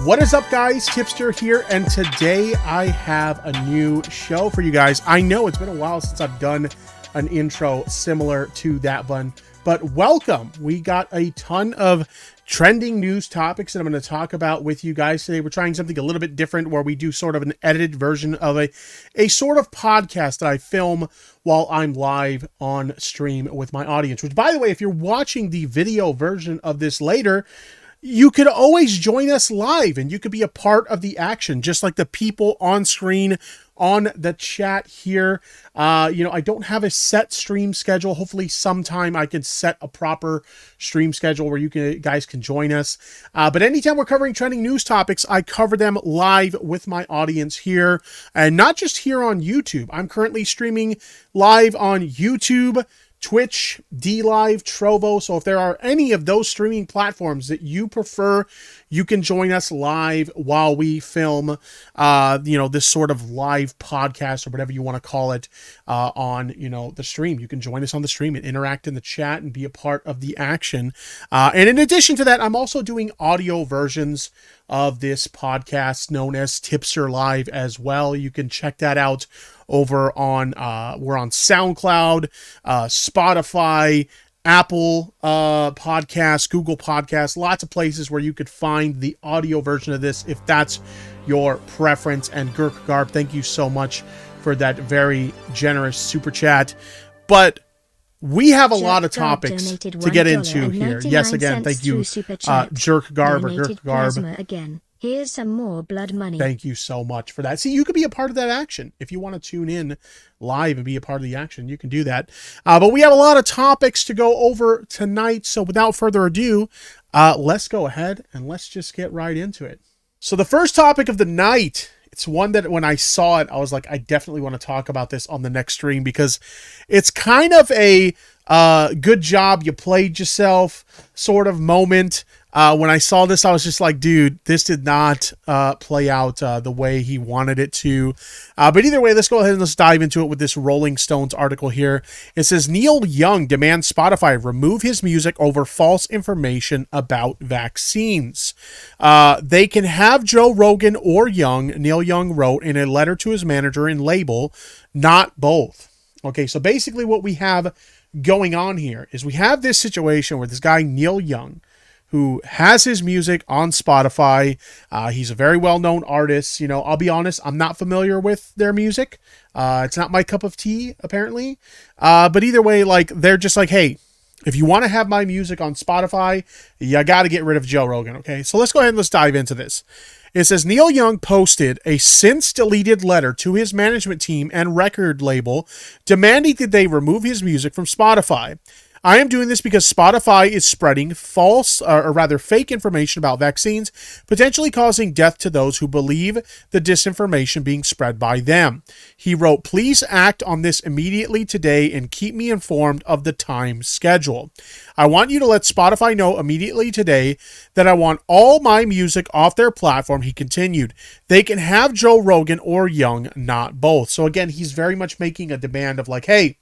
What is up, guys? Tipster here, and today I have a new show for you guys. I know it's been a while since I've done an intro similar to that one, but welcome. We got a ton of trending news topics that I'm going to talk about with you guys today. We're trying something a little bit different where we do sort of an edited version of a sort of podcast that I film while I'm live on stream with my audience, which, by the way, if you're watching the video version of this later, you could always join us live and you could be a part of the action, just like the people on screen on the chat here. I don't have a set stream schedule. Hopefully sometime I can set a proper stream schedule where guys can join us. But anytime we're covering trending news topics, I cover them live with my audience here, and not just here on YouTube. I'm currently streaming live on YouTube, Twitch, DLive, Trovo. So if there are any of those streaming platforms that you prefer, you can join us live while we film, this sort of live podcast or whatever you want to call it on, the stream. You can join us on the stream and interact in the chat and be a part of the action. And in addition to that, I'm also doing audio versions of this podcast known as Tipster Live as well. You can check that out over on, we're on SoundCloud, Spotify, Apple Podcasts, Google Podcasts, lots of places where you could find the audio version of this if that's your preference. And Gurk Garb, thank you so much for that very generous super chat. But we have a lot of topics to get into here. Yes, again, thank you, Jerk Garb or Gurk Garb. Again. Here's some more blood money. Thank you so much for that. See, you could be a part of that action. If you want to tune in live and be a part of the action, you can do that. But we have a lot of topics to go over tonight. So without further ado, let's go ahead and let's just get right into it. So the first topic of the night, it's one that when I saw it, I was like, I definitely want to talk about this on the next stream because it's kind of a good job, you played yourself sort of moment. When I saw this, I was just like, dude, this did not play out the way he wanted it to. But either way, let's go ahead and let's dive into it with this Rolling Stones article here. It says, Neil Young demands Spotify remove his music over false information about vaccines. They can have Joe Rogan or Young, Neil Young wrote in a letter to his manager and label, not both. Okay, so basically what we have going on here is we have this situation where this guy, Neil Young, who has his music on Spotify. He's a very well-known artist. I'll be honest, I'm not familiar with their music. It's not my cup of tea, apparently. But either way, they're just like, hey, if you want to have my music on Spotify, you got to get rid of Joe Rogan, okay? So let's go ahead and let's dive into this. It says, Neil Young posted a since-deleted letter to his management team and record label demanding that they remove his music from Spotify. I am doing this because Spotify is spreading false, or rather fake information about vaccines, potentially causing death to those who believe the disinformation being spread by them. He wrote, please act on this immediately today and keep me informed of the time schedule. I want you to let Spotify know immediately today that I want all my music off their platform, he continued. They can have Joe Rogan or Young, not both. So again, he's very much making a demand of like, hey,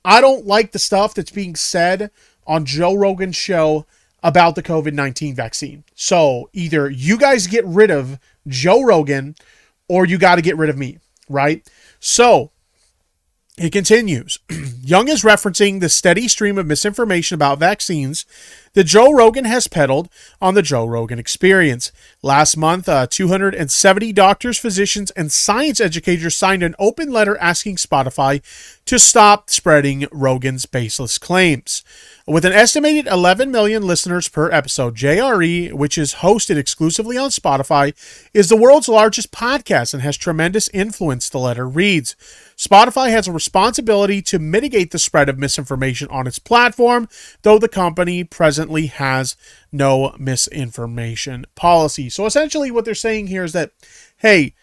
I don't like the stuff that's being said on Joe Rogan's show about the COVID-19 vaccine. So either you guys get rid of Joe Rogan or you got to get rid of me, right? So it continues. Young is referencing the steady stream of misinformation about vaccines that Joe Rogan has peddled on the Joe Rogan Experience. Last month, 270 doctors, physicians, and science educators signed an open letter asking Spotify to stop spreading Rogan's baseless claims. With an estimated 11 million listeners per episode, JRE, which is hosted exclusively on Spotify, is the world's largest podcast and has tremendous influence, the letter reads. Spotify has a responsibility to mitigate the spread of misinformation on its platform, though the company presently has no misinformation policy. So essentially what they're saying here is that, hey,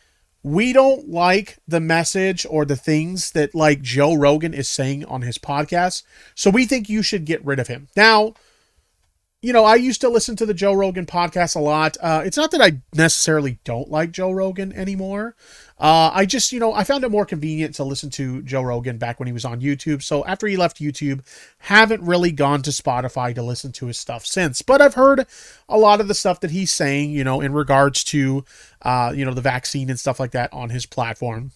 we don't like the message or the things that like Joe Rogan is saying on his podcast, so we think you should get rid of him. Now, I used to listen to the Joe Rogan podcast a lot. It's not that I necessarily don't like Joe Rogan anymore. I just, I found it more convenient to listen to Joe Rogan back when he was on YouTube. So after he left YouTube, haven't really gone to Spotify to listen to his stuff since. But I've heard a lot of the stuff that he's saying, in regards to, the vaccine and stuff like that on his platform.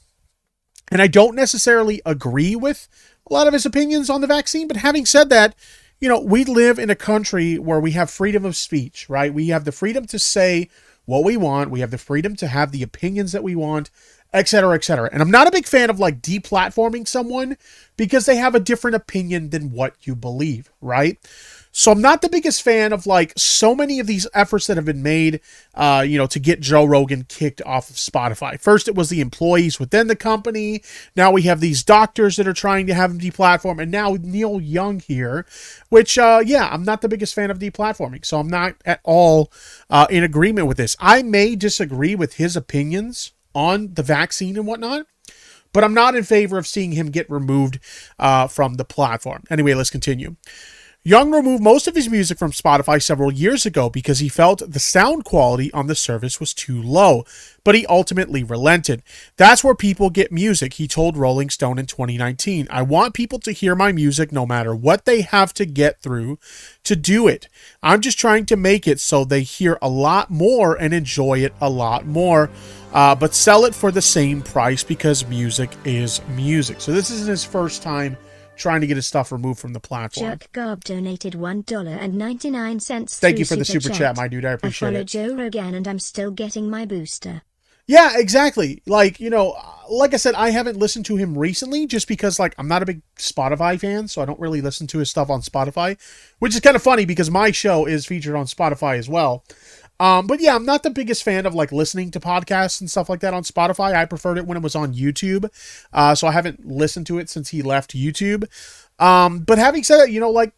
And I don't necessarily agree with a lot of his opinions on the vaccine. But having said that, we live in a country where we have freedom of speech, right? We have the freedom to say what we want. We have the freedom to have the opinions that we want, et cetera, et cetera. And I'm not a big fan of deplatforming someone because they have a different opinion than what you believe, right? So I'm not the biggest fan of so many of these efforts that have been made, to get Joe Rogan kicked off of Spotify. First, it was the employees within the company. Now we have these doctors that are trying to have him deplatform. And now Neil Young here, which, I'm not the biggest fan of deplatforming. So I'm not at all in agreement with this. I may disagree with his opinions on the vaccine and whatnot, but I'm not in favor of seeing him get removed from the platform. Anyway, let's continue. Young removed most of his music from Spotify several years ago because he felt the sound quality on the service was too low, but he ultimately relented. That's where people get music, he told Rolling Stone in 2019. I want people to hear my music no matter what they have to get through to do it. I'm just trying to make it so they hear a lot more and enjoy it a lot more, but sell it for the same price because music is music. So this isn't his first time trying to get his stuff removed from the platform. Chuck Garb donated $1.99. Thank you for the super chat, my dude. I appreciate it. I it. follow Joe Rogan and I'm still getting my booster. Yeah, exactly. Like I said, I haven't listened to him recently just because I'm not a big Spotify fan, so I don't really listen to his stuff on Spotify, which is kind of funny because my show is featured on Spotify as well. But yeah, I'm not the biggest fan of listening to podcasts and stuff like that on Spotify. I preferred it when it was on YouTube. So I haven't listened to it since he left YouTube. But having said that,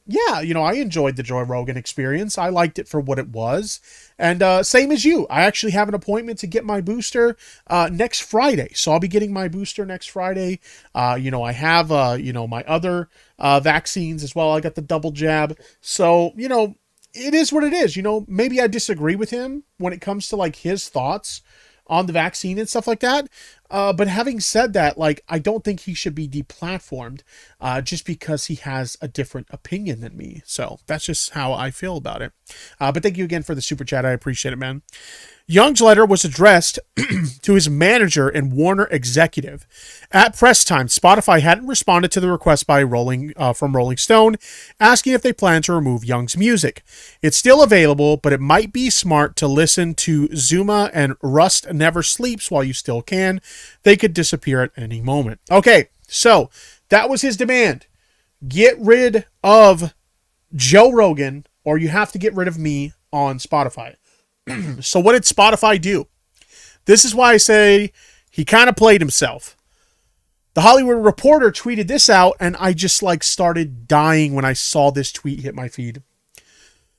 I enjoyed the Joe Rogan experience. I liked it for what it was. And same as you, I actually have an appointment to get my booster next Friday. So I'll be getting my booster next Friday. I have, my other vaccines as well. I got the double jab. So, it is what it is. Maybe I disagree with him when it comes to his thoughts on the vaccine and stuff like that. But having said that, I don't think he should be deplatformed just because he has a different opinion than me. So that's just how I feel about it. But thank you again for the super chat. I appreciate it, man. Young's letter was addressed to his manager and Warner executive. At press time, Spotify hadn't responded to the request by from Rolling Stone, asking if they plan to remove Young's music. It's still available, but it might be smart to listen to Zuma and Rust Never Sleeps while you still can. They could disappear at any moment. Okay, so that was his demand. Get rid of Joe Rogan, or you have to get rid of me on Spotify. So what did Spotify do? This is why I say he kind of played himself. The Hollywood Reporter tweeted this out, and I just started dying when I saw this tweet hit my feed.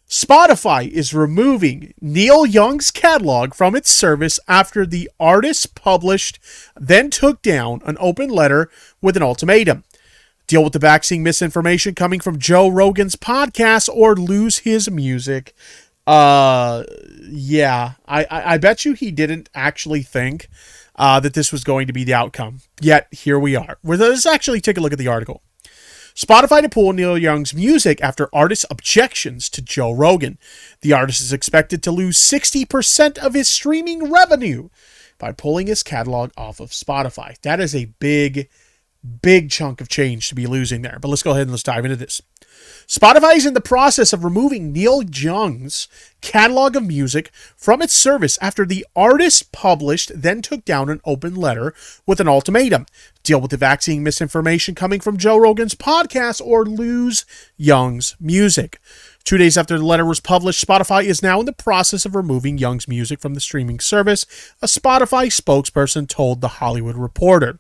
Spotify is removing Neil Young's catalog from its service after the artist published, then took down an open letter with an ultimatum. Deal with the vaccine misinformation coming from Joe Rogan's podcast or lose his music. Yeah, I bet you he didn't actually think that this was going to be the outcome. Yet here we are. Let's actually take a look at the article. Spotify to pull Neil Young's music after artist objections to Joe Rogan. The artist is expected to lose 60% of his streaming revenue by pulling his catalog off of Spotify. That is a big chunk of change to be losing there. But let's go ahead and let's dive into this. Spotify is in the process of removing Neil Young's catalog of music from its service after the artist published, then took down an open letter with an ultimatum. Deal with the vaccine misinformation coming from Joe Rogan's podcast or lose Young's music. 2 days after the letter was published, Spotify is now in the process of removing Young's music from the streaming service, a Spotify spokesperson told The Hollywood Reporter.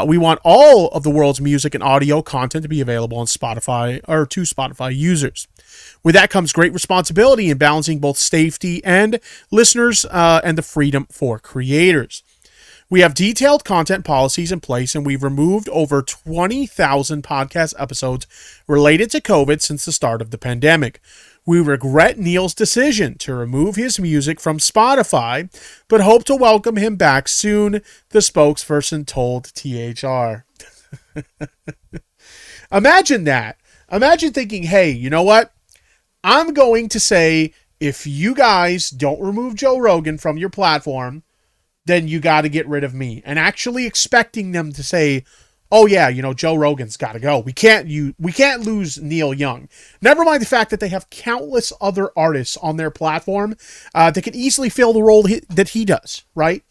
We want all of the world's music and audio content to be available on Spotify or to Spotify users. With that comes great responsibility in balancing both safety and listeners and the freedom for creators. We have detailed content policies in place, and we've removed over 20,000 podcast episodes related to COVID since the start of the pandemic. We regret Neil's decision to remove his music from Spotify, but hope to welcome him back soon, the spokesperson told THR. Imagine that. Imagine thinking, hey, you know what? I'm going to say, if you guys don't remove Joe Rogan from your platform, then you got to get rid of me. And actually expecting them to say, oh yeah, Joe Rogan's got to go. We can't lose Neil Young. Never mind the fact that they have countless other artists on their platform that could easily fill the role that he does, right?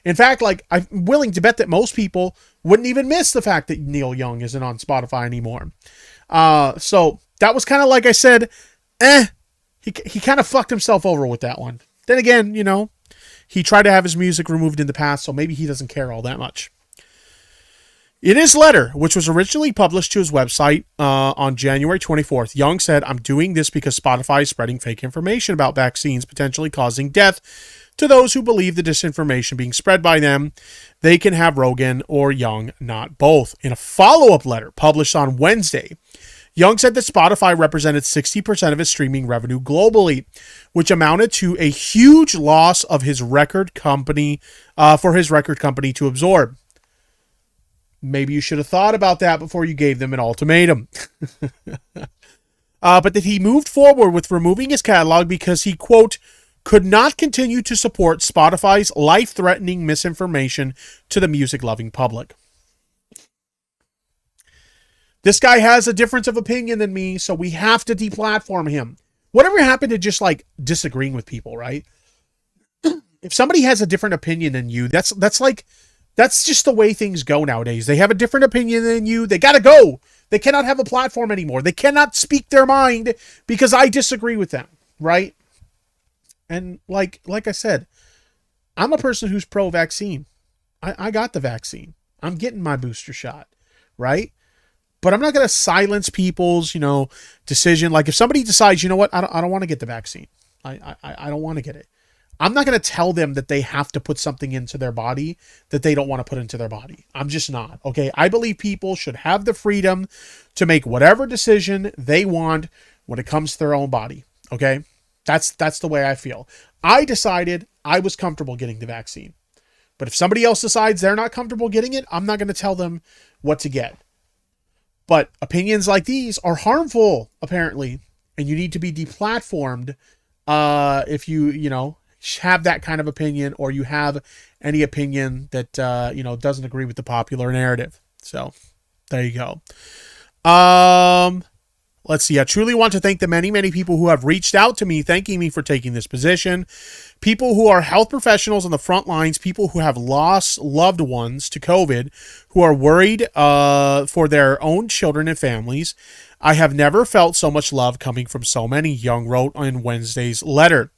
In fact, I'm willing to bet that most people wouldn't even miss the fact that Neil Young isn't on Spotify anymore. So that was kind of, like I said, he kind of fucked himself over with that one. Then again, he tried to have his music removed in the past, so maybe he doesn't care all that much. In his letter, which was originally published to his website on January 24th, Young said, I'm doing this because Spotify is spreading fake information about vaccines potentially causing death to those who believe the disinformation being spread by them. They can have Rogan or Young, not both. In a follow-up letter published on Wednesday, Young said that Spotify represented 60% of his streaming revenue globally, which amounted to a huge loss of his record company for his record company to absorb. Maybe you should have thought about that before you gave them an ultimatum. But that he moved forward with removing his catalog because he, quote, could not continue to support Spotify's life-threatening misinformation to the music-loving public. This guy has a difference of opinion than me, so we have to deplatform him. Whatever happened to just disagreeing with people, right? If somebody has a different opinion than you, that's just the way things go nowadays. They have a different opinion than you. They got to go. They cannot have a platform anymore. They cannot speak their mind because I disagree with them, right? And like I said, I'm a person who's pro-vaccine. I got the vaccine. I'm getting my booster shot, right? But I'm not going to silence people's, decision. Like if somebody decides, you know what, I don't want to get the vaccine. I don't want to get it. I'm not going to tell them that they have to put something into their body that they don't want to put into their body. I'm just not. Okay. I believe people should have the freedom to make whatever decision they want when it comes to their own body. Okay. That's the way I feel. I decided I was comfortable getting the vaccine, but if somebody else decides they're not comfortable getting it, I'm not going to tell them what to get. But opinions like these are harmful, apparently, and you need to be deplatformed if you have that kind of opinion, or you have any opinion that doesn't agree with the popular narrative. So there you go. Let's see. I truly want to thank the many, many people who have reached out to me, thanking me for taking this position. People who are health professionals on the front lines, people who have lost loved ones to COVID, who are worried for their own children and families. I have never felt so much love coming from so many, Young wrote in Wednesday's letter.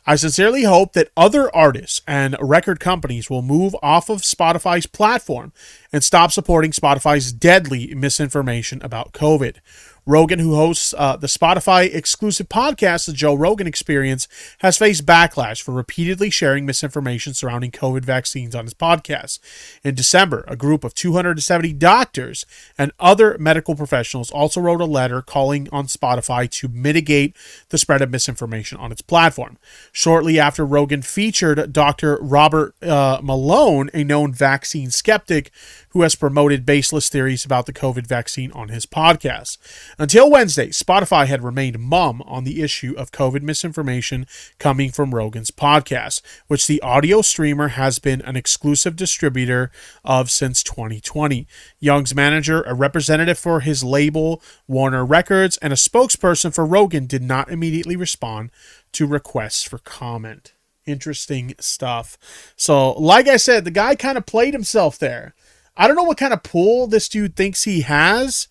I sincerely hope that other artists and record companies will move off of Spotify's platform and stop supporting Spotify's deadly misinformation about COVID. Rogan, who hosts the Spotify exclusive podcast, The Joe Rogan Experience, has faced backlash for repeatedly sharing misinformation surrounding COVID vaccines on his podcast. In December, a group of 270 doctors and other medical professionals also wrote a letter calling on Spotify to mitigate the spread of misinformation on its platform. Shortly after, Rogan featured Dr. Robert Malone, a known vaccine skeptic who has promoted baseless theories about the COVID vaccine on his podcast. Until Wednesday, Spotify had remained mum on the issue of COVID misinformation coming from Rogan's podcast, which the audio streamer has been an exclusive distributor of since 2020. Young's manager, a representative for his label, Warner Records, and a spokesperson for Rogan did not immediately respond to requests for comment. Interesting stuff. So, like I said, the guy kind of played himself there. I don't know what kind of pull this dude thinks he has,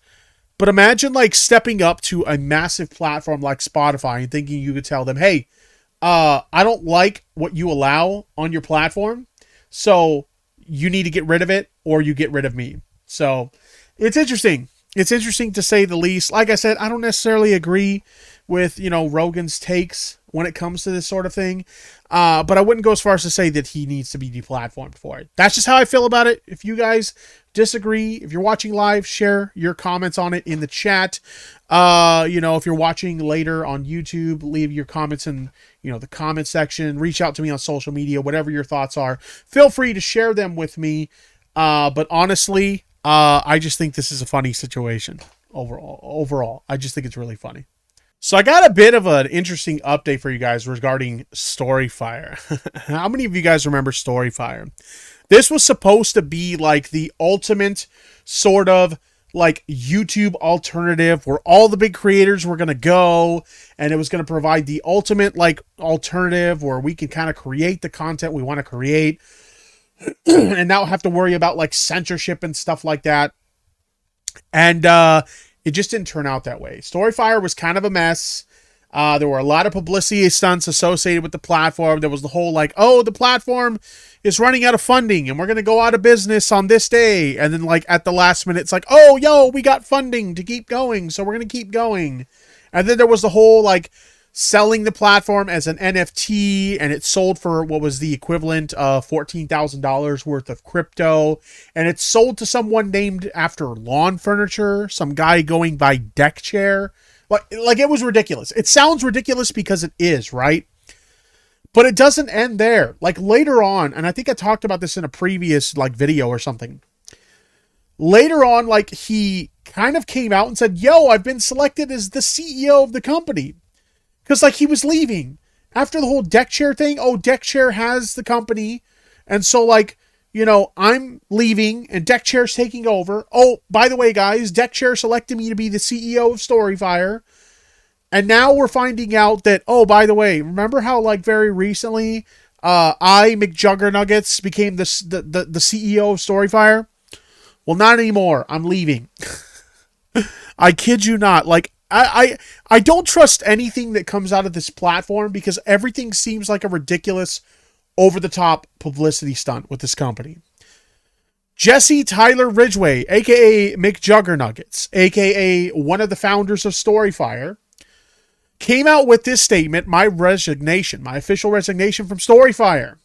but imagine stepping up to a massive platform like Spotify and thinking you could tell them, hey, I don't like what you allow on your platform, so you need to get rid of it or you get rid of me. So it's interesting. It's interesting to say the least. Like I said, I don't necessarily agree with, Rogan's takes when it comes to this sort of thing. But I wouldn't go as far as to say that he needs to be deplatformed for it. That's just how I feel about it. If you guys disagree, if you're watching live, share your comments on it in the chat. If you're watching later on YouTube, leave your comments in, the comment section. Reach out to me on social media, whatever your thoughts are. Feel free to share them with me. But honestly, I just think this is a funny situation overall. I just think it's really funny. So I got a bit of an interesting update for you guys regarding Storyfire. How many of you guys remember Storyfire? This was supposed to be like the ultimate sort of like YouTube alternative where all the big creators were going to go, and it was going to provide the ultimate like alternative where we can kind of create the content we want to create and not have to worry about like censorship and stuff like that. And it just didn't turn out that way. Storyfire was kind of a mess. There were a lot of publicity stunts associated with the platform. There was the whole like, oh, the platform is running out of funding and we're going to go out of business on this day. And then like at the last minute, it's like, oh, yo, we got funding to keep going, so we're going to keep going. And then there was the whole like selling the platform as an NFT, and it sold for what was the equivalent of $14,000 worth of crypto. And it's sold to someone named after lawn furniture, some guy going by Deck Chair. Like it was ridiculous. It sounds ridiculous because it is, right? But it doesn't end there. Like later on, and I think I talked about this in a previous like video or something. Later on, like he kind of came out and said, yo, I've been selected as the CEO of the company. Because, like, he was leaving. After the whole Deck Chair thing, Deck Chair has the company. And so, like, I'm leaving and Deck Chair's taking over. Oh, by the way, guys, Deck Chair selected me to be the CEO of Storyfire. And now we're finding out that, oh, by the way, remember how, like, very recently, McJuggernuggets became the CEO of Storyfire? Well, not anymore. I'm leaving. I kid you not. Like, I don't trust anything that comes out of this platform because everything seems like a ridiculous, over-the-top publicity stunt with this company. Jesse Tyler Ridgway, a.k.a. McJuggernuggets, a.k.a. one of the founders of Storyfire, came out with this statement, my official resignation from Storyfire.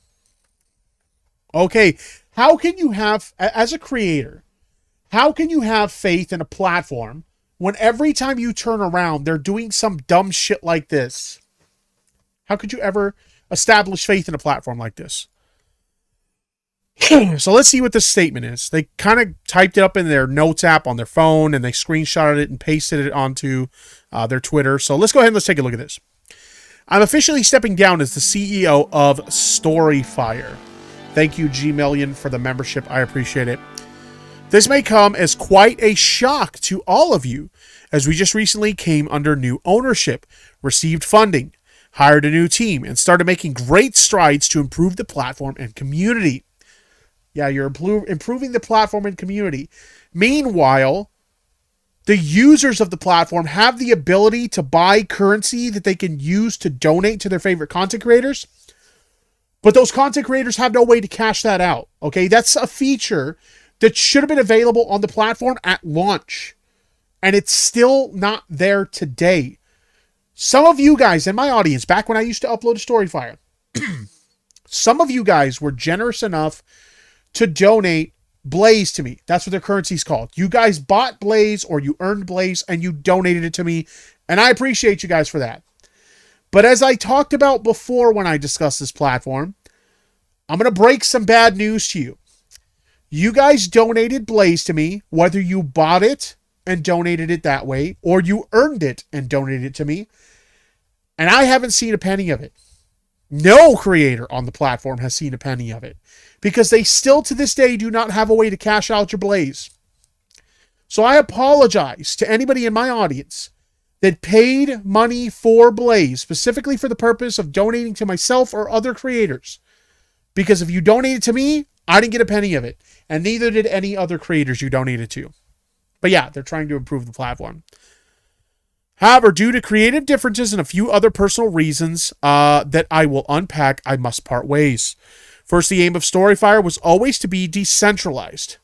Okay, how can you have, as a creator, how can you have faith in a platform when every time you turn around, they're doing some dumb shit like this? How could you ever establish faith in a platform like this? So let's see what this statement is. They kind of typed it up in their notes app on their phone, and they screenshotted it and pasted it onto their Twitter. So let's go ahead and let's take a look at this. I'm officially stepping down as the CEO of Storyfire. Thank you, G-Million, for the membership. I appreciate it. This may come as quite a shock to all of you, as we just recently came under new ownership, received funding, hired a new team, and started making great strides to improve the platform and community. Yeah, you're improving the platform and community. Meanwhile, the users of the platform have the ability to buy currency that they can use to donate to their favorite content creators, but those content creators have no way to cash that out. Okay, that's a feature that should have been available on the platform at launch. And it's still not there today. Some of you guys in my audience, back when I used to upload to Storyfire, some of you guys were generous enough to donate Blaze to me. That's what their currency is called. You guys bought Blaze or you earned Blaze and you donated it to me. And I appreciate you guys for that. But as I talked about before when I discussed this platform, I'm going to break some bad news to you. You guys donated Blaze to me, whether you bought it and donated it that way, or you earned it and donated it to me, and I haven't seen a penny of it. No creator on the platform has seen a penny of it, because they still to this day do not have a way to cash out your Blaze. So I apologize to anybody in my audience that paid money for Blaze, specifically for the purpose of donating to myself or other creators. Because if you donated to me, I didn't get a penny of it. And neither did any other creators you donated to. But yeah, they're trying to improve the platform. However, due to creative differences and a few other personal reasons that I will unpack, I must part ways. First, the aim of Storyfire was always to be decentralized.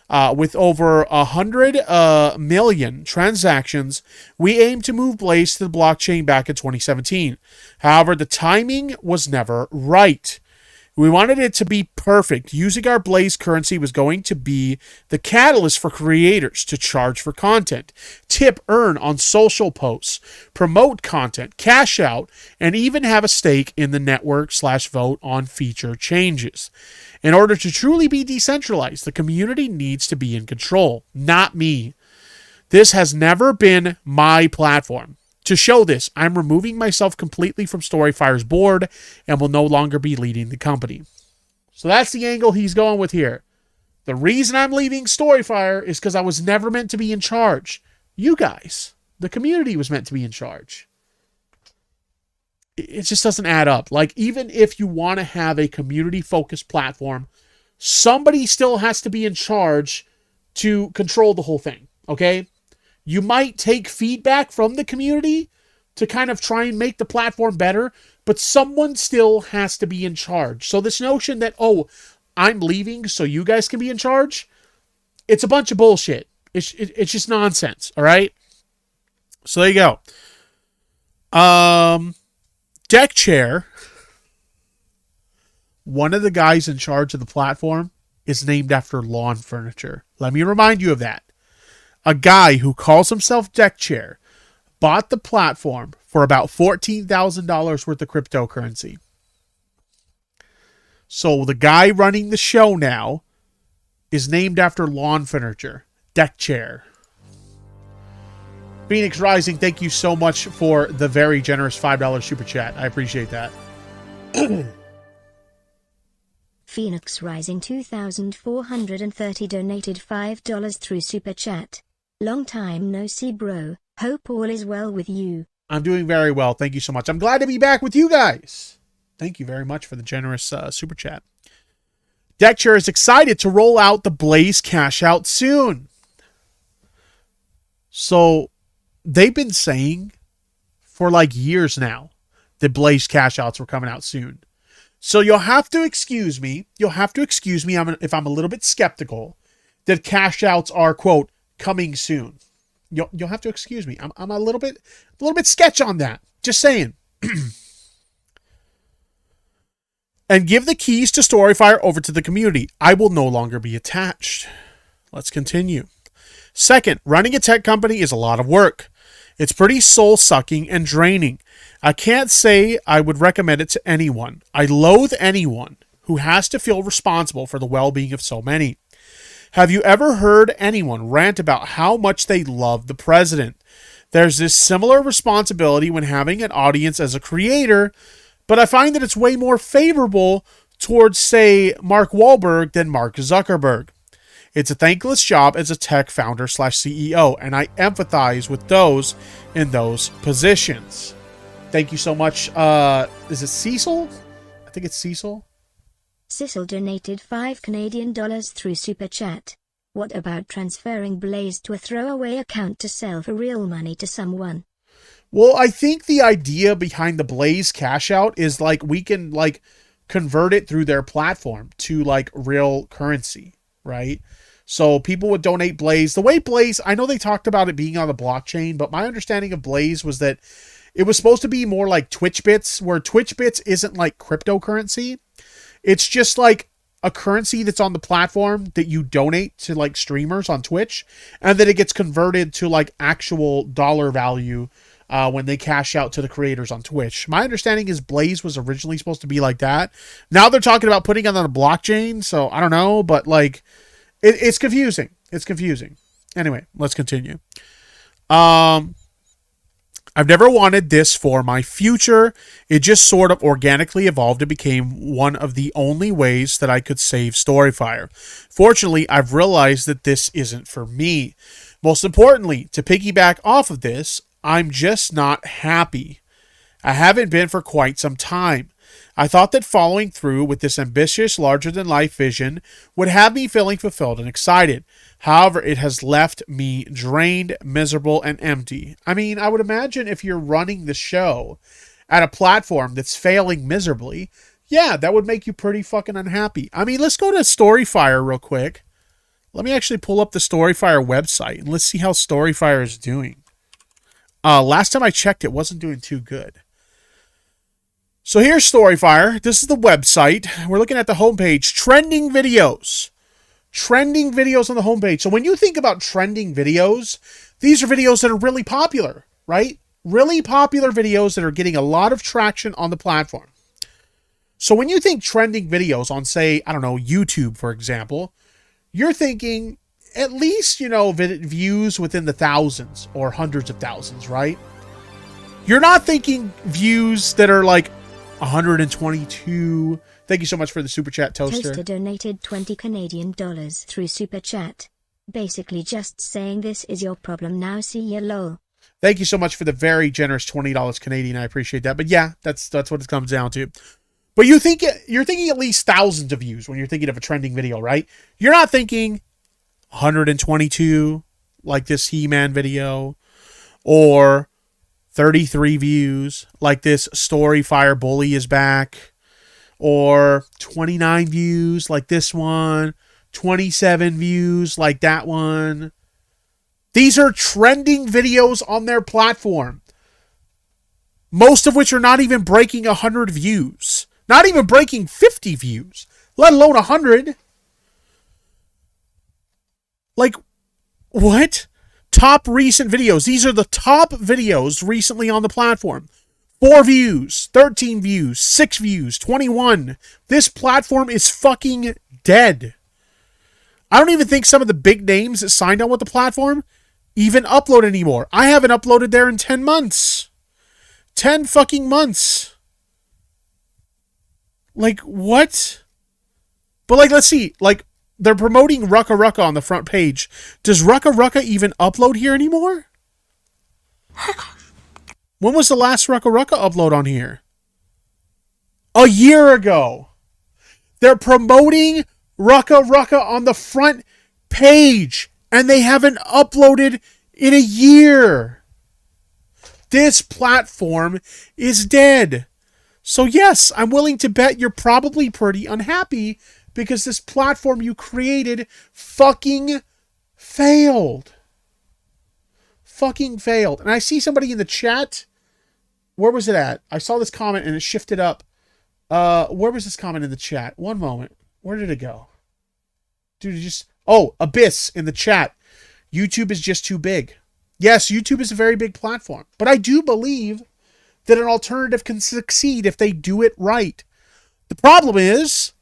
With over 100 million transactions, we aim to move Blaze to the blockchain back in 2017. However, the timing was never right. We wanted it to be perfect. Using our Blaze currency was going to be the catalyst for creators to charge for content, tip, earn on social posts, promote content, cash out, and even have a stake in the network/vote on feature changes. In order to truly be decentralized, the community needs to be in control, not me. This has never been my platform. To show this, I'm removing myself completely from Storyfire's board and will no longer be leading the company. So that's the angle he's going with here. The reason I'm leaving Storyfire is because I was never meant to be in charge. You guys, the community was meant to be in charge. It just doesn't add up. Like, even if you want to have a community-focused platform, somebody still has to be in charge to control the whole thing, okay? You might take feedback from the community to kind of try and make the platform better, but someone still has to be in charge. So this notion that, oh, I'm leaving so you guys can be in charge, it's a bunch of bullshit. It's just nonsense, all right? So there you go. Deck Chair, one of the guys in charge of the platform, is named after lawn furniture. Let me remind you of that. A guy who calls himself Deck Chair bought the platform for about $14,000 worth of cryptocurrency. So the guy running the show now is named after lawn furniture. Deck Chair. Phoenix Rising, thank you so much for the very generous $5 super chat. I appreciate that. Phoenix Rising 2430 donated $5 through super chat. Long time no see, bro. Hope all is well with you. I'm doing very well. Thank you so much. I'm glad to be back with you guys. Thank you very much for the generous super chat. Deckchair is excited to roll out the Blaze cash out soon. So they've been saying for like years now that Blaze cash outs were coming out soon. So you'll have to excuse me. If I'm a little bit skeptical that cash outs are, quote, coming soon. You'll have to excuse me. I'm a little bit sketch on that. Just saying. And give the keys to Storyfire over to the community. I will no longer be attached. Let's continue. Second, running a tech company is a lot of work. It's pretty soul-sucking and draining. I can't say I would recommend it to anyone. I loathe anyone who has to feel responsible for the well-being of so many. Have you ever heard anyone rant about how much they love the president? There's this similar responsibility when having an audience as a creator, but I find that it's way more favorable towards, say, Mark Wahlberg than Mark Zuckerberg. It's a thankless job as a tech founder/CEO, and I empathize with those in those positions. Thank you so much. Is it Cecil? I think it's Cecil. Cecil donated $5 through super chat. What about transferring Blaze to a throwaway account to sell for real money to someone? Well, I think the idea behind the Blaze cash out is like we can like convert it through their platform to like real currency, right? So people would donate Blaze. The way Blaze, I know they talked about it being on the blockchain, but my understanding of Blaze was that it was supposed to be more like Twitch Bits, where Twitch Bits isn't like cryptocurrency. It's just like a currency that's on the platform that you donate to like streamers on Twitch, and then it gets converted to like actual dollar value when they cash out to the creators on Twitch. My understanding is Blaze was originally supposed to be like that. Now they're talking about putting it on a blockchain, so I don't know, but like it's confusing. It's confusing. Anyway, let's continue. I've never wanted this for my future. It just sort of organically evolved and became one of the only ways that I could save Storyfire. Fortunately, I've realized that this isn't for me. Most importantly, to piggyback off of this, I'm just not happy. I haven't been for quite some time. I thought that following through with this ambitious, larger-than-life vision would have me feeling fulfilled and excited. However, it has left me drained, miserable, and empty. I mean, I would imagine if you're running the show at a platform that's failing miserably, yeah, that would make you pretty fucking unhappy. I mean, let's go to Storyfire real quick. Let me actually pull up the Storyfire website and let's see how Storyfire is doing. Last time I checked, it wasn't doing too good. So here's Storyfire. This is the website. We're looking at the homepage. Trending videos. Trending videos on the homepage. So when you think about trending videos, these are videos that are really popular, right? Really popular videos that are getting a lot of traction on the platform. So when you think trending videos on, say, I don't know, YouTube, for example, you're thinking at least, views within the thousands or hundreds of thousands, right? You're not thinking views that are like 122. Thank you so much for the super chat, Toaster. Toaster donated 20 Canadian dollars through super chat. Basically just saying this is your problem now, see ya lol. Thank you so much for the very generous $20 Canadian. I appreciate that. But yeah, that's what it comes down to. But you're thinking at least thousands of views when you're thinking of a trending video, right? You're not thinking 122 like this He-Man video, or 33 views like this Storyfire Bully is back, or 29 views like this one, 27 views like that one. These are trending videos on their platform, most of which are not even breaking 100 views. Not even breaking 50 views, let alone 100. Like, what? Top recent videos. These are the top videos recently on the platform. 4 views, 13 views, 6 views, 21. This platform is fucking dead. I don't even think some of the big names that signed on with the platform even upload anymore. I haven't uploaded there in 10 months. 10 fucking months. Like, what? But, like, let's see. Like, they're promoting Rucka Rucka on the front page. Does Rucka Rucka even upload here anymore? When was the last Rucka Rucka upload on here? A year ago. They're promoting Rucka Rucka on the front page, and they haven't uploaded in a year. This platform is dead. So yes, I'm willing to bet you're probably pretty unhappy because this platform you created fucking failed. Fucking failed. And I see somebody in the chat. Where was it at? I saw this comment and it shifted up. Where was this comment in the chat? One moment. Where did it go? Dude, Abyss in the chat. YouTube is just too big. Yes, YouTube is a very big platform. But I do believe that an alternative can succeed if they do it right. The problem is,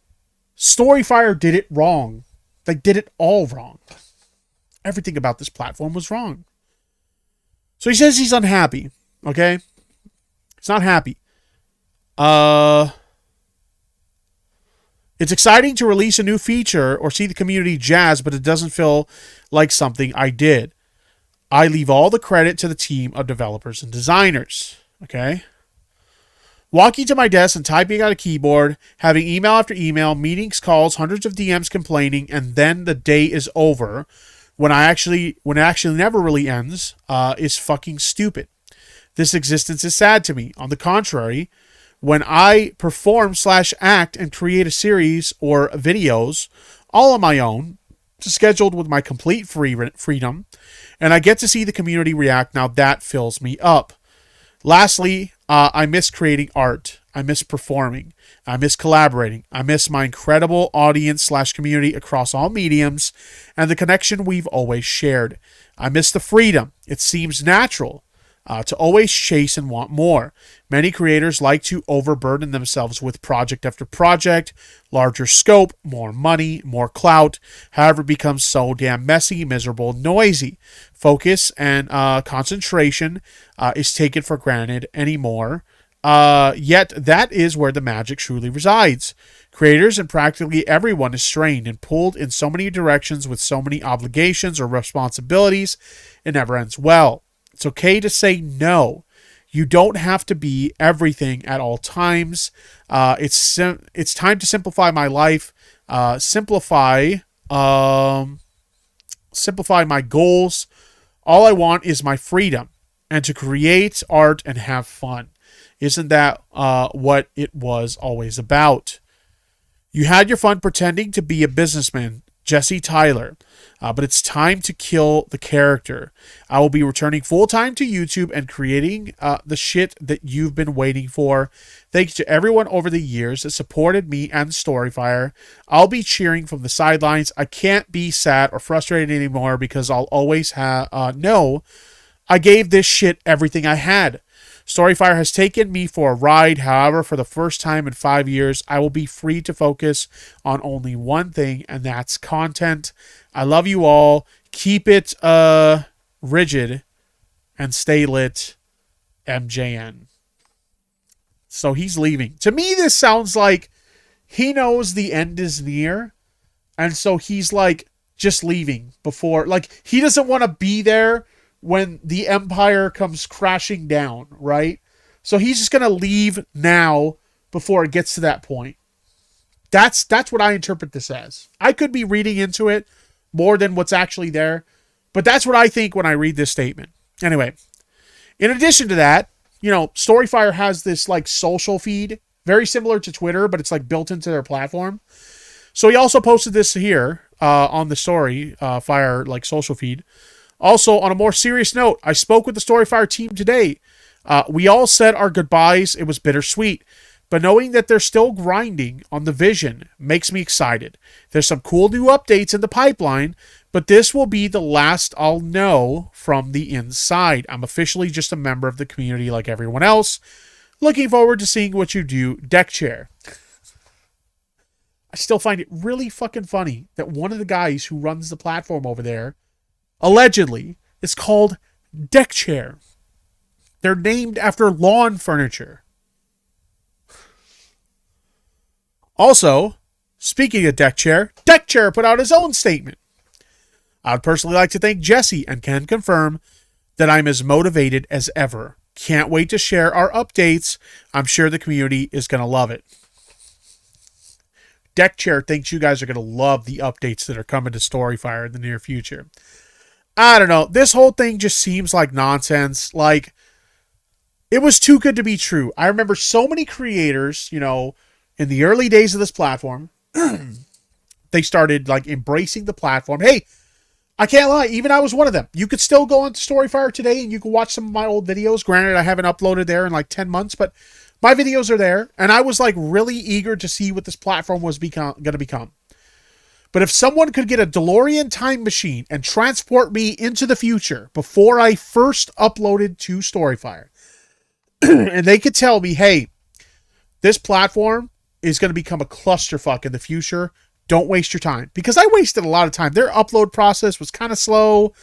Storyfire did it wrong. They did it all wrong. Everything about this platform was wrong. So he says he's unhappy. Okay? He's not happy. It's exciting to release a new feature or see the community jazz, but it doesn't feel like something I did. I leave all the credit to the team of developers and designers. Okay? Walking to my desk and typing on a keyboard, having email after email, meetings, calls, hundreds of DMs complaining, and then the day is over when it actually never really ends, is fucking stupid. This existence is sad to me. On the contrary, when I perform/act and create a series or videos all on my own, scheduled with my complete freedom, and I get to see the community react, now that fills me up. Lastly, I miss creating art. I miss performing. I miss collaborating. I miss my incredible audience/community across all mediums and the connection we've always shared. I miss the freedom. It seems natural to always chase and want more. Many creators like to overburden themselves with project after project, larger scope, more money, more clout. However, it becomes so damn messy, miserable, noisy. Focus and concentration is taken for granted anymore. Yet that is where the magic truly resides. Creators and practically everyone is strained and pulled in so many directions with so many obligations or responsibilities. It never ends well. It's okay to say no. You don't have to be everything at all times. It's time to simplify my life. Simplify my goals. All I want is my freedom and to create art and have fun. Isn't that what it was always about? You had your fun pretending to be a businessman Jesse Tyler. But it's time to kill the character. I will be returning full-time to YouTube and creating the shit that you've been waiting for. Thanks to everyone over the years that supported me and Storyfire. I'll be cheering from the sidelines. I can't be sad or frustrated anymore because I'll always know I gave this shit everything I had. Storyfire has taken me for a ride. However, for the first time in 5 years, I will be free to focus on only one thing, and that's content. I love you all. Keep it rigid and stay lit, MJN. So he's leaving. To me, this sounds like he knows the end is near, and so he's like just leaving before, like he doesn't want to be there when the empire comes crashing down, right? So he's just going to leave now before it gets to that point. That's what I interpret this as. I could be reading into it more than what's actually there, but that's what I think when I read this statement. Anyway, in addition to that, you know, Storyfire has this like social feed, very similar to Twitter, but it's like built into their platform. So he also posted this here on the Storyfire like social feed. Also, on a more serious note, I spoke with the Storyfire team today. We all said our goodbyes. It was bittersweet. But knowing that they're still grinding on the vision makes me excited. There's some cool new updates in the pipeline, but this will be the last I'll know from the inside. I'm officially just a member of the community like everyone else. Looking forward to seeing what you do, Deck Chair. I still find it really fucking funny that one of the guys who runs the platform over there allegedly is called Deck Chair. They're named after lawn furniture. Also, speaking of Deck Chair put out his own statement. I'd personally like to thank Jesse and can confirm that I'm as motivated as ever. Can't wait to share our updates. I'm sure the community is going to love it. Deck Chair thinks you guys are going to love the updates that are coming to Storyfire in the near future. I don't know. This whole thing just seems like nonsense. Like, it was too good to be true. I remember so many creators, you know, in the early days of this platform, they started like embracing the platform. Hey, I can't lie. Even I was one of them. You could still go on to Storyfire today and you can watch some of my old videos. Granted, I haven't uploaded there in like 10 months, but my videos are there. And I was like really eager to see what this platform was going to become. But if someone could get a DeLorean time machine and transport me into the future before I first uploaded to Storyfire, and they could tell me, hey, this platform is going to become a clusterfuck in the future, don't waste your time. Because I wasted a lot of time. Their upload process was kind of slow.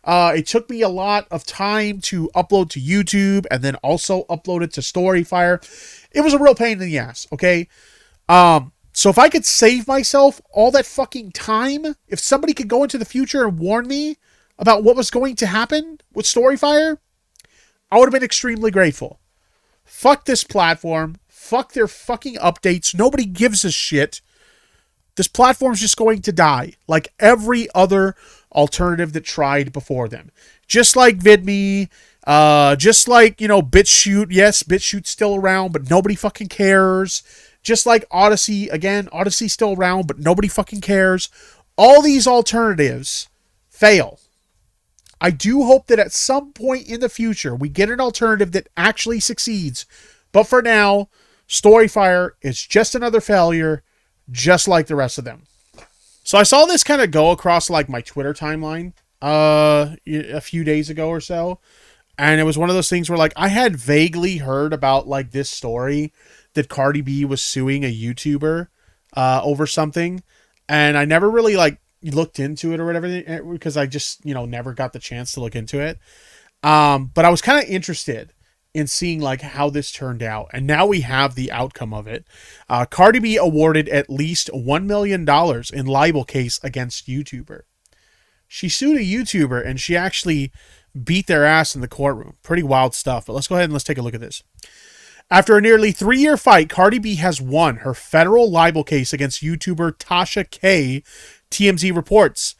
It took me a lot of time to upload to YouTube and then also upload it to Storyfire. It was a real pain in the ass, okay? So if I could save myself all that fucking time, if somebody could go into the future and warn me about what was going to happen with Storyfire, I would have been extremely grateful. Fuck this platform. Fuck their fucking updates. Nobody gives a shit. This platform's just going to die like every other alternative that tried before them. Just like VidMe, just like, you know, BitChute. Yes, BitChute's still around, but nobody fucking cares. Just like Odyssey, again, Odyssey's still around, but nobody fucking cares. All these alternatives fail. I do hope that at some point in the future, we get an alternative that actually succeeds. But for now, Storyfire is just another failure, just like the rest of them. So I saw this kind of go across like my Twitter timeline a few days ago or so. And it was one of those things where like I had vaguely heard about like this story that Cardi B was suing a YouTuber over something. And I never really like looked into it or whatever because I just, you know, never got the chance to look into it. But I was kind of interested in seeing like how this turned out. And now we have the outcome of it. Cardi B awarded at least $1 million in libel case against YouTuber. She sued a YouTuber and she actually beat their ass in the courtroom. Pretty wild stuff. But let's go ahead and let's take a look at this. After a nearly 3-year fight, Cardi B has won her federal libel case against YouTuber Tasha K. TMZ reports.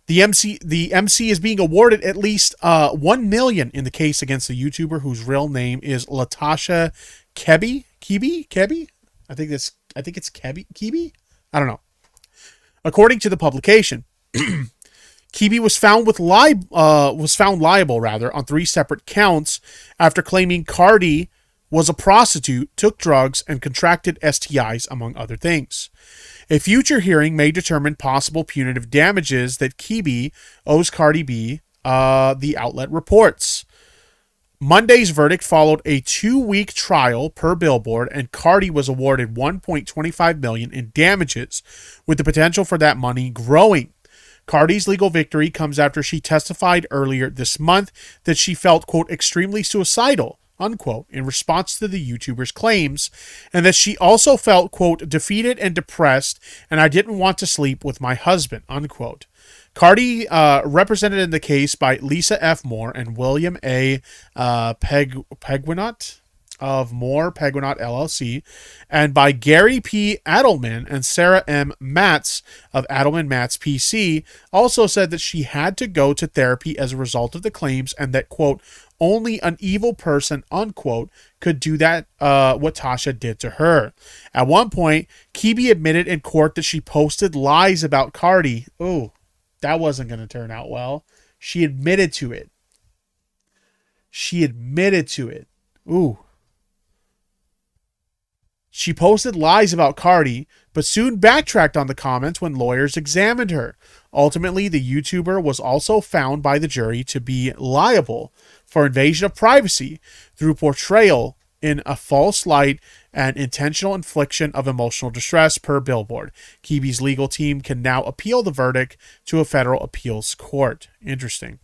The MC is being awarded at least $1 million in the case against the YouTuber whose real name is Latasha Kebby. I think it's Kebby. I don't know. According to the publication, Kibi was found liable on 3 separate counts after claiming Cardi was a prostitute, took drugs, and contracted STIs, among other things. A future hearing may determine possible punitive damages that Kibi owes Cardi B, the outlet reports. Monday's verdict followed a 2-week trial per Billboard, and Cardi was awarded $1.25 million in damages, with the potential for that money growing. Cardi's legal victory comes after she testified earlier this month that she felt, quote, extremely suicidal, unquote, in response to the YouTuber's claims, and that she also felt, quote, defeated and depressed, and I didn't want to sleep with my husband, unquote. Cardi, represented in the case by Lisa F. Moore and William A. Peguinot of Moore Peguinot LLC, and by Gary P. Adelman and Sarah M. Matz of Adelman Matz PC, also said that she had to go to therapy as a result of the claims, and that, quote, only an evil person, unquote, could do that, what Tasha did to her. At one point, Kibi admitted in court that she posted lies about Cardi. Oh, that wasn't going to turn out well. She admitted to it. Ooh. She posted lies about Cardi, but soon backtracked on the comments when lawyers examined her. Ultimately, the YouTuber was also found by the jury to be liable for invasion of privacy through portrayal in a false light and intentional infliction of emotional distress per Billboard. Kibi's legal team can now appeal the verdict to a federal appeals court. Interesting.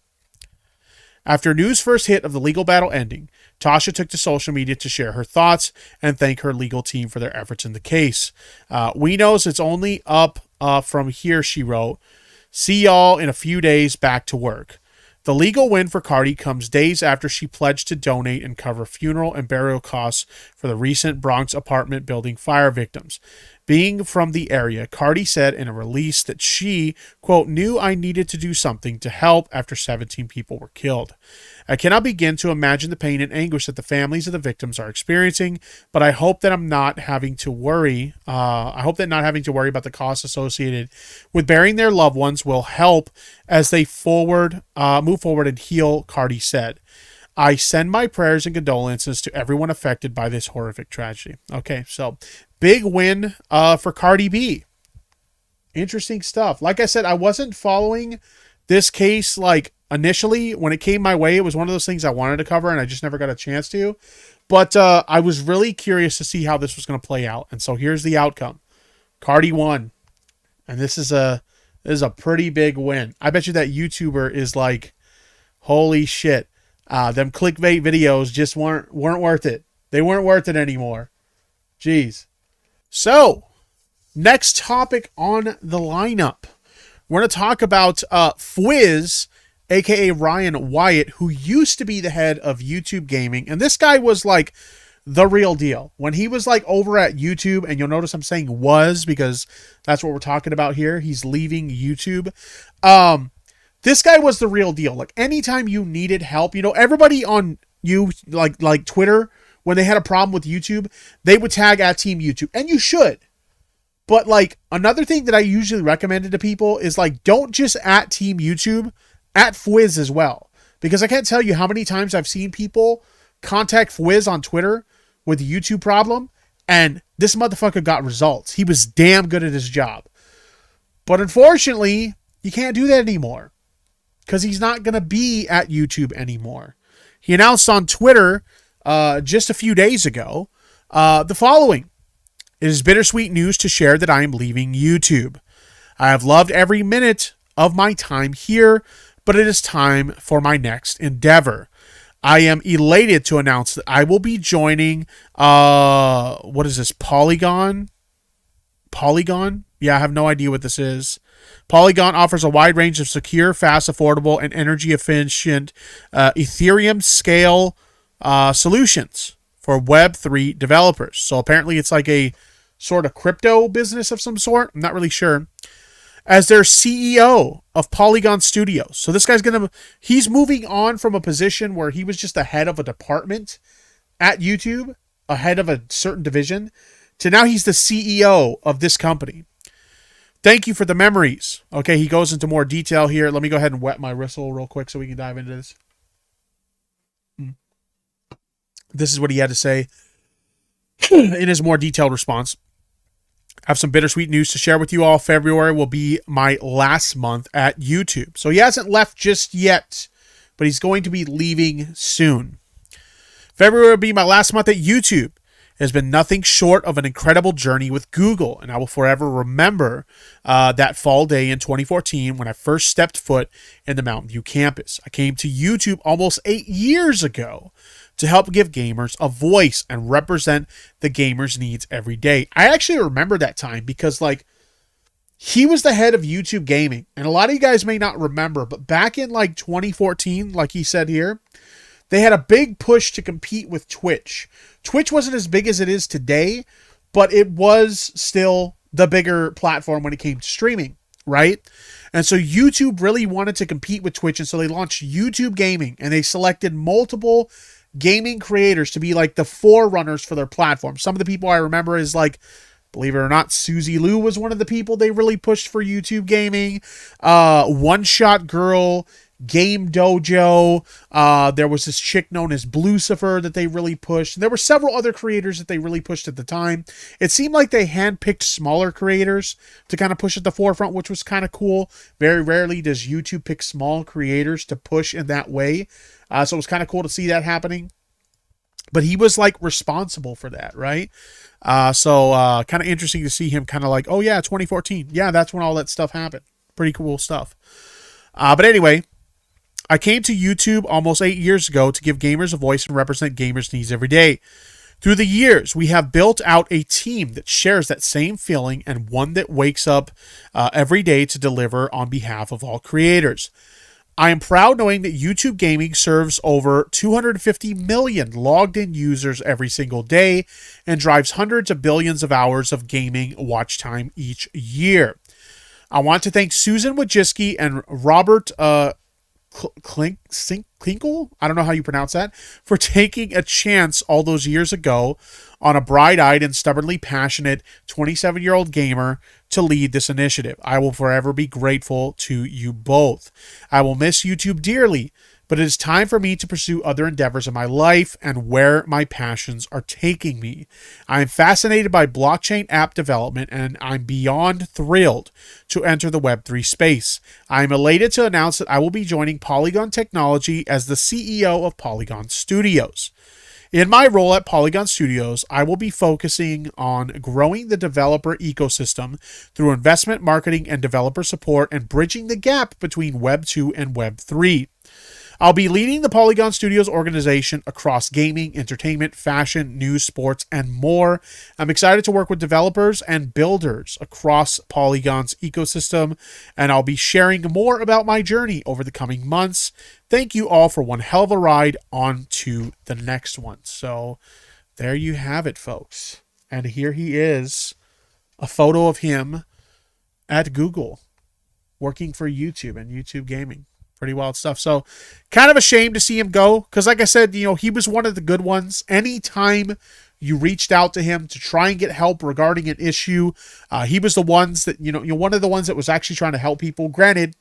After news first hit of the legal battle ending, Tasha took to social media to share her thoughts and thank her legal team for their efforts in the case. We knows it's only up from here, she wrote. See y'all in a few days, back to work. The legal win for Cardi comes days after she pledged to donate and cover funeral and burial costs for the recent Bronx apartment building fire victims. Being from the area, Cardi said in a release that she, quote, knew I needed to do something to help after 17 people were killed. I cannot begin to imagine the pain and anguish that the families of the victims are experiencing, but I hope that not having to worry about the costs associated with burying their loved ones will help as they move forward and heal, Cardi said. I send my prayers and condolences to everyone affected by this horrific tragedy. Okay, so big win for Cardi B. Interesting stuff. Like I said, I wasn't following this case like initially when it came my way. It was one of those things I wanted to cover and I just never got a chance to. But I was really curious to see how this was going to play out. And so here's the outcome. Cardi won. And this is a pretty big win. I bet you that YouTuber is like, holy shit. Them clickbait videos just weren't worth it. They weren't worth it anymore. Jeez. So, next topic on the lineup. We're going to talk about Fwiz, a.k.a. Ryan Wyatt, who used to be the head of YouTube Gaming. And this guy was like the real deal. When he was like over at YouTube, and you'll notice I'm saying was because that's what we're talking about here. He's leaving YouTube. This guy was the real deal. Like anytime you needed help, everybody on like Twitter, when they had a problem with YouTube, they would tag at Team YouTube, and you should. But like another thing that I usually recommended to people is like, don't just at Team YouTube, at Fwiz as well. Because I can't tell you how many times I've seen people contact Fwiz on Twitter with a YouTube problem, and this motherfucker got results. He was damn good at his job. But unfortunately, you can't do that anymore. Because he's not going to be at YouTube anymore. He announced on Twitter just a few days ago the following. It is bittersweet news to share that I am leaving YouTube. I have loved every minute of my time here, but it is time for my next endeavor. I am elated to announce that I will be joining, what is this, Polygon? Polygon? Yeah, I have no idea what this is. Polygon offers a wide range of secure, fast, affordable, and energy-efficient Ethereum scale solutions for Web3 developers. So apparently it's like a sort of crypto business of some sort. I'm not really sure. As their CEO of Polygon Studios. So this guy's he's moving on from a position where he was just the head of a department at YouTube, a head of a certain division, to now he's the CEO of this company. Thank you for the memories. Okay, he goes into more detail here. Let me go ahead and wet my whistle real quick so we can dive into this. This is what he had to say in his more detailed response. I have some bittersweet news to share with you all. February will be my last month at YouTube. So he hasn't left just yet, but he's going to be leaving soon. February will be my last month at YouTube. It has been nothing short of an incredible journey with Google, and I will forever remember that fall day in 2014 when I first stepped foot in the Mountain View campus. I came to YouTube almost 8 years ago to help give gamers a voice and represent the gamers' needs every day. I actually remember that time because, like, he was the head of YouTube Gaming, and a lot of you guys may not remember, but back in, like, 2014, like he said here, they had a big push to compete with Twitch. Twitch wasn't as big as it is today, but it was still the bigger platform when it came to streaming, right? And so YouTube really wanted to compete with Twitch, and so they launched YouTube Gaming, and they selected multiple gaming creators to be like the forerunners for their platform. Some of the people I remember is, like, believe it or not, Suzy Liu was one of the people they really pushed for YouTube Gaming. One Shot Girl, Game Dojo. There was this chick known as Blucifer that they really pushed. And there were several other creators that they really pushed at the time. It seemed like they handpicked smaller creators to kind of push at the forefront, which was kind of cool. Very rarely does YouTube pick small creators to push in that way. So it was kind of cool to see that happening. But he was, like, responsible for that, right? So kind of interesting to see him kind of like, oh yeah, 2014. Yeah, that's when all that stuff happened. Pretty cool stuff. But anyway, I came to YouTube almost 8 years ago to give gamers a voice and represent gamers' needs every day. Through the years, we have built out a team that shares that same feeling and one that wakes up every day to deliver on behalf of all creators. I am proud knowing that YouTube Gaming serves over 250 million logged in users every single day and drives hundreds of billions of hours of gaming watch time each year. I want to thank Susan Wojcicki and Robert Klinkle, I don't know how you pronounce that, for taking a chance all those years ago on a bright-eyed and stubbornly passionate 27-year-old gamer to lead this initiative. I will forever be grateful to you both. I will miss YouTube dearly, but it is time for me to pursue other endeavors in my life and where my passions are taking me. I am fascinated by blockchain app development, and I'm beyond thrilled to enter the Web3 space. I am elated to announce that I will be joining Polygon Technology as the CEO of Polygon Studios. In my role at Polygon Studios, I will be focusing on growing the developer ecosystem through investment, marketing, and developer support, and bridging the gap between Web 2 and Web 3. I'll be leading the Polygon Studios organization across gaming, entertainment, fashion, news, sports, and more. I'm excited to work with developers and builders across Polygon's ecosystem, and I'll be sharing more about my journey over the coming months. Thank you all for one hell of a ride. On to the next one. So there you have it, folks. And here he is, a photo of him at Google working for YouTube and YouTube Gaming. Pretty wild stuff. So kind of a shame to see him go because, like I said, he was one of the good ones. Anytime you reached out to him to try and get help regarding an issue, he was the ones that, one of the ones that was actually trying to help people. Granted,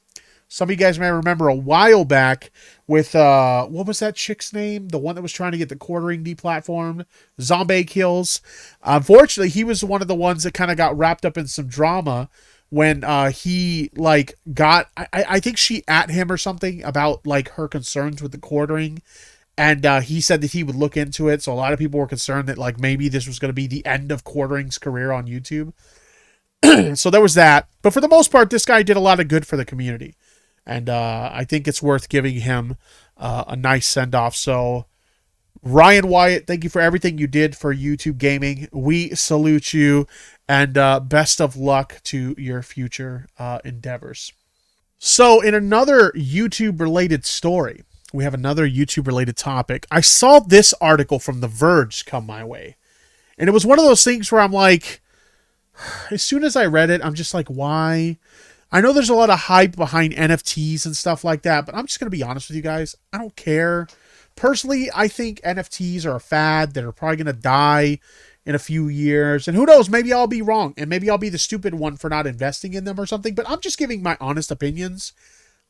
some of you guys may remember a while back with, what was that chick's name? The one that was trying to get the quartering deplatformed, Zombie Kills. Unfortunately, he was one of the ones that kind of got wrapped up in some drama when he got, I think she at him or something about her concerns with the quartering, and he said that he would look into it. So a lot of people were concerned that maybe this was going to be the end of quartering's career on YouTube. So there was that, but for the most part, this guy did a lot of good for the community, and I think it's worth giving him a nice send off. So Ryan Wyatt, thank you for everything you did for YouTube Gaming. We salute you, and best of luck to your future endeavors. So in another YouTube-related story, we have another YouTube-related topic. I saw this article from The Verge come my way, and it was one of those things where I'm like, as soon as I read it, I'm just like, why? I know there's a lot of hype behind NFTs and stuff like that, but I'm just going to be honest with you guys. I don't care. Personally, I think NFTs are a fad that are probably going to die in a few years. And who knows, maybe I'll be wrong. And maybe I'll be the stupid one for not investing in them or something. But I'm just giving my honest opinions.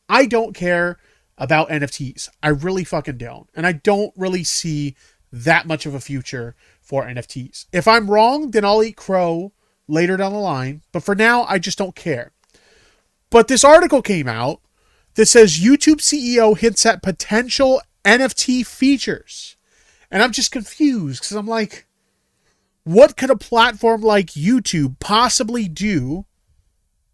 I don't care about NFTs. I really fucking don't. And I don't really see that much of a future for NFTs. If I'm wrong, then I'll eat crow later down the line. But for now, I just don't care. But this article came out that says YouTube CEO hints at potential NFT features. And I'm just confused because I'm like, what could a platform like YouTube possibly do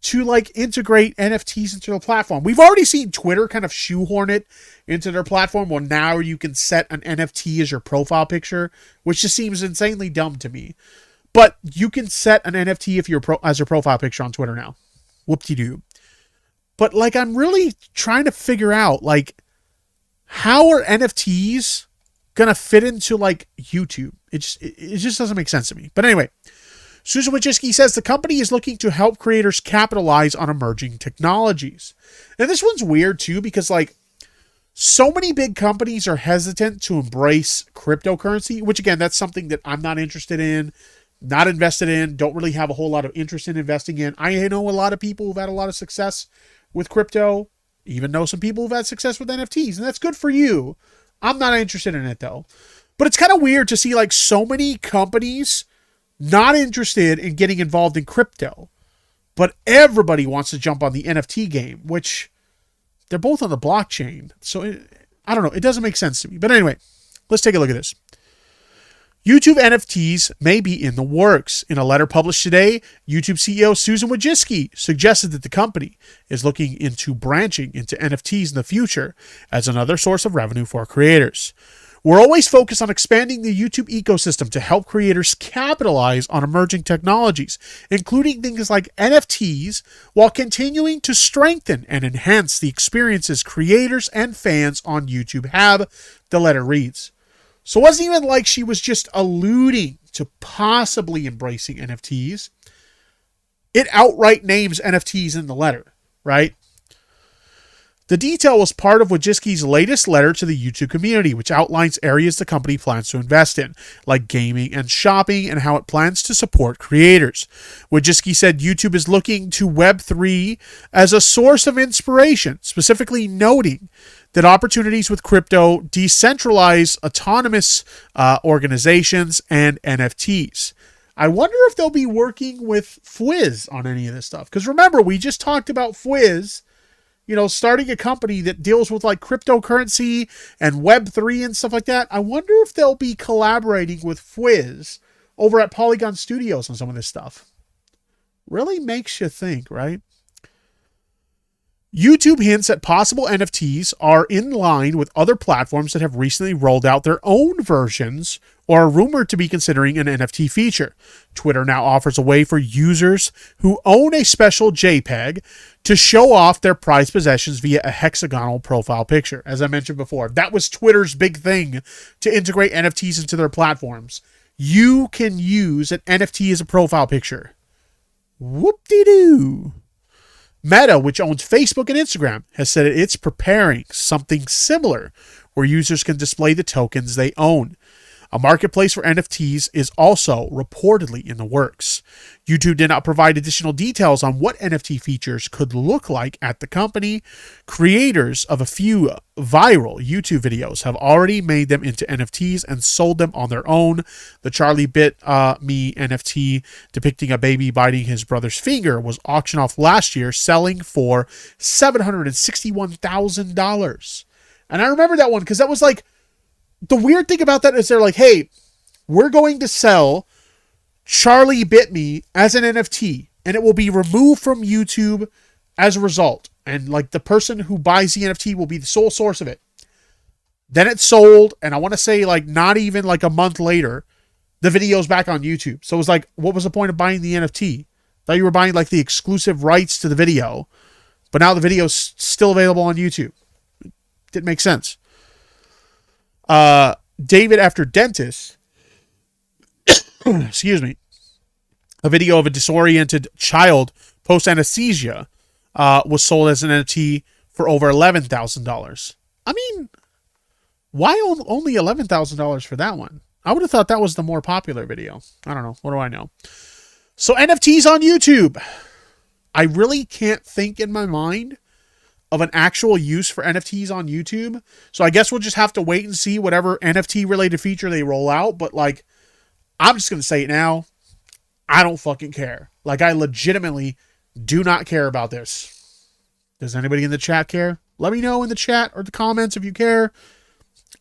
to like integrate NFTs into the platform? We've already seen Twitter kind of shoehorn it into their platform. Well, now you can set an NFT as your profile picture, which just seems insanely dumb to me. But you can set an NFT if you're as your profile picture on Twitter now. Whoop-de-doo. But like, I'm really trying to figure out like, how are NFTs gonna fit into like YouTube? It just doesn't make sense to me. But anyway, Susan Wojcicki says the company is looking to help creators capitalize on emerging technologies. And this one's weird too, because like so many big companies are hesitant to embrace cryptocurrency, which again, that's something that I'm not interested in, not invested in, don't really have a whole lot of interest in investing in. I know a lot of people who've had a lot of success with crypto, even know some people who've had success with NFTs, and that's good for you. I'm not interested in it though. But it's kind of weird to see like so many companies not interested in getting involved in crypto, but everybody wants to jump on the NFT game, which they're both on the blockchain. So I don't know. It doesn't make sense to me. But anyway, let's take a look at this. YouTube NFTs may be in the works. In a letter published today, YouTube CEO Susan Wojcicki suggested that the company is looking into branching into NFTs in the future as another source of revenue for creators. We're always focused on expanding the YouTube ecosystem to help creators capitalize on emerging technologies, including things like NFTs, while continuing to strengthen and enhance the experiences creators and fans on YouTube have, the letter reads. So it wasn't even like she was just alluding to possibly embracing NFTs. It outright names NFTs in the letter, right? The detail was part of Wojcicki's latest letter to the YouTube community, which outlines areas the company plans to invest in, like gaming and shopping, and how it plans to support creators. Wojcicki said YouTube is looking to Web3 as a source of inspiration, specifically noting that opportunities with crypto, decentralized autonomous organizations, and NFTs. I wonder if they'll be working with Fwiz on any of this stuff. Because remember, we just talked about Fwiz, starting a company that deals with like cryptocurrency and Web3 and stuff like that. I wonder if they'll be collaborating with Fwiz over at Polygon Studios on some of this stuff. Really makes you think, right? YouTube hints at possible NFTs are in line with other platforms that have recently rolled out their own versions or are rumored to be considering an NFT feature. Twitter now offers a way for users who own a special JPEG to show off their prized possessions via a hexagonal profile picture. As I mentioned before, that was Twitter's big thing to integrate NFTs into their platforms. You can use an NFT as a profile picture. Whoop-de-doo. Meta, which owns Facebook and Instagram, has said it's preparing something similar where users can display the tokens they own. A marketplace for NFTs is also reportedly in the works. YouTube did not provide additional details on what NFT features could look like at the company. Creators of a few viral YouTube videos have already made them into NFTs and sold them on their own. The Charlie Bit Me NFT depicting a baby biting his brother's finger was auctioned off last year, selling for $761,000. And I remember that one because that was like, the weird thing about that is they're like, hey, we're going to sell Charlie Bit Me as an NFT and it will be removed from YouTube as a result. And like the person who buys the NFT will be the sole source of it. Then it's sold. And I want to say like not even like a month later, the video's back on YouTube. So it was like, what was the point of buying the NFT? Thought you were buying like the exclusive rights to the video, but now the video's still available on YouTube. Didn't make sense. David After Dentist, excuse me, a video of a disoriented child post anesthesia was sold as an NFT for over $11,000. I mean, why only $11,000 for that one? I would have thought that was the more popular video. I don't know. What do I know? So NFTs on YouTube. I really can't think in my mind of an actual use for NFTs on YouTube. So I guess we'll just have to wait and see whatever NFT related feature they roll out. But like, I'm just going to say it now. I don't fucking care. Like, I legitimately do not care about this. Does anybody in the chat care? Let me know in the chat or the comments if you care.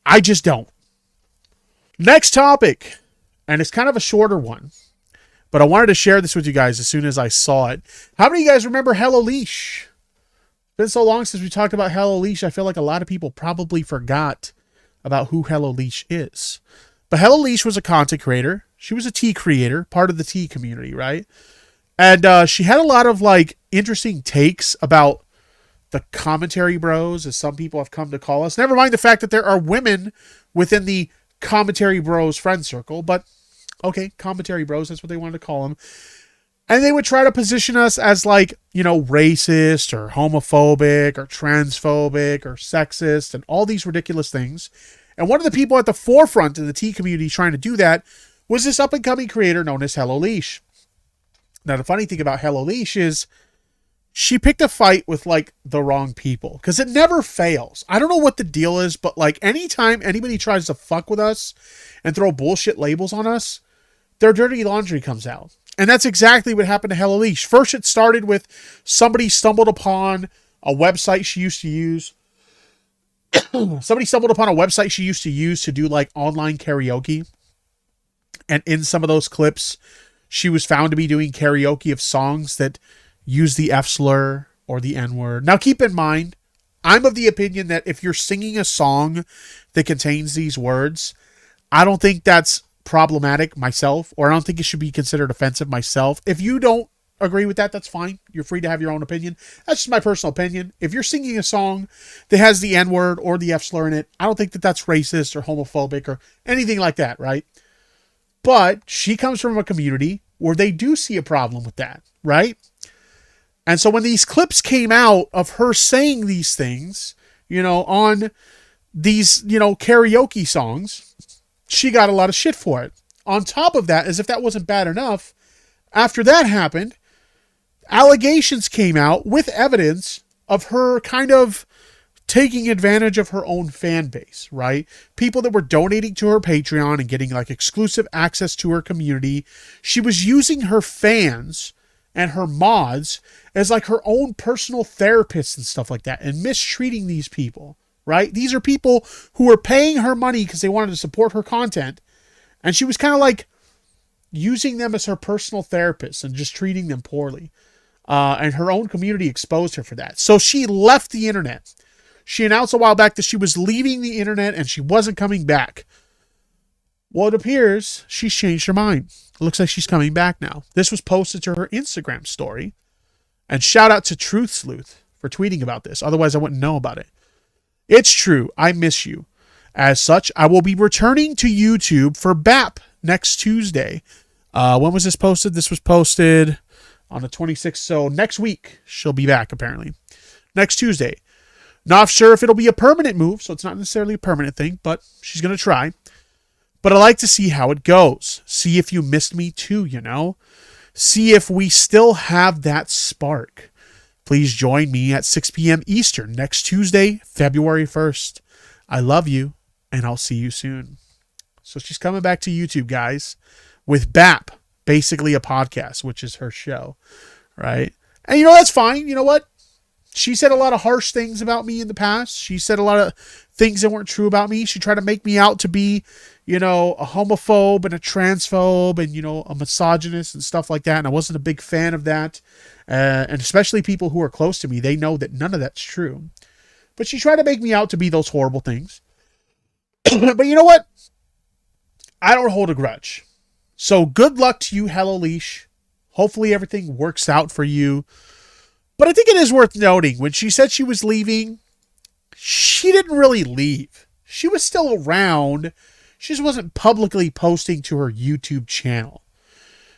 I just don't. Next topic. And it's kind of a shorter one, but I wanted to share this with you guys as soon as I saw it. How many of you guys remember Hello Leash? It's been so long since we talked about Hello Leash. I feel like a lot of people probably forgot about who Hello Leash is. But Hello Leash was a content creator. She was a tea creator, part of the tea community, right? And she had a lot of like interesting takes about the commentary bros, as some people have come to call us. Never mind the fact that there are women within the commentary bros friend circle, but okay, commentary bros, that's what they wanted to call them. And they would try to position us as like, you know, racist or homophobic or transphobic or sexist and all these ridiculous things. And one of the people at the forefront in the tea community trying to do that was this up and coming creator known as Hello Leash. Now, the funny thing about Hello Leash is she picked a fight with like the wrong people, because it never fails. I don't know what the deal is, but like anytime anybody tries to fuck with us and throw bullshit labels on us, their dirty laundry comes out. And that's exactly what happened to Hello Leash. First, it started with somebody stumbled upon a website she used to use. Somebody stumbled upon a website she used to use to do like online karaoke. And in some of those clips, she was found to be doing karaoke of songs that use the F slur or the N word. Now, keep in mind, I'm of the opinion that if you're singing a song that contains these words, I don't think that's problematic myself, or I don't think it should be considered offensive myself. If you don't agree with that, that's fine. You're free to have your own opinion. That's just my personal opinion. If you're singing a song that has the N word or the F slur in it, I don't think that that's racist or homophobic or anything like that, right? But she comes from a community where they do see a problem with that, right? And so when these clips came out of her saying these things, you know, on these, you know, karaoke songs, she got a lot of shit for it. On top of that, as if that wasn't bad enough, after that happened, allegations came out with evidence of her kind of taking advantage of her own fan base, right? People that were donating to her Patreon and getting like exclusive access to her community. She was using her fans and her mods as like her own personal therapists and stuff like that, and mistreating these people, right? These are people who were paying her money because they wanted to support her content, and she was kind of like using them as her personal therapists and just treating them poorly. And her own community exposed her for that. So she left the internet. She announced a while back that she was leaving the internet and she wasn't coming back. Well, it appears she's changed her mind. It looks like she's coming back now. This was posted to her Instagram story. And shout out to Truth Sleuth for tweeting about this. Otherwise, I wouldn't know about it. It's true. I miss you. As such, I will be returning to YouTube for BAP next Tuesday. When was this posted? This was posted on the 26th. So next week, she'll be back, apparently. Next Tuesday. Not sure if it'll be a permanent move, so it's not necessarily a permanent thing, but she's going to try. But I like to see how it goes. See if you missed me too, you know? See if we still have that spark. Please join me at 6 p.m. Eastern next Tuesday, February 1st. I love you, and I'll see you soon. So she's coming back to YouTube, guys, with BAP, basically a podcast, which is her show, right? And you know, that's fine. You know what? She said a lot of harsh things about me in the past. She said a lot of things that weren't true about me. She tried to make me out to be, you know, a homophobe and a transphobe and, you know, a misogynist and stuff like that. And I wasn't a big fan of that. And especially people who are close to me, they know that none of that's true. But she tried to make me out to be those horrible things. But you know what? I don't hold a grudge. So good luck to you, Hello Leash. Hopefully everything works out for you. But I think it is worth noting, when she said she was leaving, she didn't really leave. She was still around. She just wasn't publicly posting to her YouTube channel.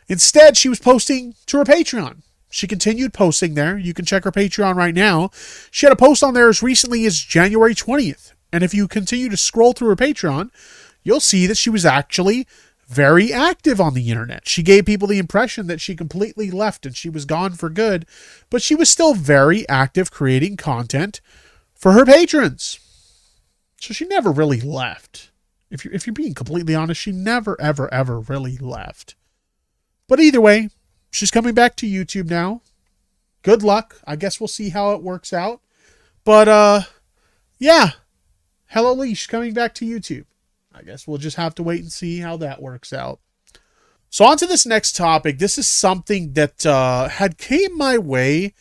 Instead, she was posting to her Patreon. She continued posting there. You can check her Patreon right now. She had a post on there as recently as January 20th. And if you continue to scroll through her Patreon, you'll see that she was actually very active on the internet. She gave people the impression that she completely left and she was gone for good, but she was still very active creating content for her patrons. So she never really left. If you're being completely honest, she never, ever, ever really left. But either way, she's coming back to YouTube now. Good luck. I guess we'll see how it works out. But, yeah. Hello Leash coming back to YouTube. I guess we'll just have to wait and see how that works out. So on to this next topic. This is something that had came my way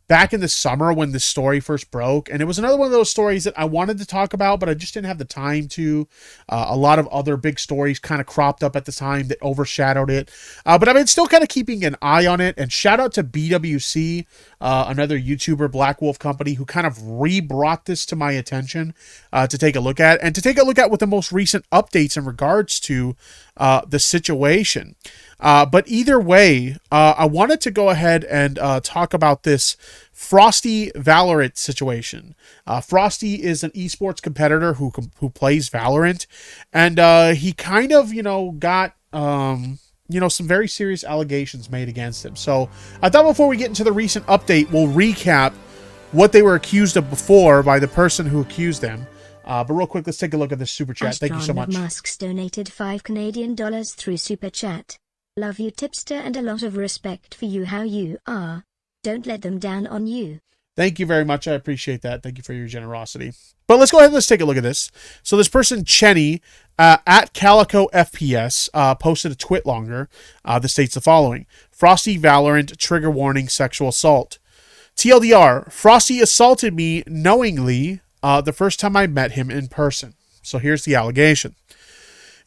back in the summer when this story first broke. And it was another one of those stories that I wanted to talk about, but I just didn't have the time to. A lot of other big stories kind of cropped up at the time that overshadowed it. But I've been still kind of keeping an eye on it. And shout out to BWC, another YouTuber, Black Wolf Company, who kind of re-brought this to my attention to take a look at. And to take a look at with the most recent updates in regards to the situation. But either way, I wanted to go ahead and talk about this Frosty Valorant situation. Frosty is an esports competitor who plays Valorant, and he kind of, got some very serious allegations made against him. So I thought before we get into the recent update, we'll recap what they were accused of before by the person who accused them. But real quick, let's take a look at this super chat. Thank you so much. Musk's donated $5 through super chat. Love you, Tipster, and a lot of respect for you how you are. Don't let them down on you. Thank you very much. I appreciate that. Thank you for your generosity. But let's go ahead and let's take a look at this. So this person, Chenny, at Calico FPS, posted a twit longer that states the following. Frosty Valorant, trigger warning, sexual assault. TLDR, Frosty assaulted me knowingly the first time I met him in person. So here's the allegation.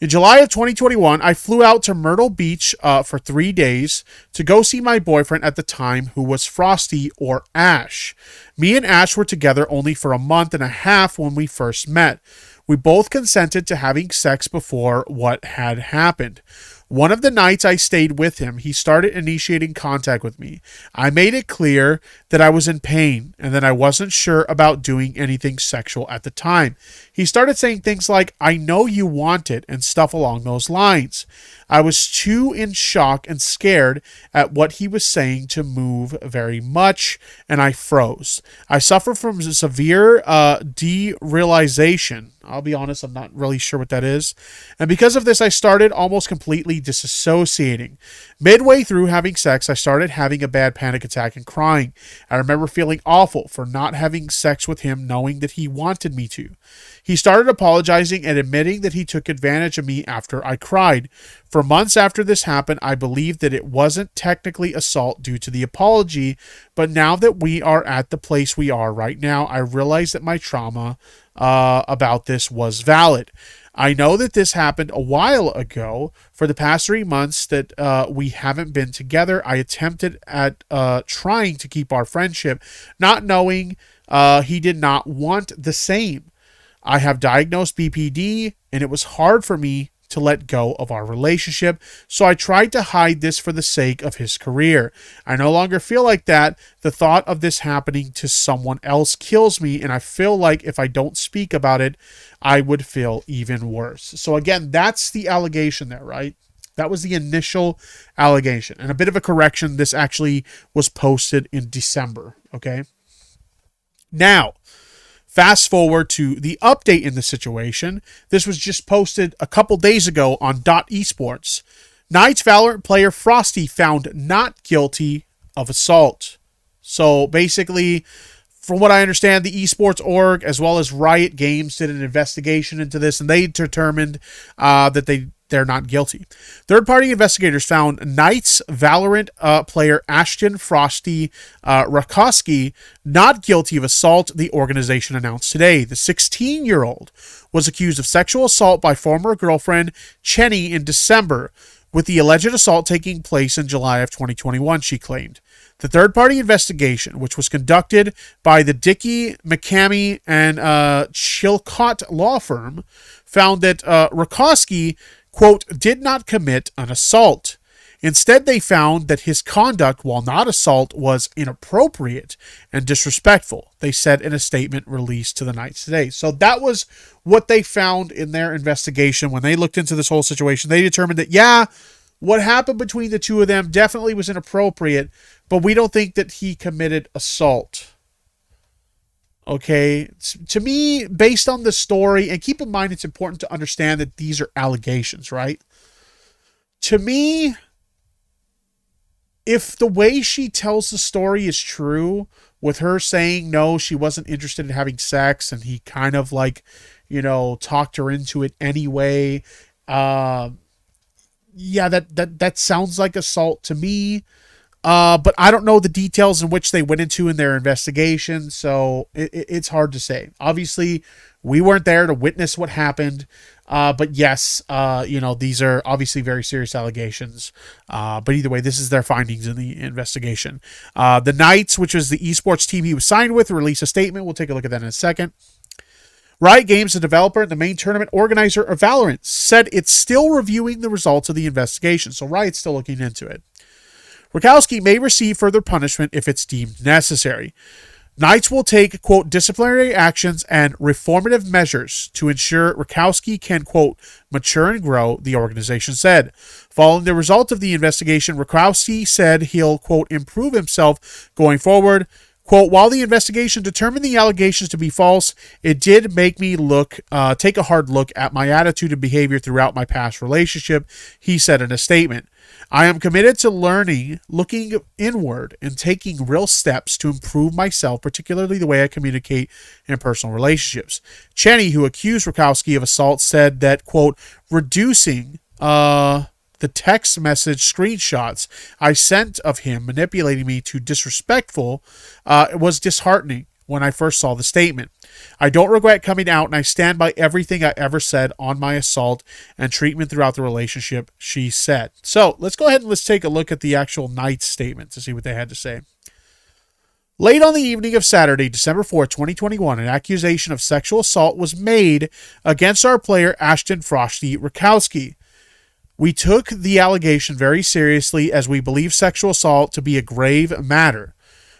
In July of 2021, I flew out to Myrtle Beach for 3 days to go see my boyfriend at the time, who was Frosty, or Ash. Me and Ash were together only for a month and a half when we first met. We both consented to having sex before what had happened. One of the nights I stayed with him, he started initiating contact with me. I made it clear that I was in pain and that I wasn't sure about doing anything sexual at the time. He started saying things like, "I know you want it," and stuff along those lines. I was too in shock and scared at what he was saying to move very much, and I froze. I suffer from severe derealization. I'll be honest, I'm not really sure what that is. And because of this, I started almost completely disassociating. Midway through having sex, I started having a bad panic attack and crying. I remember feeling awful for not having sex with him, knowing that he wanted me to. He started apologizing and admitting that he took advantage of me after I cried. For months after this happened, I believed that it wasn't technically assault due to the apology, but now that we are at the place we are right now, I realize that my trauma about this was valid. I know that this happened a while ago. For the past 3 months that we haven't been together, I attempted at trying to keep our friendship, not knowing he did not want the same. I have diagnosed BPD, and it was hard for me to let go of our relationship, so I tried to hide this for the sake of his career. I no longer feel like that. The thought of this happening to someone else kills me, and I feel like if I don't speak about it, I would feel even worse. So again, that's the allegation there, right? That was the initial allegation. And a bit of a correction, this actually was posted in December, okay? Now, fast forward to the update in the situation. This was just posted a couple days ago on .esports. Knight's Valorant player Frosty found not guilty of assault. So basically, from what I understand, the esports org as well as Riot Games did an investigation into this, and they determined that they're not guilty. Third-party investigators found Knight's Valorant player Ashton Frosty Rakoski not guilty of assault, the organization announced today. The 16-year-old was accused of sexual assault by former girlfriend Chenny in December, with the alleged assault taking place in July of 2021, she claimed. The third-party investigation, which was conducted by the Dickey, McCamey, and Chilcott law firm, found that Rakoski, quote, did not commit an assault. Instead, they found that his conduct, while not assault, was inappropriate and disrespectful, they said in a statement released to the Knights today. So that was what they found in their investigation. When they looked into this whole situation, they determined that, yeah, what happened between the two of them definitely was inappropriate, but we don't think that he committed assault. Okay, to me, based on the story, and keep in mind it's important to understand that these are allegations, right? To me, if the way she tells the story is true, with her saying no, she wasn't interested in having sex, and he kind of like, talked her into it anyway. Yeah, that sounds like assault to me. But I don't know the details in which they went into in their investigation, so it's hard to say. Obviously, we weren't there to witness what happened, but yes, these are obviously very serious allegations. But either way, this is their findings in the investigation. The Knights, which was the esports team he was signed with, released a statement. We'll take a look at that in a second. Riot Games, the developer and the main tournament organizer of Valorant, said it's still reviewing the results of the investigation, so Riot's still looking into it. Rakowski may receive further punishment if it's deemed necessary. Knights will take, quote, disciplinary actions and reformative measures to ensure Rakowski can, quote, mature and grow, the organization said. Following the result of the investigation, Rakowski said he'll, quote, improve himself going forward. Quote, while the investigation determined the allegations to be false, it did make me take a hard look at my attitude and behavior throughout my past relationship, he said in a statement. I am committed to learning, looking inward, and taking real steps to improve myself, particularly the way I communicate in personal relationships. Cheney, who accused Rakowski of assault, said that, quote, reducing the text message screenshots I sent of him manipulating me to disrespectful was disheartening when I first saw the statement. I don't regret coming out, and I stand by everything I ever said on my assault and treatment throughout the relationship, she said. So let's go ahead and let's take a look at the actual Knights statement to see what they had to say. Late on the evening of Saturday, December 4, 2021, an accusation of sexual assault was made against our player Ashton Frosty Rakowski. We took the allegation very seriously as we believe sexual assault to be a grave matter.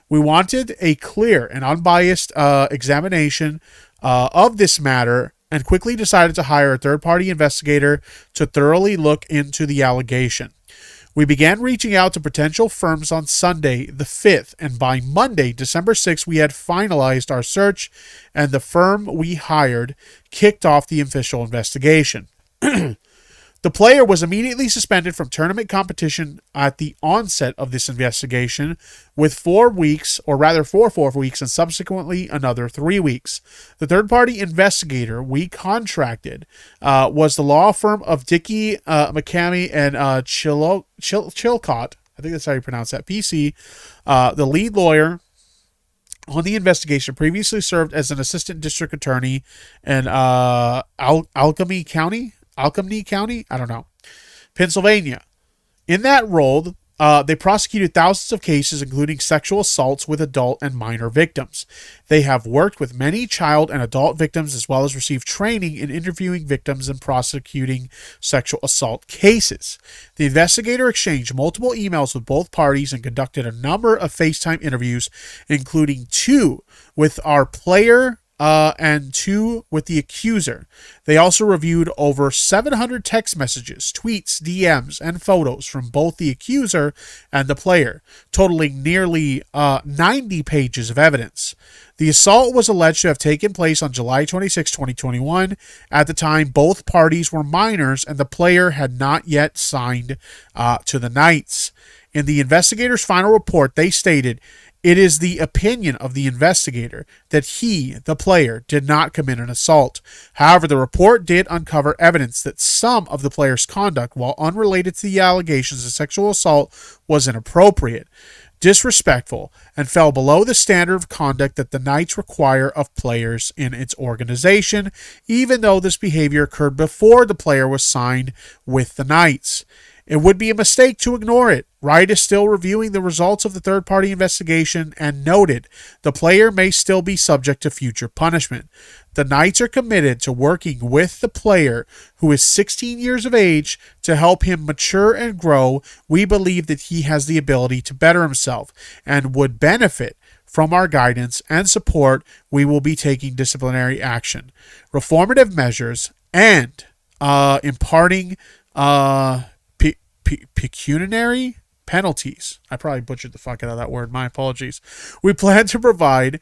We wanted a clear and unbiased examination of this matter and quickly decided to hire a third-party investigator to thoroughly look into the allegation. We began reaching out to potential firms on Sunday, the 5th, and by Monday, December 6th, we had finalized our search, and the firm we hired kicked off the official investigation. The player was immediately suspended from tournament competition at the onset of this investigation with 4 weeks, or rather for 4 weeks, and subsequently another 3 weeks. The third-party investigator we contracted was the law firm of Dickey, McCamey, and Chilcott. I think that's how you pronounce that, PC. The lead lawyer on the investigation previously served as an assistant district attorney in Alchemy County, I don't know, Pennsylvania. In that role, they prosecuted thousands of cases, including sexual assaults with adult and minor victims. They have worked with many child and adult victims, as well as received training in interviewing victims and prosecuting sexual assault cases. The investigator exchanged multiple emails with both parties and conducted a number of FaceTime interviews, including 2 with our player and 2 with the accuser. They also reviewed over 700 text messages, tweets, DMs, and photos from both the accuser and the player, totaling nearly 90 pages of evidence. The assault was alleged to have taken place on July 26, 2021. At the time, both parties were minors, and the player had not yet signed to the Knights. In the investigator's final report, they stated, it is the opinion of the investigator that he, the player, did not commit an assault. However, the report did uncover evidence that some of the player's conduct, while unrelated to the allegations of sexual assault, was inappropriate, disrespectful, and fell below the standard of conduct that the Knights require of players in its organization, even though this behavior occurred before the player was signed with the Knights. It would be a mistake to ignore it. Riot is still reviewing the results of the third-party investigation and noted the player may still be subject to future punishment. The Knights are committed to working with the player, who is 16 years of age, to help him mature and grow. We believe that he has the ability to better himself and would benefit from our guidance and support. We will be taking disciplinary action, reformative measures, and imparting pecuniary penalties. I probably butchered the fuck out of that word. My apologies. We plan to provide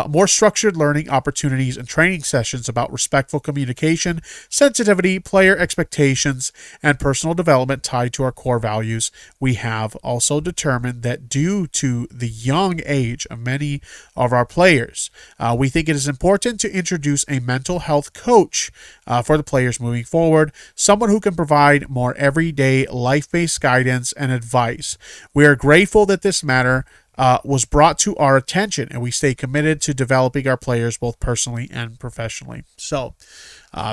more structured learning opportunities and training sessions about respectful communication, sensitivity, player expectations, and personal development tied to our core values. We have also determined that due to the young age of many of our players, we think it is important to introduce a mental health coach for the players moving forward, someone who can provide more everyday life-based guidance and advice. We are grateful that this matter was brought to our attention, and we stay committed to developing our players both personally and professionally. So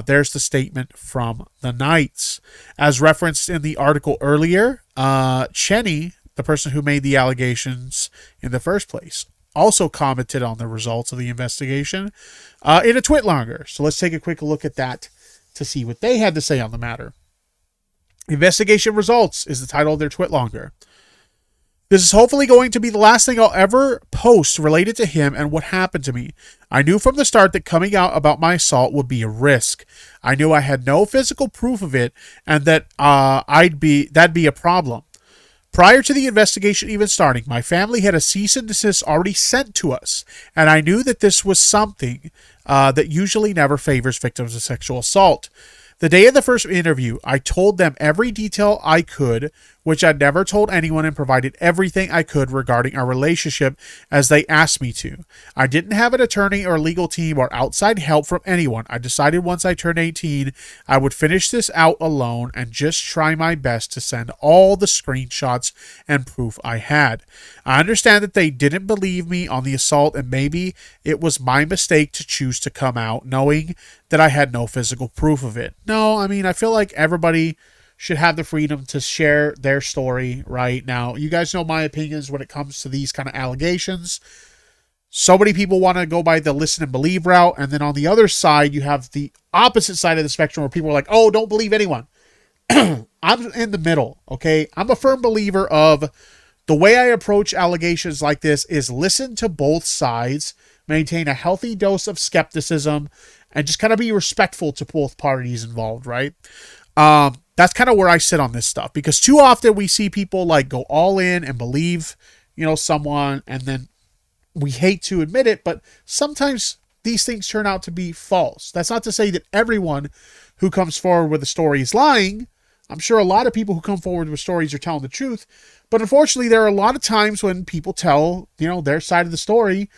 there's the statement from the Knights. As referenced in the article earlier, Cheney, the person who made the allegations in the first place, also commented on the results of the investigation in a twitlonger. So let's take a quick look at that to see what they had to say on the matter. Investigation results is the title of their twitlonger. This is hopefully going to be the last thing I'll ever post related to him and what happened to me. I knew from the start that coming out about my assault would be a risk. I knew I had no physical proof of it and that that'd be a problem. Prior to the investigation even starting, my family had a cease and desist already sent to us, and I knew that this was something that usually never favors victims of sexual assault. The day of the first interview, I told them every detail I could, which I'd never told anyone, and provided everything I could regarding our relationship as they asked me to. I didn't have an attorney or legal team or outside help from anyone. I decided once I turned 18, I would finish this out alone and just try my best to send all the screenshots and proof I had. I understand that they didn't believe me on the assault, and maybe it was my mistake to choose to come out knowing that I had no physical proof of it. No, I mean, I feel like everybody should have the freedom to share their story right now. You guys know my opinions when it comes to these kind of allegations. So many people want to go by the listen and believe route. And then on the other side, you have the opposite side of the spectrum where people are like, oh, don't believe anyone. I'm in the middle, okay? I'm a firm believer of the way I approach allegations like this is listen to both sides, maintain a healthy dose of skepticism, and just kind of be respectful to both parties involved, right? That's kind of where I sit on this stuff, because too often we see people like go all in and believe, someone, and then we hate to admit it, but sometimes these things turn out to be false. That's not to say that everyone who comes forward with a story is lying. I'm sure a lot of people who come forward with stories are telling the truth, but unfortunately there are a lot of times when people tell, their side of the story,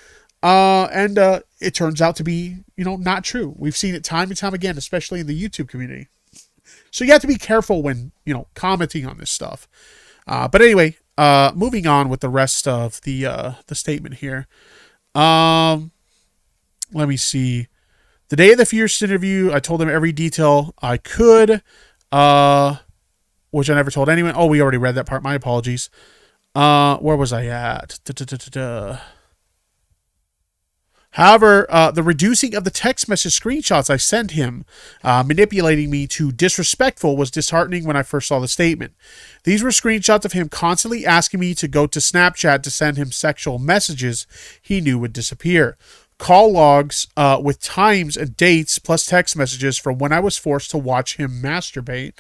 and it turns out to be, not true. We've seen it time and time again, especially in the YouTube community. So you have to be careful when, commenting on this stuff. But anyway, moving on with the rest of the statement here. Let me see. The day of the first interview, I told them every detail I could, which I never told anyone. Oh, we already read that part. My apologies. Where was I at? However, the reducing of the text message screenshots I sent him, manipulating me to disrespectful, was disheartening when I first saw the statement. These were screenshots of him constantly asking me to go to Snapchat to send him sexual messages he knew would disappear. Call logs with times and dates plus text messages from when I was forced to watch him masturbate.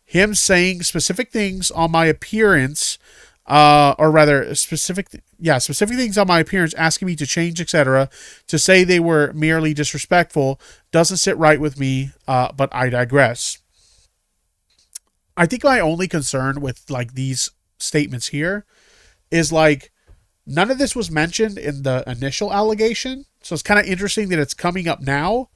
Him saying specific things on my appearance, or rather specific things on my appearance, asking me to change, etc. To say they were merely disrespectful doesn't sit right with me, but I digress. I think my only concern with these statements here is none of this was mentioned in the initial allegation, so it's kind of interesting that it's coming up now.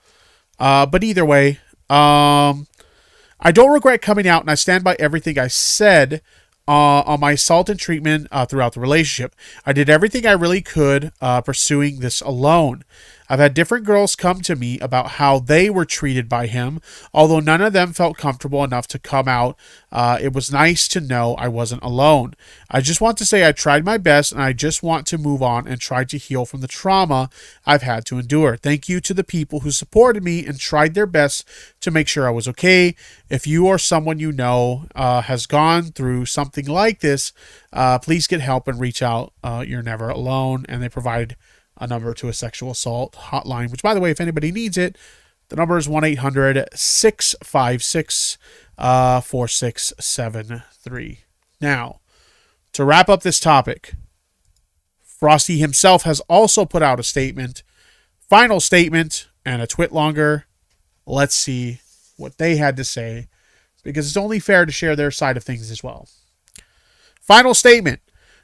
But either way, I don't regret coming out, and I stand by everything I said on my assault and treatment throughout the relationship. I did everything I really could pursuing this alone. I've had different girls come to me about how they were treated by him, although none of them felt comfortable enough to come out. It was nice to know I wasn't alone. I just want to say I tried my best, and I just want to move on and try to heal from the trauma I've had to endure. Thank you to the people who supported me and tried their best to make sure I was okay. If you or someone you know has gone through something like this, please get help and reach out. You're never alone. And they provide a number to a sexual assault hotline, which, by the way, if anybody needs it, the number is 1-800-656-4673. Now, to wrap up this topic, Frosty himself has also put out a statement, final statement, and a twit longer. Let's see what they had to say, because it's only fair to share their side of things as well. Final statement.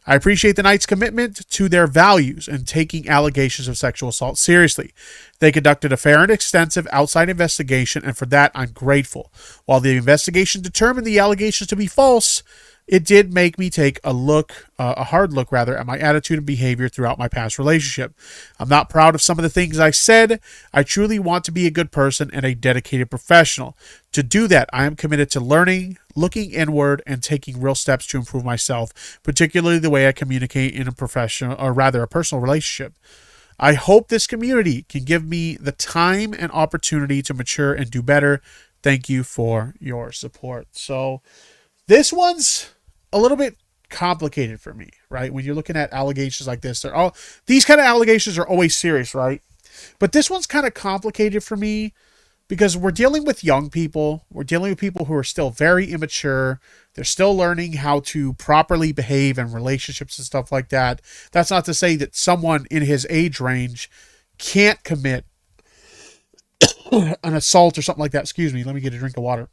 I appreciate the Knights' commitment to their values and taking allegations of sexual assault seriously. They conducted a fair and extensive outside investigation, and for that, I'm grateful. While the investigation determined the allegations to be false, it did make me take a hard look at my attitude and behavior throughout my past relationship. I'm not proud of some of the things I said. I truly want to be a good person and a dedicated professional. To do that, I am committed to learning, looking inward, and taking real steps to improve myself, particularly the way I communicate in a personal relationship. I hope this community can give me the time and opportunity to mature and do better. Thank you for your support. So this one's a little bit complicated for me, right? When you're looking at allegations like this, these kind of allegations are always serious, right? But this one's kind of complicated for me because we're dealing with young people. We're dealing with people who are still very immature. They're still learning how to properly behave in relationships and stuff like that. That's not to say that someone in his age range can't commit an assault or something like that. Excuse me. Let me get a drink of water.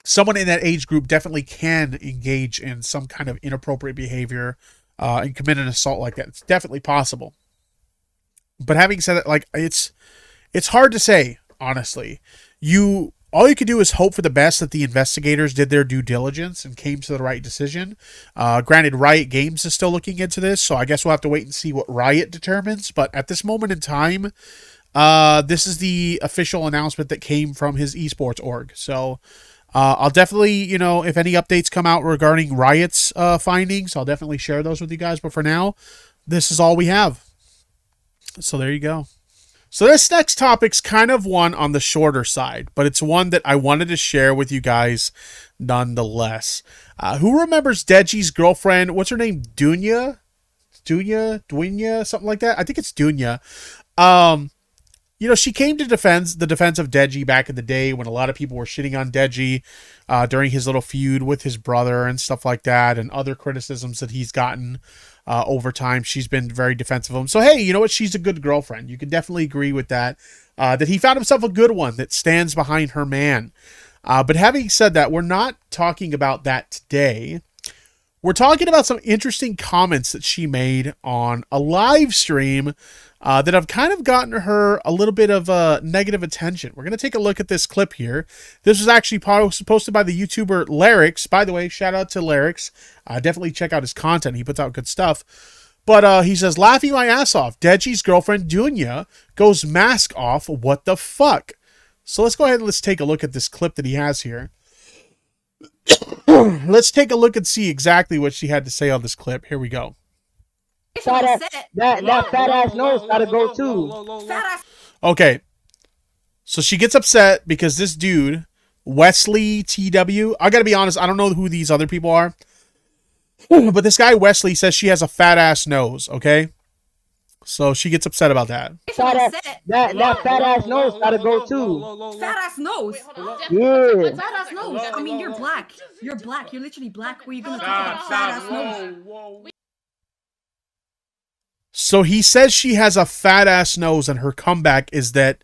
Someone in that age group definitely can engage in some kind of inappropriate behavior and commit an assault like that. It's definitely possible. But having said that, like it's hard to say, honestly. All you can do is hope for the best, that the investigators did their due diligence and came to the right decision. Granted, Riot Games is still looking into this, so I guess we'll have to wait and see what Riot determines. But at this moment in time, this is the official announcement that came from his esports org. So I'll definitely, if any updates come out regarding Riot's findings, I'll definitely share those with you guys. But for now, this is all we have. So there you go. So this next topic's kind of one on the shorter side, but it's one that I wanted to share with you guys nonetheless. Who remembers Deji's girlfriend? What's her name? Dunya, something like that. I think it's Dunya. She came to the defense of Deji back in the day when a lot of people were shitting on Deji during his little feud with his brother and stuff like that, and other criticisms that he's gotten over time. She's been very defensive of him. So, hey, you know what? She's a good girlfriend. You can definitely agree with that, that he found himself a good one that stands behind her man. But having said that, we're not talking about that today. We're talking about some interesting comments that she made on a live stream that have kind of gotten her a little bit of negative attention. We're going to take a look at this clip here. This was actually posted by the YouTuber Larix. By the way, shout out to Larix. Definitely check out his content. He puts out good stuff. But he says, laughing my ass off. Deji's girlfriend Dunya goes mask off. What the fuck? So let's go ahead and let's take a look at this clip that he has here. Let's take a look and see exactly what she had to say on this clip. Here we go. That fat ass nose gotta go too. Okay. So she gets upset because this dude, Wesley TW, I gotta be honest, I don't know who these other people are. But this guy, Wesley, says she has a fat ass nose, okay? So she gets upset about that. That fat ass nose gotta go too. Fat ass nose? Yeah. Fat ass nose? I mean, you're black. You're black. You're literally black. Where you gonna talk about fat ass nose? So he says she has a fat ass nose, and her comeback is that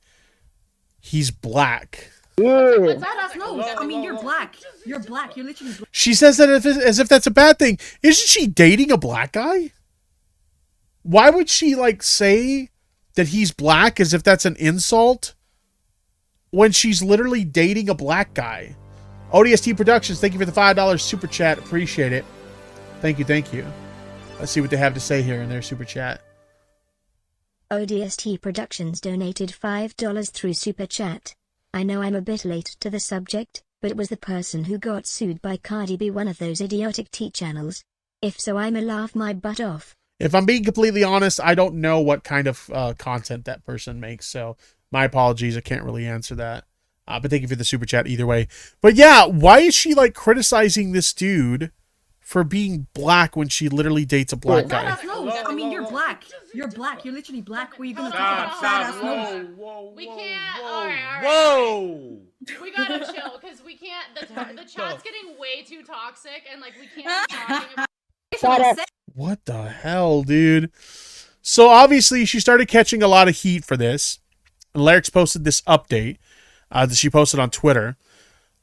he's black. Yeah. Fat ass nose? I mean, you're black. You're black. You're literally black. She says that as if that's a bad thing. Isn't she dating a black guy? Why would she say that he's black as if that's an insult when she's literally dating a black guy? ODST Productions, thank you for the $5 super chat. Appreciate it. Thank you. Let's see what they have to say here in their super chat. ODST Productions donated $5 through Super Chat. I know I'm a bit late to the subject, but was the person who got sued by Cardi B one of those idiotic T channels? If so, I'ma laugh my butt off. If I'm being completely honest, I don't know what kind of content that person makes, so my apologies. I can't really answer that. But thank you for the super chat either way. But yeah, why is she like criticizing this dude for being black when she literally dates a black guy? No, I mean, you're black. You're black. You're literally black. What are you gonna talk about fat ass nose? We can't. All right. Whoa! We gotta chill because we can't. The chat's getting way too toxic, and like we can't be talking about. What the hell, dude? So obviously she started catching a lot of heat for this. And Larix posted this update that she posted on Twitter.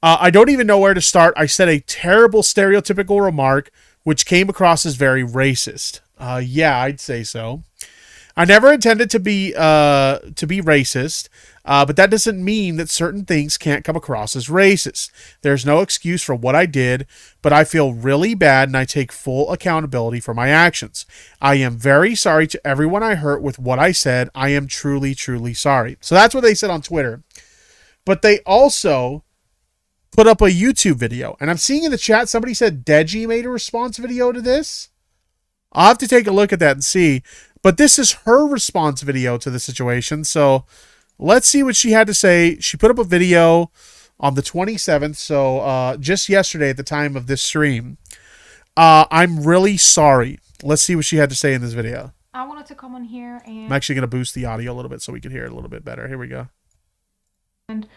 I don't even know where to start. I said a terrible stereotypical remark, which came across as very racist. Yeah, I'd say so. I never intended to be racist, but that doesn't mean that certain things can't come across as racist. There's no excuse for what I did, but I feel really bad and I take full accountability for my actions. I am very sorry to everyone I hurt with what I said. I am truly, truly sorry. So that's what they said on Twitter. But they also put up a YouTube video. And I'm seeing in the chat, somebody said Deji made a response video to this. I'll have to take a look at that and see. But this is her response video to the situation. So let's see what she had to say. She put up a video on the 27th. So just yesterday at the time of this stream. I'm really sorry. Let's see what she had to say in this video. I wanted to come on here and... I'm actually going to boost the audio a little bit so we can hear it a little bit better. Here we go. And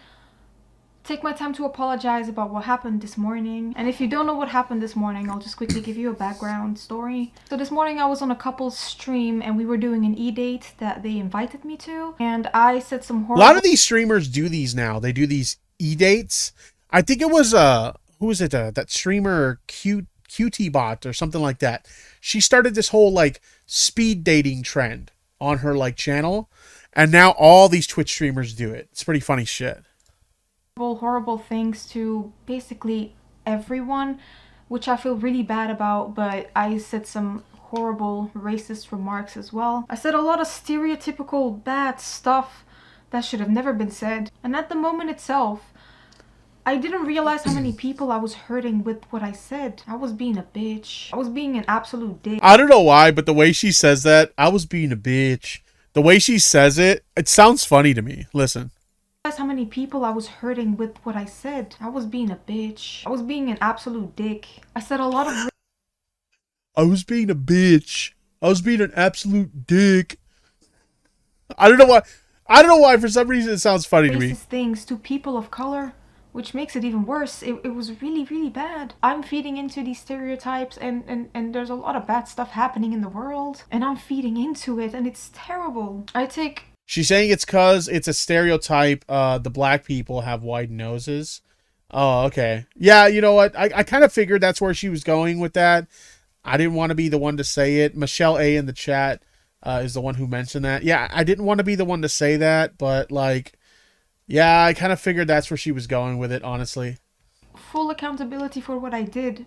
take my time to apologize about what happened this morning. And if you don't know what happened this morning, I'll just quickly give you a background story. So this morning I was on a couple's stream and we were doing an e-date that they invited me to. And I said some horrible... A lot of these streamers do these now. They do these e-dates. I think it was, who was it? That streamer QT Bot or something like that. She started this whole like speed dating trend on her like channel. And now all these Twitch streamers do it. It's pretty funny shit. Horrible things to basically everyone, which I feel really bad about, but I said some horrible racist remarks as well. I said a lot of stereotypical bad stuff that should have never been said. And at the moment itself, I didn't realize how many people I was hurting with what I said. I was being a bitch. I was being an absolute dick. I don't know why, but the way she says that, I was being a bitch. The way she says it, it sounds funny to me. Listen. How many people I was hurting with what I said. I was being a bitch. I was being an absolute dick. I said a lot of... I was being a bitch. I was being an absolute dick. I don't know why. I don't know why. For some reason, it sounds funny to me. Things to people of color, which makes it even worse. It was really, really bad. I'm feeding into these stereotypes and there's a lot of bad stuff happening in the world. And I'm feeding into it and it's terrible. She's saying it's because it's a stereotype. The black people have wide noses. Oh, okay. Yeah, you know what? I kind of figured that's where she was going with that. I didn't want to be the one to say it. Michelle A in the chat is the one who mentioned that. Yeah, I didn't want to be the one to say that, but like, yeah, I kind of figured that's where she was going with it, honestly. Full accountability for what I did.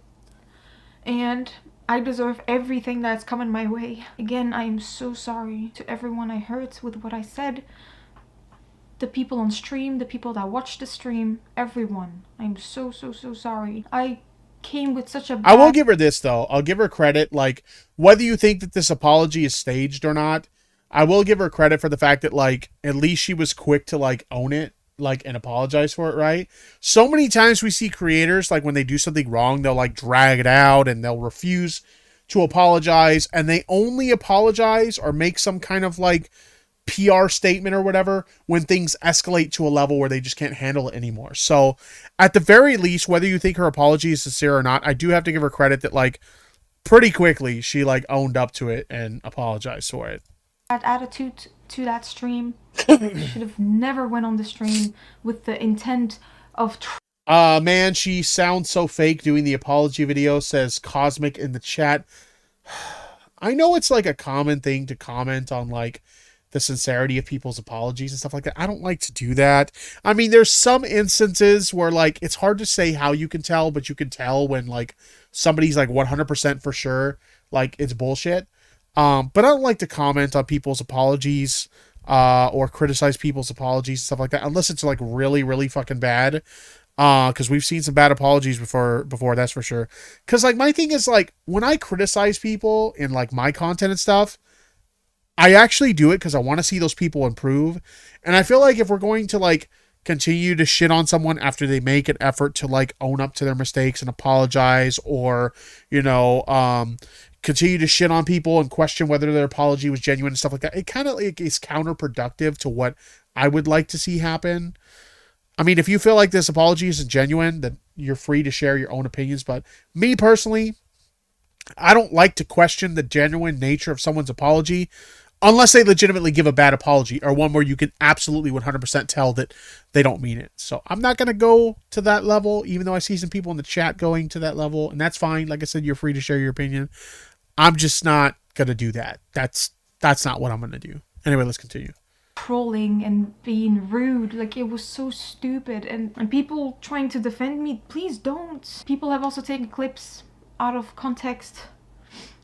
And I deserve everything that's coming my way. Again, I am so sorry to everyone I hurt with what I said. The people on stream, the people that watched the stream, everyone. I'm so sorry. I came with such a bad... I will give her this, though. I'll give her credit. Like, whether you think that this apology is staged or not, I will give her credit for the fact that, like, at least she was quick to, like, own it. Like, and apologize for it, right? So many times we see creators, like, when they do something wrong, they'll like drag it out and they'll refuse to apologize, and they only apologize or make some kind of like PR statement or whatever when things escalate to a level where they just can't handle it anymore. So at the very least, whether you think her apology is sincere or not, I do have to give her credit that like pretty quickly she like owned up to it and apologized for it. That attitude to that stream. Should have never went on the stream with the intent of... Man, she sounds so fake doing the apology video, says Cosmic in the chat. I know it's like a common thing to comment on like the sincerity of people's apologies and stuff like that. I don't like to do that. I mean, there's some instances where like it's hard to say how you can tell, but you can tell when like somebody's like 100% for sure like it's bullshit. But I don't like to comment on people's apologies or criticize people's apologies and stuff like that unless it's like really, really fucking bad. Because we've seen some bad apologies before, that's for sure. Because like my thing is like when I criticize people in like my content and stuff, I actually do it because I want to see those people improve. And I feel like if we're going to like continue to shit on someone after they make an effort to like own up to their mistakes and apologize, or, you know, continue to shit on people and question whether their apology was genuine and stuff like that, it kind of like is counterproductive to what I would like to see happen. I mean, if you feel like this apology isn't genuine, then you're free to share your own opinions. But me personally, I don't like to question the genuine nature of someone's apology unless they legitimately give a bad apology or one where you can absolutely 100% tell that they don't mean it. So I'm not going to go to that level, even though I see some people in the chat going to that level, and that's fine. Like I said, you're free to share your opinion. I'm just not going to do that. That's not what I'm going to do. Anyway, let's continue. Trolling and being rude, like it was so stupid, and people trying to defend me, please don't. People have also taken clips out of context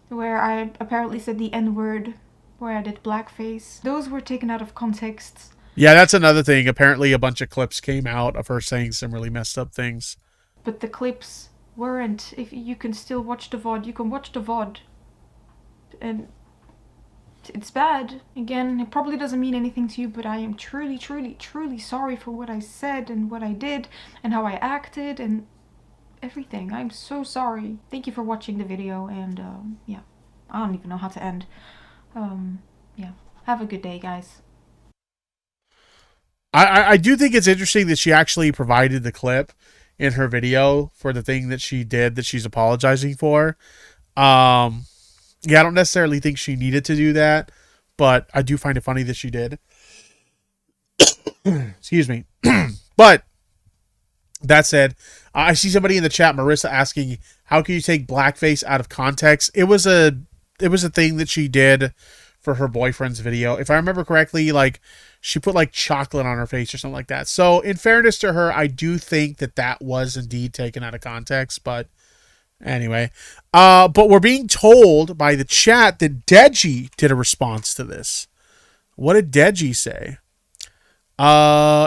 where I apparently said the N-word, where I did blackface. Those were taken out of context. Yeah, that's another thing. Apparently a bunch of clips came out of her saying some really messed up things. But the clips weren't. If you can still watch the VOD, you can watch the VOD. And it's bad. Again, it probably doesn't mean anything to you, but I am truly, truly, truly sorry for what I said and what I did and how I acted and everything. I'm so sorry. Thank you for watching the video, and yeah, I don't even know how to end. Yeah, have a good day, guys. I do think it's interesting that she actually provided the clip in her video for the thing that she did that she's apologizing for. Yeah, I don't necessarily think she needed to do that, but I do find it funny that she did. Excuse me. But that said, I see somebody in the chat, Marissa, asking, how can you take blackface out of context? It was a thing that she did for her boyfriend's video. If I remember correctly, like she put like chocolate on her face or something like that. So in fairness to her, I do think that was indeed taken out of context, but anyway. But we're being told by the chat that Deji did a response to this. What did Deji say?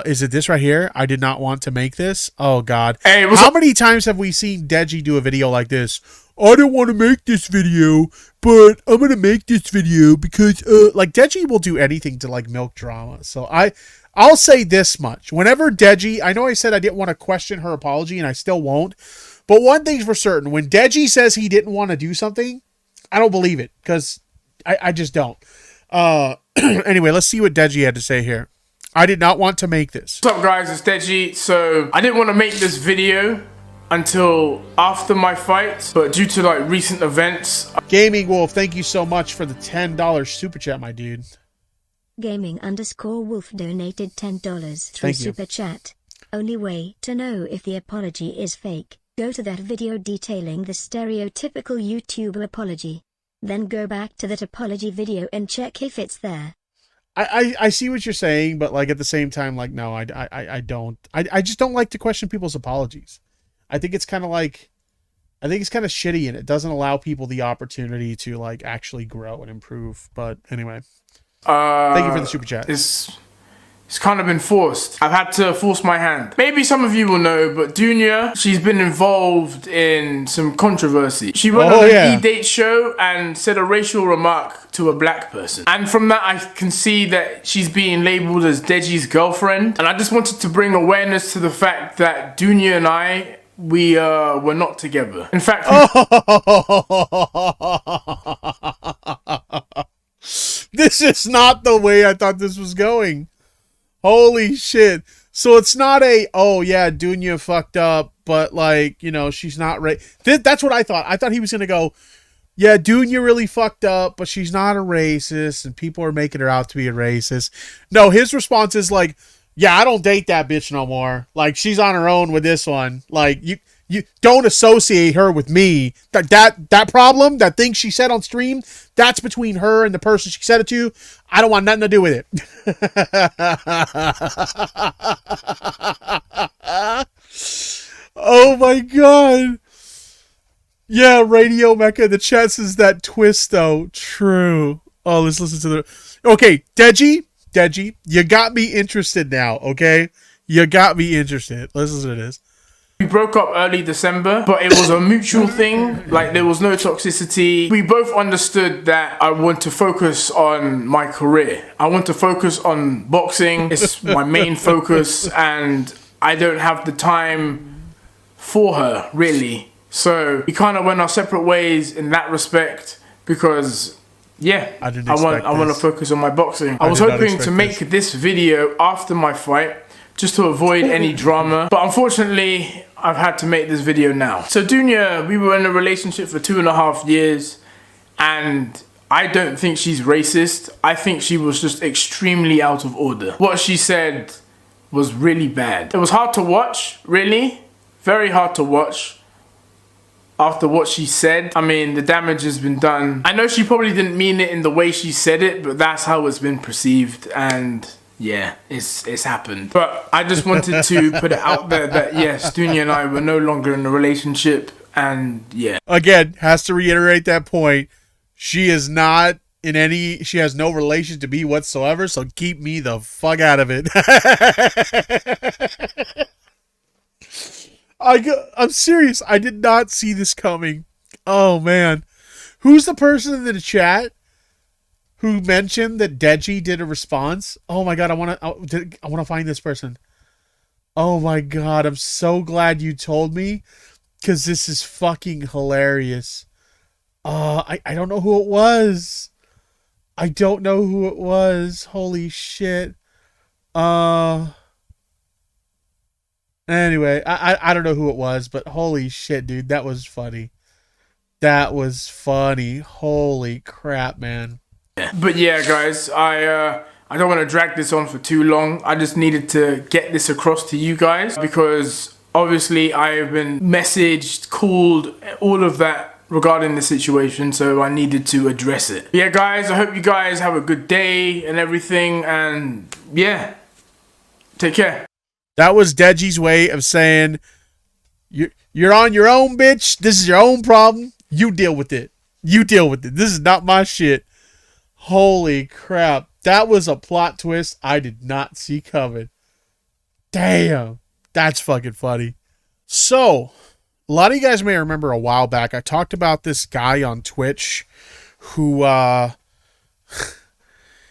Is it this right here? I did not want to make this. Oh God. Hey, how many times have we seen Deji do a video like this? I didn't want to make this video, but I'm gonna make this video because like Deji will do anything to like milk drama. So I'll say this much. Whenever Deji, I know I said I didn't want to question her apology, and I still won't. But one thing's for certain, when Deji says he didn't want to do something, I don't believe it, because I just don't. Anyway, let's see what Deji had to say here. I did not want to make this. What's up, guys? It's Deji. So I didn't want to make this video until after my fight, but due to like recent events. Gaming Wolf, thank you so much for the $10 super chat, my dude. Gaming_Wolf donated $10 through super chat. Only way to know if the apology is fake, go to that video detailing the stereotypical YouTuber apology. Then go back to that apology video and check if it's there. I see what you're saying, but like at the same time, like, no, I don't. I just don't like to question people's apologies. I think it's kind of like, I think it's kind of shitty, and it doesn't allow people the opportunity to like actually grow and improve. But anyway, thank you for the super chat. It's kind of been forced. I've had to force my hand. Maybe some of you will know, but Dunya, she's been involved in some controversy. She went on an E-Date show and said a racial remark to a black person. And from that, I can see that she's being labeled as Deji's girlfriend. And I just wanted to bring awareness to the fact that Dunya and I, we were not together. In fact, this is not the way I thought this was going. Holy shit. So it's not a, oh yeah, Dunya fucked up, but like, you know, she's not right. That's what I thought. I thought he was going to go, yeah, Dunya really fucked up, but she's not a racist, and people are making her out to be a racist. No, his response is like, yeah, I don't date that bitch no more. Like, she's on her own with this one. Like, you You don't associate her with me. That problem, that thing she said on stream, that's between her and the person she said it to. I don't want nothing to do with it. Oh my god. Yeah, Radio Mecca. The chat says that twist though. True. Oh, let's listen to the. Okay, Deji, you got me interested now. Okay, you got me interested. Let's listen to this. We broke up early December, but it was a mutual thing. Like, there was no toxicity. We both understood that I want to focus on my career. I want to focus on boxing. It's my main focus, and I don't have the time for her, really. So we kind of went our separate ways in that respect because, yeah, I want to focus on my boxing. I was hoping to make this video after my fight, just to avoid any drama. But unfortunately, I've had to make this video now. So Dunya, we were in a relationship for 2.5 years, and I don't think she's racist. I think she was just extremely out of order. What she said was really bad. It was hard to watch, really. Very hard to watch. After what she said, I mean, the damage has been done. I know she probably didn't mean it in the way she said it, but that's how it's been perceived, and yeah, it's happened. But I just wanted to put it out there that yes, Dunya and I were no longer in a relationship, and yeah. Again, has to reiterate that point. She is not in any, she has no relation to me whatsoever, so keep me the fuck out of it. I'm serious. I did not see this coming. Oh man. Who's the person in the chat who mentioned that Deji did a response? Oh my god, I want to find this person. Oh my god, I'm so glad you told me, cuz this is fucking hilarious. I don't know who it was. I don't know who it was. Holy shit. Anyway, I don't know who it was, but holy shit, dude, that was funny. That was funny. Holy crap, man. But yeah, guys, I don't want to drag this on for too long. I just needed to get this across to you guys because obviously I've been messaged, called, all of that regarding the situation, so I needed to address it. Yeah, guys, I hope you guys have a good day and everything, and yeah, take care. That was Deji's way of saying, you're on your own, bitch. This is your own problem. You deal with it. You deal with it. This is not my shit. Holy crap. That was a plot twist I did not see coming. Damn. That's fucking funny. So, a lot of you guys may remember a while back, I talked about this guy on Twitch who,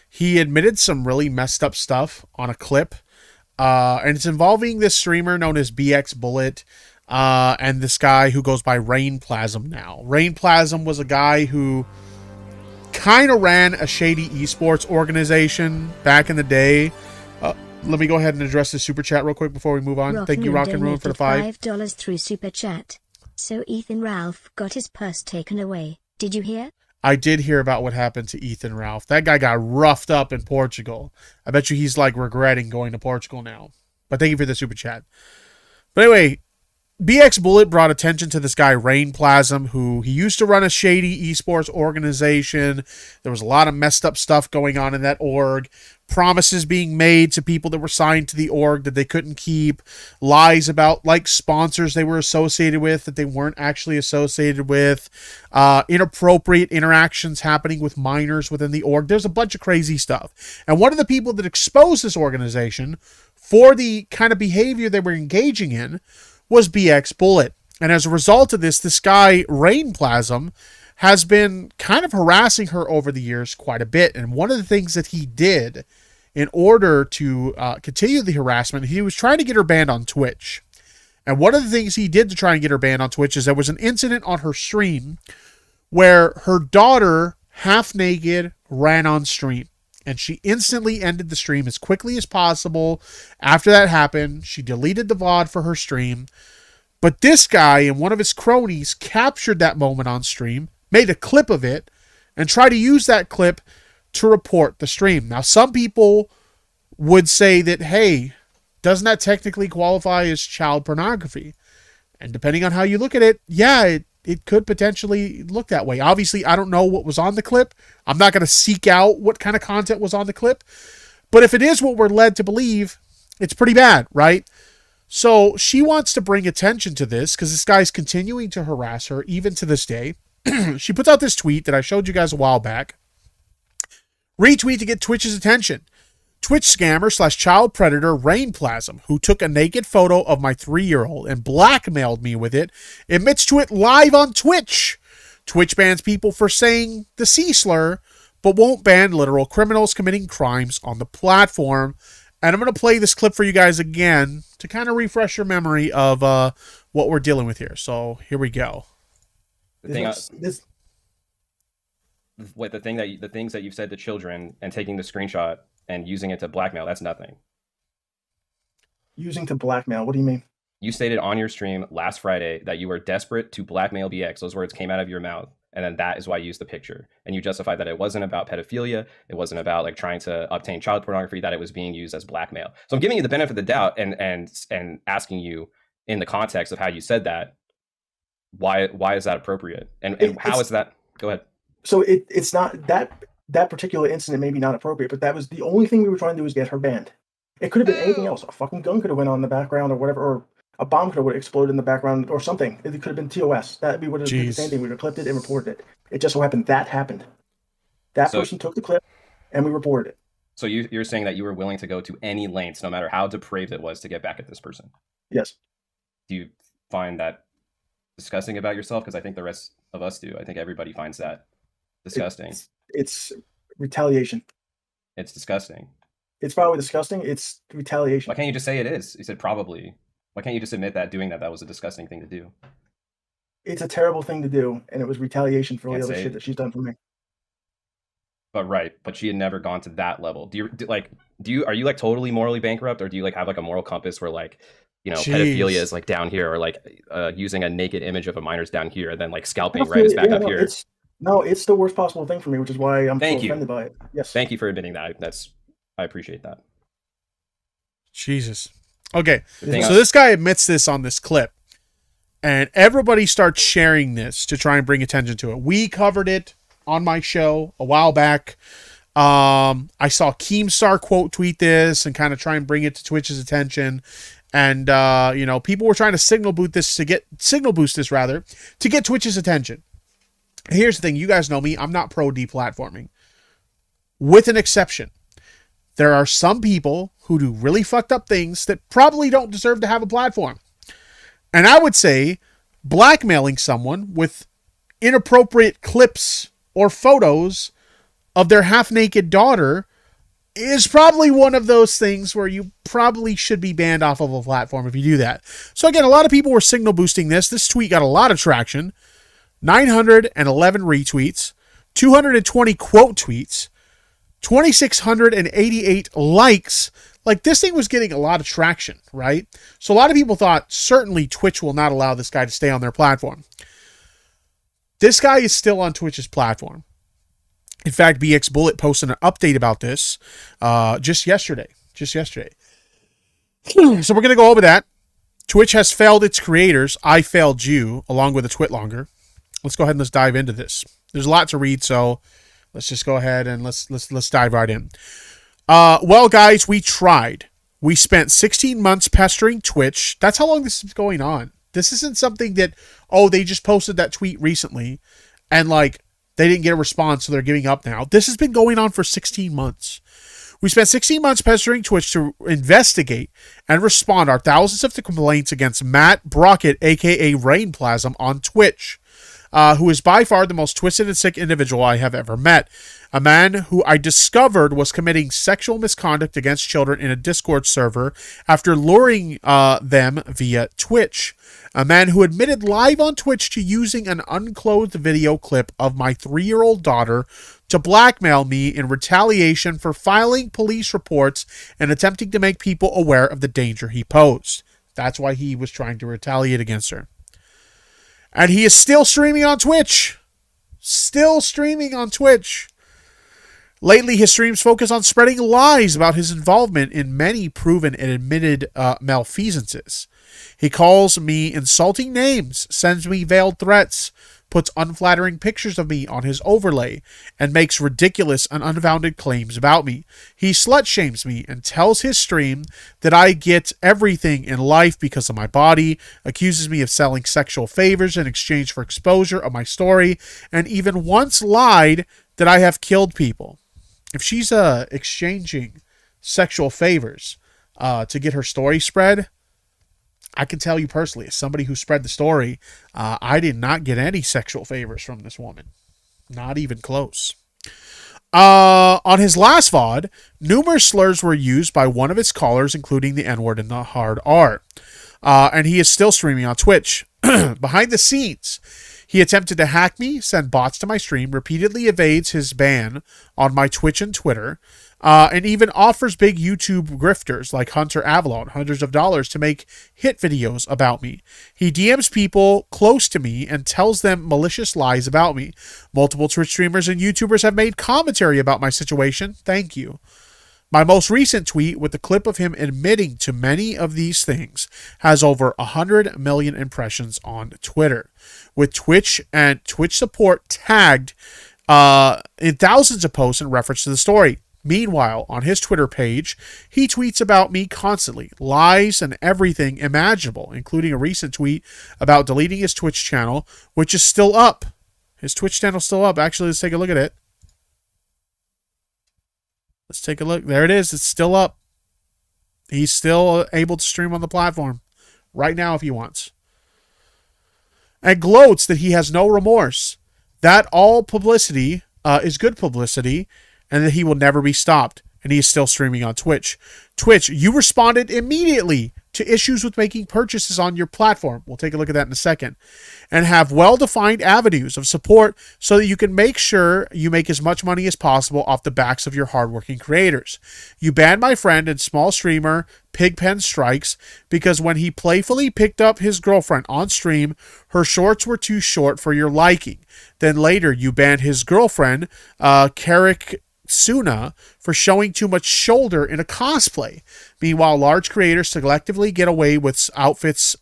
he admitted some really messed up stuff on a clip. And it's involving this streamer known as BX Bullet, and this guy who goes by Rain Plasm now. Rain Plasm was a guy who kind of ran a shady esports organization back in the day. Let me go ahead and address the super chat real quick before we move on. Thank you, Rock and Ruin, for the $5 through super chat. So Ethan Ralph got his purse taken away. Did you hear? I did hear about what happened to Ethan Ralph. That guy got roughed up in Portugal. I bet you he's like regretting going to Portugal now. But thank you for the super chat. But anyway, BX Bullet brought attention to this guy, Rain Plasm, who he used to run a shady esports organization. There was a lot of messed up stuff going on in that org. Promises being made to people that were signed to the org that they couldn't keep. Lies about like sponsors they were associated with that they weren't actually associated with. Inappropriate interactions happening with minors within the org. There's a bunch of crazy stuff. And one of the people that exposed this organization for the kind of behavior they were engaging in was BX Bullet. And as a result of this guy, Rain Plasm, has been kind of harassing her over the years quite a bit. And one of the things that he did in order to continue the harassment, he was trying to get her banned on Twitch. And one of the things he did to try and get her banned on Twitch is there was an incident on her stream where her daughter, half naked, ran on stream. And she instantly ended the stream as quickly as possible. After that happened, she deleted the VOD for her stream. But this guy and one of his cronies captured that moment on stream, made a clip of it, and tried to use that clip to report the stream. Now, some people would say that, hey, doesn't that technically qualify as child pornography? And depending on how you look at it, yeah, it could potentially look that way. Obviously, I don't know what was on the clip. I'm not going to seek out what kind of content was on the clip. But if it is what we're led to believe, it's pretty bad, right? So she wants to bring attention to this because this guy's continuing to harass her even to this day. She puts out this tweet that I showed you guys a while back. Retweet to get Twitch's attention. Twitch scammer / child predator Rainplasm, who took a naked photo of my 3-year-old and blackmailed me with it, admits to it live on Twitch. Twitch bans people for saying the C slur, but won't ban literal criminals committing crimes on the platform. And I'm going to play this clip for you guys again to kind of refresh your memory of what we're dealing with here. So here we go. The things that you've said to children and taking the screenshot and using it to blackmail, that's nothing. Using to blackmail, what do you mean? You stated on your stream last Friday that you were desperate to blackmail BX. Those words came out of your mouth. And then that is why you used the picture. And you justified that it wasn't about pedophilia. It wasn't about like trying to obtain child pornography, that it was being used as blackmail. So I'm giving you the benefit of the doubt and asking you in the context of how you said that, why is that appropriate? And how is that? Go ahead. So it's not that particular incident, maybe not appropriate, but that was the only thing we were trying to do was get her banned. It could have been anything else. A fucking gun could have went on in the background or whatever, or a bomb could have exploded in the background or something. It could have been TOS. That we would have did the same thing. We would have clipped it and reported it. It just so happened that happened. That person took the clip and we reported it. So you're saying that you were willing to go to any lengths, no matter how depraved it was, to get back at this person? Yes. Do you find that disgusting about yourself? Because I think the rest of us do. I think everybody finds that disgusting. It's retaliation. It's disgusting. It's probably disgusting. It's retaliation. Why can't you just say it is? You said probably. Why can't you just admit that doing that was a disgusting thing to do? It's a terrible thing to do, and it was retaliation for all the other shit that she's done for me. But she had never gone to that level. Are you like totally morally bankrupt, or do you like have like a moral compass where like, you know, pedophilia is like down here, or like using a naked image of a minor's down here, and then like scalping is back up here? It's the worst possible thing for me, which is why I'm so offended by it. Yes. Thank you for admitting that. I appreciate that. Jesus. Okay, so this guy admits this on this clip, and everybody starts sharing this to try and bring attention to it. We covered it on my show a while back. I saw Keemstar quote tweet this and kind of try and bring it to Twitch's attention. And, people were trying to signal boost this to get Twitch's attention. Here's the thing. You guys know me. I'm not pro deplatforming, with an exception. There are some people who do really fucked up things that probably don't deserve to have a platform. And I would say blackmailing someone with inappropriate clips or photos of their half-naked daughter is probably one of those things where you probably should be banned off of a platform if you do that. So again, a lot of people were signal boosting this. This tweet got a lot of traction. 911 retweets, 220 quote tweets, 2,688 likes. Like, this thing was getting a lot of traction, right? So a lot of people thought, certainly Twitch will not allow this guy to stay on their platform. This guy is still on Twitch's platform. In fact, BX Bullet posted an update about this just yesterday. So we're going to go over that. Twitch has failed its creators. I failed you, along with a twitlonger. Let's go ahead and let's dive into this. There's a lot to read, so let's just go ahead and let's dive right in. Well, guys, we tried. We spent 16 months pestering Twitch. That's how long this is going on. This isn't something that, they just posted that tweet recently and like they didn't get a response, so they're giving up now. This has been going on for 16 months. We spent 16 months pestering Twitch to investigate and respond our thousands of complaints against Matt Brockett, aka Rainplasm, on Twitch. Who is by far the most twisted and sick individual I have ever met. A man who I discovered was committing sexual misconduct against children in a Discord server after luring them via Twitch. A man who admitted live on Twitch to using an unclothed video clip of my 3-year-old daughter to blackmail me in retaliation for filing police reports and attempting to make people aware of the danger he posed. That's why he was trying to retaliate against her. And he is still streaming on Twitch. Lately, his streams focus on spreading lies about his involvement in many proven and admitted malfeasances. He calls me insulting names, sends me veiled threats, puts unflattering pictures of me on his overlay, and makes ridiculous and unfounded claims about me. He slut-shames me and tells his stream that I get everything in life because of my body, accuses me of selling sexual favors in exchange for exposure of my story, and even once lied that I have killed people. If she's exchanging sexual favors to get her story spread, I can tell you personally, as somebody who spread the story, I did not get any sexual favors from this woman. Not even close. On his last VOD, numerous slurs were used by one of its callers, including the N-word and the hard R. And he is still streaming on Twitch. Behind the scenes, he attempted to hack me, send bots to my stream, repeatedly evades his ban on my Twitch and Twitter, and even offers big YouTube grifters like Hunter Avalon hundreds of dollars to make hit videos about me. He DMs people close to me and tells them malicious lies about me. Multiple Twitch streamers and YouTubers have made commentary about my situation. Thank you. My most recent tweet with the clip of him admitting to many of these things has over 100 million impressions on Twitter, with Twitch and Twitch support tagged in thousands of posts in reference to the story. Meanwhile, on his Twitter page, he tweets about me constantly, lies and everything imaginable, including a recent tweet about deleting his Twitch channel, which is still up. His Twitch channel's still up. Actually, let's take a look at it. Let's take a look. There it is. It's still up. He's still able to stream on the platform right now if he wants. And gloats that he has no remorse. That all publicity is good publicity, and that he will never be stopped. And he is still streaming on Twitch. Twitch, you responded immediately to issues with making purchases on your platform. We'll take a look at that in a second. And have well-defined avenues of support so that you can make sure you make as much money as possible off the backs of your hardworking creators. You banned my friend and small streamer Pigpen Strikes because when he playfully picked up his girlfriend on stream, her shorts were too short for your liking. Then later you banned his girlfriend, Carrick Suna, for showing too much shoulder in a cosplay. Meanwhile, large creators selectively get away with outfits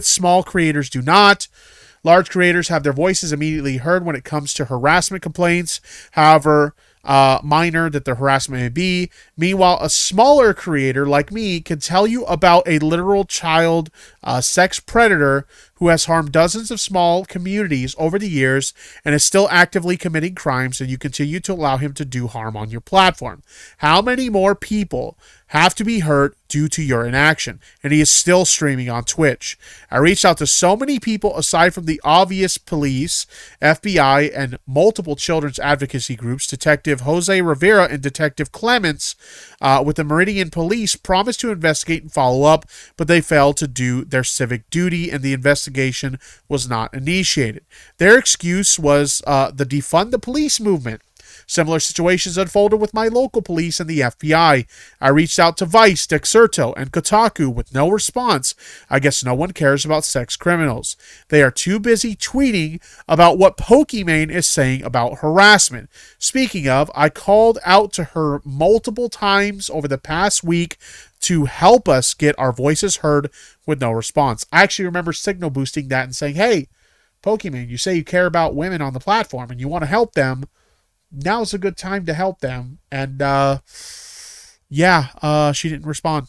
small creators do not. Large creators have their voices immediately heard when it comes to harassment complaints, however minor that the harassment may be. Meanwhile, a smaller creator like me can tell you about a literal child sex predator who has harmed dozens of small communities over the years and is still actively committing crimes, and you continue to allow him to do harm on your platform. How many more people have to be hurt due to your inaction? And he is still streaming on Twitch. I reached out to so many people aside from the obvious police, FBI, and multiple children's advocacy groups. Detective Jose Rivera and Detective Clements with the Meridian Police promised to investigate and follow up, but they failed to do their civic duty, and the investigation was not initiated. Their excuse was the defund the police movement. Similar situations unfolded with my local police and the FBI. I reached out to Vice, Dexerto, and Kotaku with no response. I guess no one cares about sex criminals. They are too busy tweeting about what Pokimane is saying about harassment. Speaking of, I called out to her multiple times over the past week to help us get our voices heard with no response. I actually remember signal boosting that and saying, hey, Pokimane, you say you care about women on the platform and you want to help them. Now's a good time to help them. And she didn't respond.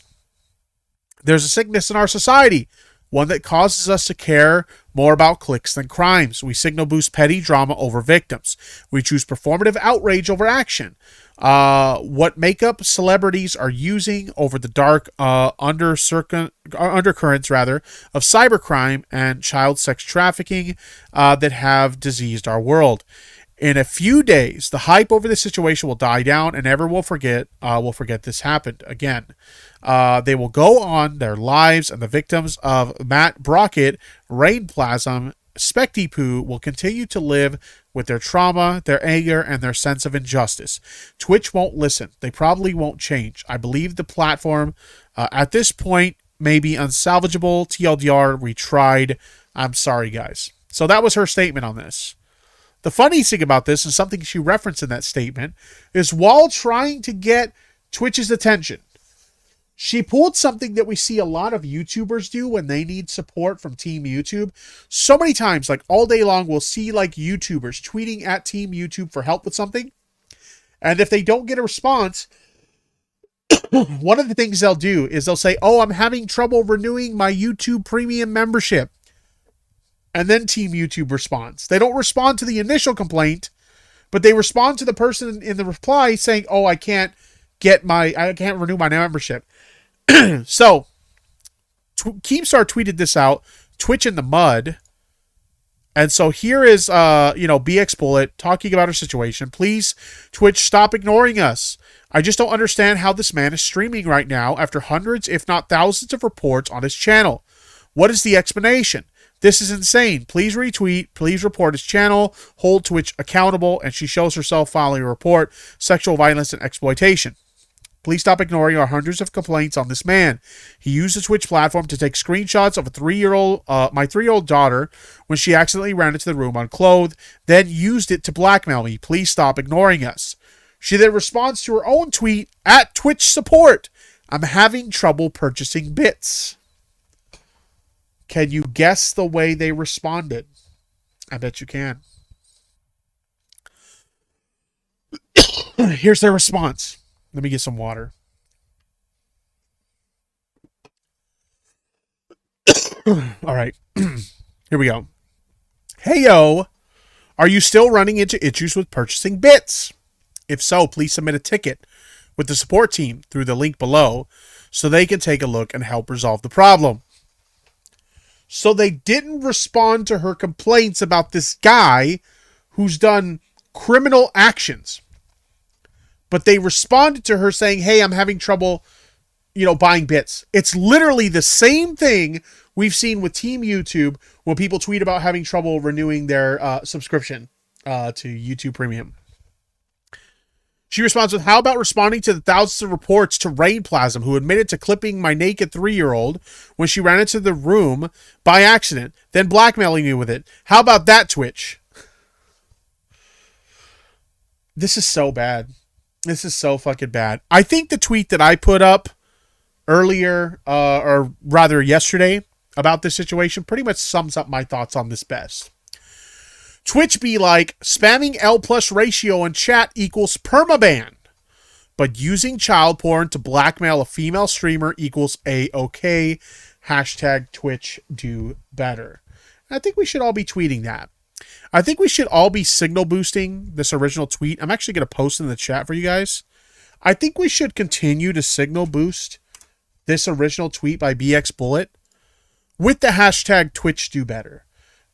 There's a sickness in our society, one that causes us to care more about clicks than crimes. We signal boost petty drama over victims. We choose performative outrage over action. What makeup celebrities are using over the dark undercurrents of cybercrime and child sex trafficking that have diseased our world. In a few days, the hype over this situation will die down, and everyone will forget this happened again. They will go on their lives, and the victims of Matt Brockett, Rain Plasm, Spectipoo will continue to live with their trauma, their anger, and their sense of injustice. Twitch won't listen. They probably won't change. I believe the platform at this point may be unsalvageable. TLDR, we tried. I'm sorry, guys. So that was her statement on this. The funny thing about this, and something she referenced in that statement, is while trying to get Twitch's attention, She pulled something that we see a lot of YouTubers do when they need support from Team YouTube. So many times, like all day long, we'll see like YouTubers tweeting at Team YouTube for help with something. And if they don't get a response, one of the things they'll do is they'll say, oh, I'm having trouble renewing my YouTube premium membership. And then Team YouTube responds. They don't respond to the initial complaint, but they respond to the person in the reply saying, oh, I can't renew my membership. So, Keemstar tweeted this out, Twitch in the mud. And so here is, BX Bullet talking about her situation. Please, Twitch, stop ignoring us. I just don't understand how this man is streaming right now after hundreds, if not thousands of reports on his channel. What is the explanation? This is insane. Please retweet. Please report his channel. Hold Twitch accountable. And she shows herself filing a report. Sexual violence and exploitation. Please stop ignoring our hundreds of complaints on this man. He used the Twitch platform to take screenshots of my 3-year-old daughter when she accidentally ran into the room unclothed, then used it to blackmail me. Please stop ignoring us. She then responds to her own tweet at Twitch support. I'm having trouble purchasing bits. Can you guess the way they responded? I bet you can. Here's their response. Let me get some water. All right. Here we go. Hey, yo. Are you still running into issues with purchasing bits? If so, please submit a ticket with the support team through the link below so they can take a look and help resolve the problem. So they didn't respond to her complaints about this guy who's done criminal actions. But they responded to her saying, hey, I'm having trouble, buying bits. It's literally the same thing we've seen with Team YouTube when people tweet about having trouble renewing their subscription to YouTube Premium. She responds with, how about responding to the thousands of reports to Rainplasm, who admitted to clipping my naked 3-year-old when she ran into the room by accident, then blackmailing me with it? How about that, Twitch? This is so bad. This is so fucking bad. I think the tweet that I put up earlier, or rather yesterday, about this situation pretty much sums up my thoughts on this best. Twitch be like, spamming L+ ratio in chat equals permaban, but using child porn to blackmail a female streamer equals A-OK. Hashtag Twitch do better. And I think we should all be tweeting that. I think we should all be signal boosting this original tweet. I'm actually going to post in the chat for you guys. I think we should continue to signal boost this original tweet by BX Bullet with the hashtag Twitch do better.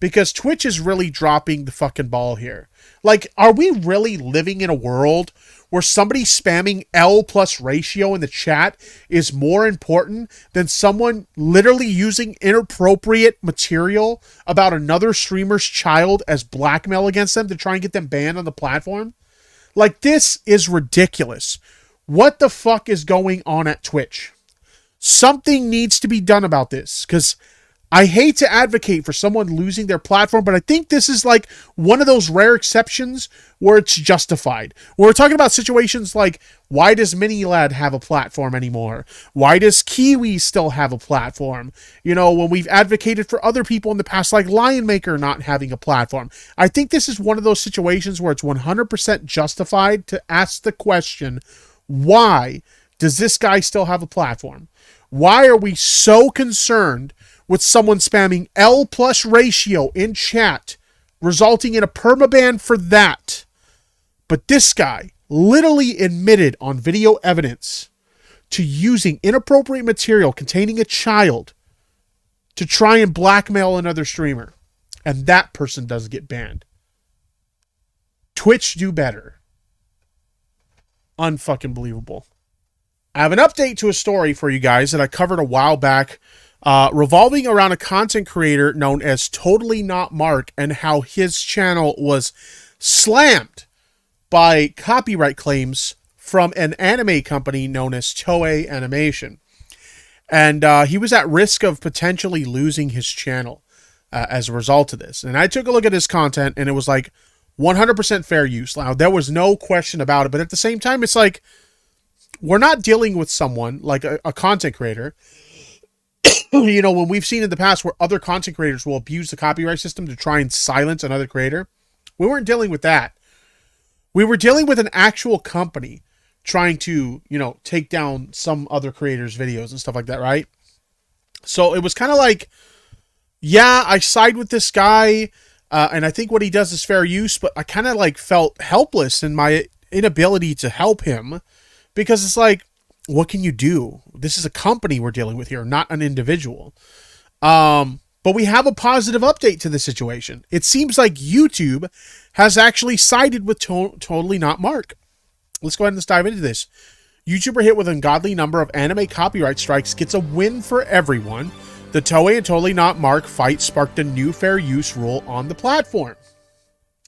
Because Twitch is really dropping the fucking ball here. Like, are we really living in a world where somebody spamming L+ ratio in the chat is more important than someone literally using inappropriate material about another streamer's child as blackmail against them to try and get them banned on the platform? Like, this is ridiculous. What the fuck is going on at Twitch? Something needs to be done about this, because I hate to advocate for someone losing their platform, but I think this is like one of those rare exceptions where it's justified. We're talking about situations like, why does Minilad have a platform anymore? Why does Kiwi still have a platform? When we've advocated for other people in the past, like Lionmaker not having a platform. I think this is one of those situations where it's 100% justified to ask the question, why does this guy still have a platform? Why are we so concerned with someone spamming L+ ratio in chat, resulting in a permaban for that? But this guy literally admitted on video evidence to using inappropriate material containing a child to try and blackmail another streamer. And that person doesn't get banned. Twitch do better. Unfucking believable. I have an update to a story for you guys that I covered a while back, revolving around a content creator known as Totally Not Mark and how his channel was slammed by copyright claims from an anime company known as Toei Animation. And he was at risk of potentially losing his channel as a result of this. And I took a look at his content and it was like 100% fair use. Now, there was no question about it, but at the same time, it's like, we're not dealing with someone like a content creator. You know, when we've seen in the past where other content creators will abuse the copyright system to try and silence another creator, we weren't dealing with that. We were dealing with an actual company trying to, you know, take down some other creators' videos and stuff like that, right? So it was kind of like, yeah, I side with this guy, and I think what he does is fair use, but I kind of like felt helpless in my inability to help him, because it's like, what can you do? This is a company we're dealing with here, not an individual. But we have a positive update to the situation. It seems like YouTube has actually sided with Totally Not Mark. Let's go ahead and let's dive into this. YouTuber hit with an ungodly number of anime copyright strikes gets a win for everyone. The Toei and Totally Not Mark fight sparked a new fair use rule on the platform.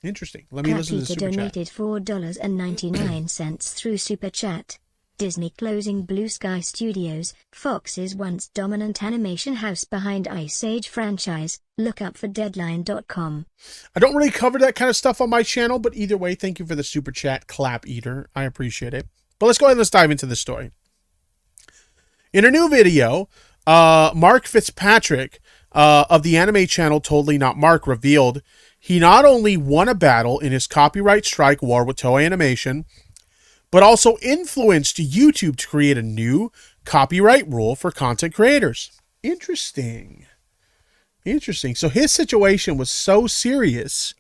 Interesting. Let me listen to the super donated chat. $4.99 through Super Chat. Disney closing Blue Sky Studios, Fox's once dominant animation house behind Ice Age franchise. Look up for Deadline.com. I don't really cover that kind of stuff on my channel, but either way, thank you for the super chat, Clap Eater. I appreciate it. But let's go ahead and let's dive into this story. In a new video, Mark Fitzpatrick of the anime channel Totally Not Mark revealed he not only won a battle in his copyright strike war with Toei Animation, but also influenced YouTube to create a new copyright rule for content creators. Interesting. Interesting. So his situation was so serious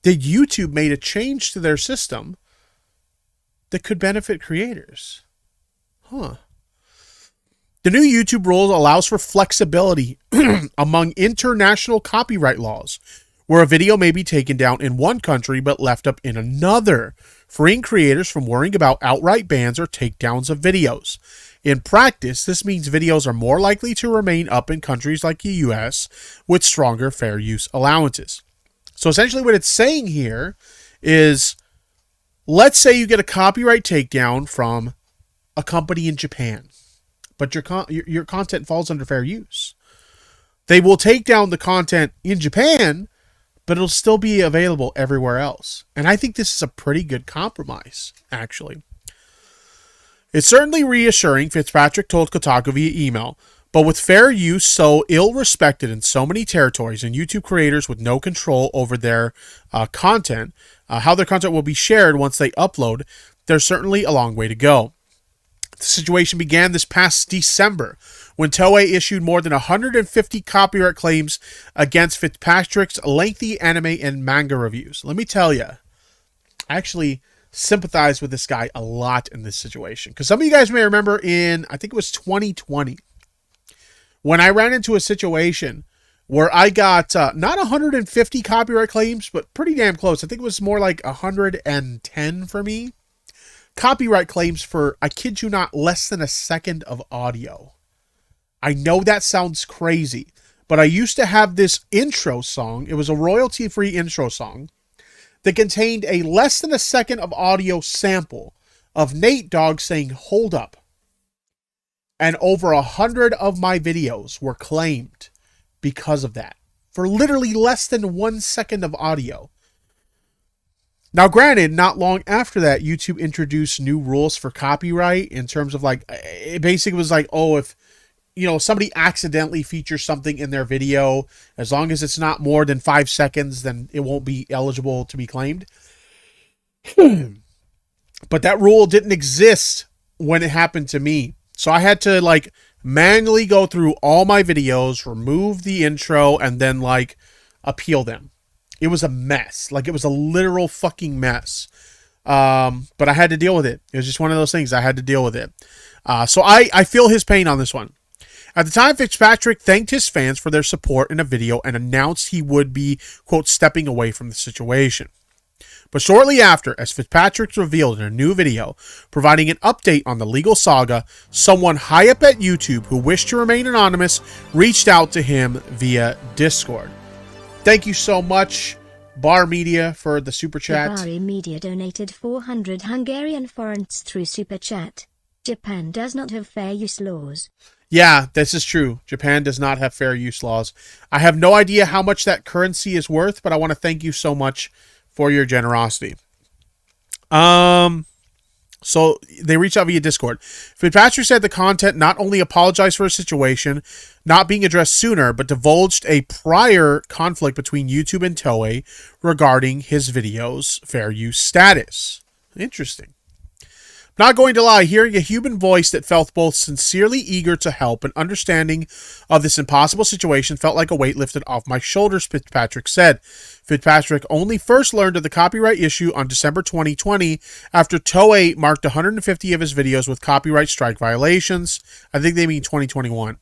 that YouTube made a change to their system that could benefit creators. Huh. The new YouTube rule allows for flexibility among international copyright laws, where a video may be taken down in one country but left up in another, freeing creators from worrying about outright bans or takedowns of videos. In practice, this means videos are more likely to remain up in countries like the US with stronger fair use allowances. So essentially what it's saying here is, let's say you get a copyright takedown from a company in Japan, but your content falls under fair use. They will take down the content in Japan, but it'll still be available everywhere else. And I think this is a pretty good compromise, actually. It's certainly reassuring, Fitzpatrick told Kotaku via email, but with fair use so ill-respected in so many territories and YouTube creators with no control over their content, how their content will be shared once they upload, there's certainly a long way to go. The situation began this past December when Toei issued more than 150 copyright claims against Fitzpatrick's lengthy anime and manga reviews. Let me tell you, I actually sympathize with this guy a lot in this situation, because some of you guys may remember in, I think it was 2020, when I ran into a situation where I got not 150 copyright claims, but pretty damn close. I think it was more like 110 for me. Copyright claims for, I kid you not, less than a second of audio. I know that sounds crazy, but I used to have this intro song. It was a royalty-free intro song that contained a less than a second of audio sample of Nate Dogg saying, "Hold up." And over 100 of my videos were claimed because of that, for literally less than 1 second of audio. Now, granted, not long after that, YouTube introduced new rules for copyright in terms of like, it basically was like, oh, if, you know, somebody accidentally features something in their video, as long as it's not more than 5 seconds, then it won't be eligible to be claimed. But that rule didn't exist when it happened to me. So I had to like manually go through all my videos, remove the intro, and then like appeal them. It was a mess. Like, it was a literal fucking mess. But I had to deal with it. It was just one of those things. I had to deal with it. So I feel his pain on this one. At the time, Fitzpatrick thanked his fans for their support in a video and announced he would be, quote, stepping away from the situation. But shortly after, as Fitzpatrick revealed in a new video, providing an update on the legal saga, someone high up at YouTube who wished to remain anonymous reached out to him via Discord. Thank you so much, Bar Media, for the super chat. Bar Media donated 400 Hungarian forints through super chat. Japan does not have fair use laws. Yeah, this is true. Japan does not have fair use laws. I have no idea how much that currency is worth, but I want to thank you so much for your generosity. So they reached out via Discord. Fitzpatrick said the content not only apologized for a situation not being addressed sooner, but divulged a prior conflict between YouTube and Toei regarding his video's fair use status. Interesting. Not going to lie, hearing a human voice that felt both sincerely eager to help and understanding of this impossible situation felt like a weight lifted off my shoulders, Fitzpatrick said. Fitzpatrick only first learned of the copyright issue on December 2020 after Toei marked 150 of his videos with copyright strike violations. I think they mean 2021.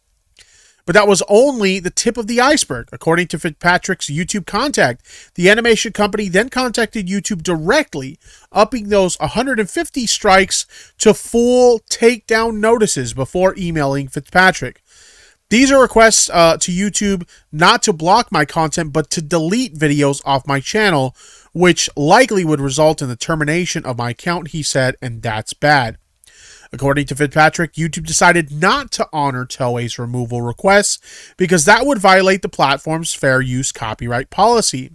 But that was only the tip of the iceberg. According to Fitzpatrick's YouTube contact, the animation company then contacted YouTube directly, upping those 150 strikes to full takedown notices before emailing Fitzpatrick. These are requests to YouTube not to block my content, but to delete videos off my channel, which likely would result in the termination of my account, he said, and that's bad. According to Fitzpatrick, YouTube decided not to honor Toei's removal requests because that would violate the platform's fair use copyright policy.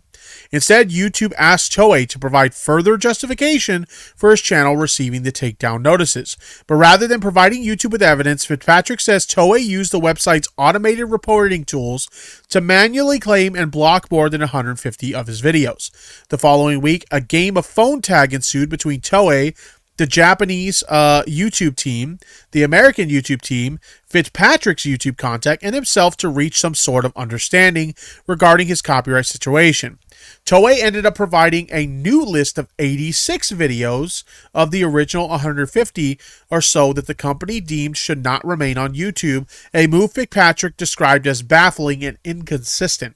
Instead, YouTube asked Toei to provide further justification for his channel receiving the takedown notices. But rather than providing YouTube with evidence, Fitzpatrick says Toei used the website's automated reporting tools to manually claim and block more than 150 of his videos. The following week, a game of phone tag ensued between Toei, the Japanese YouTube team, the American YouTube team, Fitzpatrick's YouTube contact, and himself to reach some sort of understanding regarding his copyright situation. Toei ended up providing a new list of 86 videos of the original 150 or so that the company deemed should not remain on YouTube, a move Fitzpatrick described as baffling and inconsistent.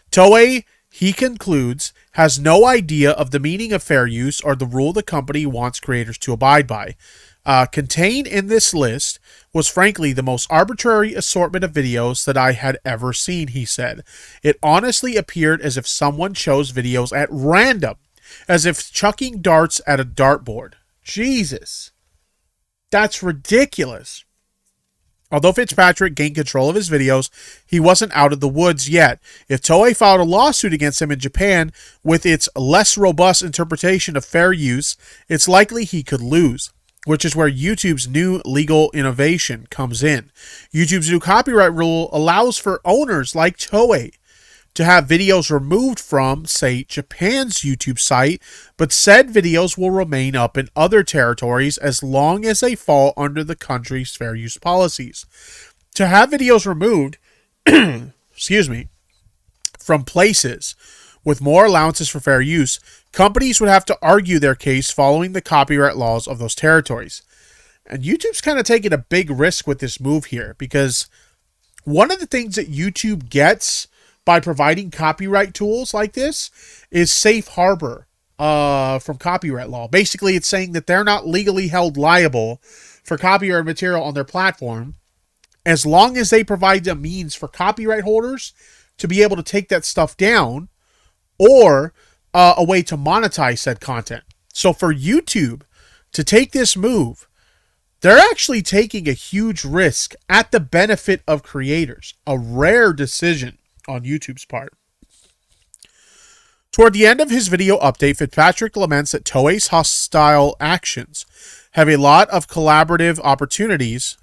Toei, he concludes, has no idea of the meaning of fair use or the rule the company wants creators to abide by. Contained in this list was frankly the most arbitrary assortment of videos that I had ever seen, he said. It honestly appeared as if someone chose videos at random, as if chucking darts at a dartboard. Jesus. That's ridiculous. Although Fitzpatrick gained control of his videos, he wasn't out of the woods yet. If Toei filed a lawsuit against him in Japan with its less robust interpretation of fair use, it's likely he could lose, which is where YouTube's new legal innovation comes in. YouTube's new copyright rule allows for owners like Toei to have videos removed from, say, Japan's YouTube site, but said videos will remain up in other territories as long as they fall under the country's fair use policies. To have videos removed, from places with more allowances for fair use, companies would have to argue their case following the copyright laws of those territories. And YouTube's kind of taking a big risk with this move here, because one of the things that YouTube gets by providing copyright tools like this is safe harbor from copyright law. Basically, it's saying that they're not legally held liable for copyright material on their platform as long as they provide a means for copyright holders to be able to take that stuff down or a way to monetize said content. So for YouTube to take this move, they're actually taking a huge risk at the benefit of creators. A rare decision on YouTube's part. Toward the end of his video update, Fitzpatrick laments that Toei's hostile actions leave a lot of collaborative opportunities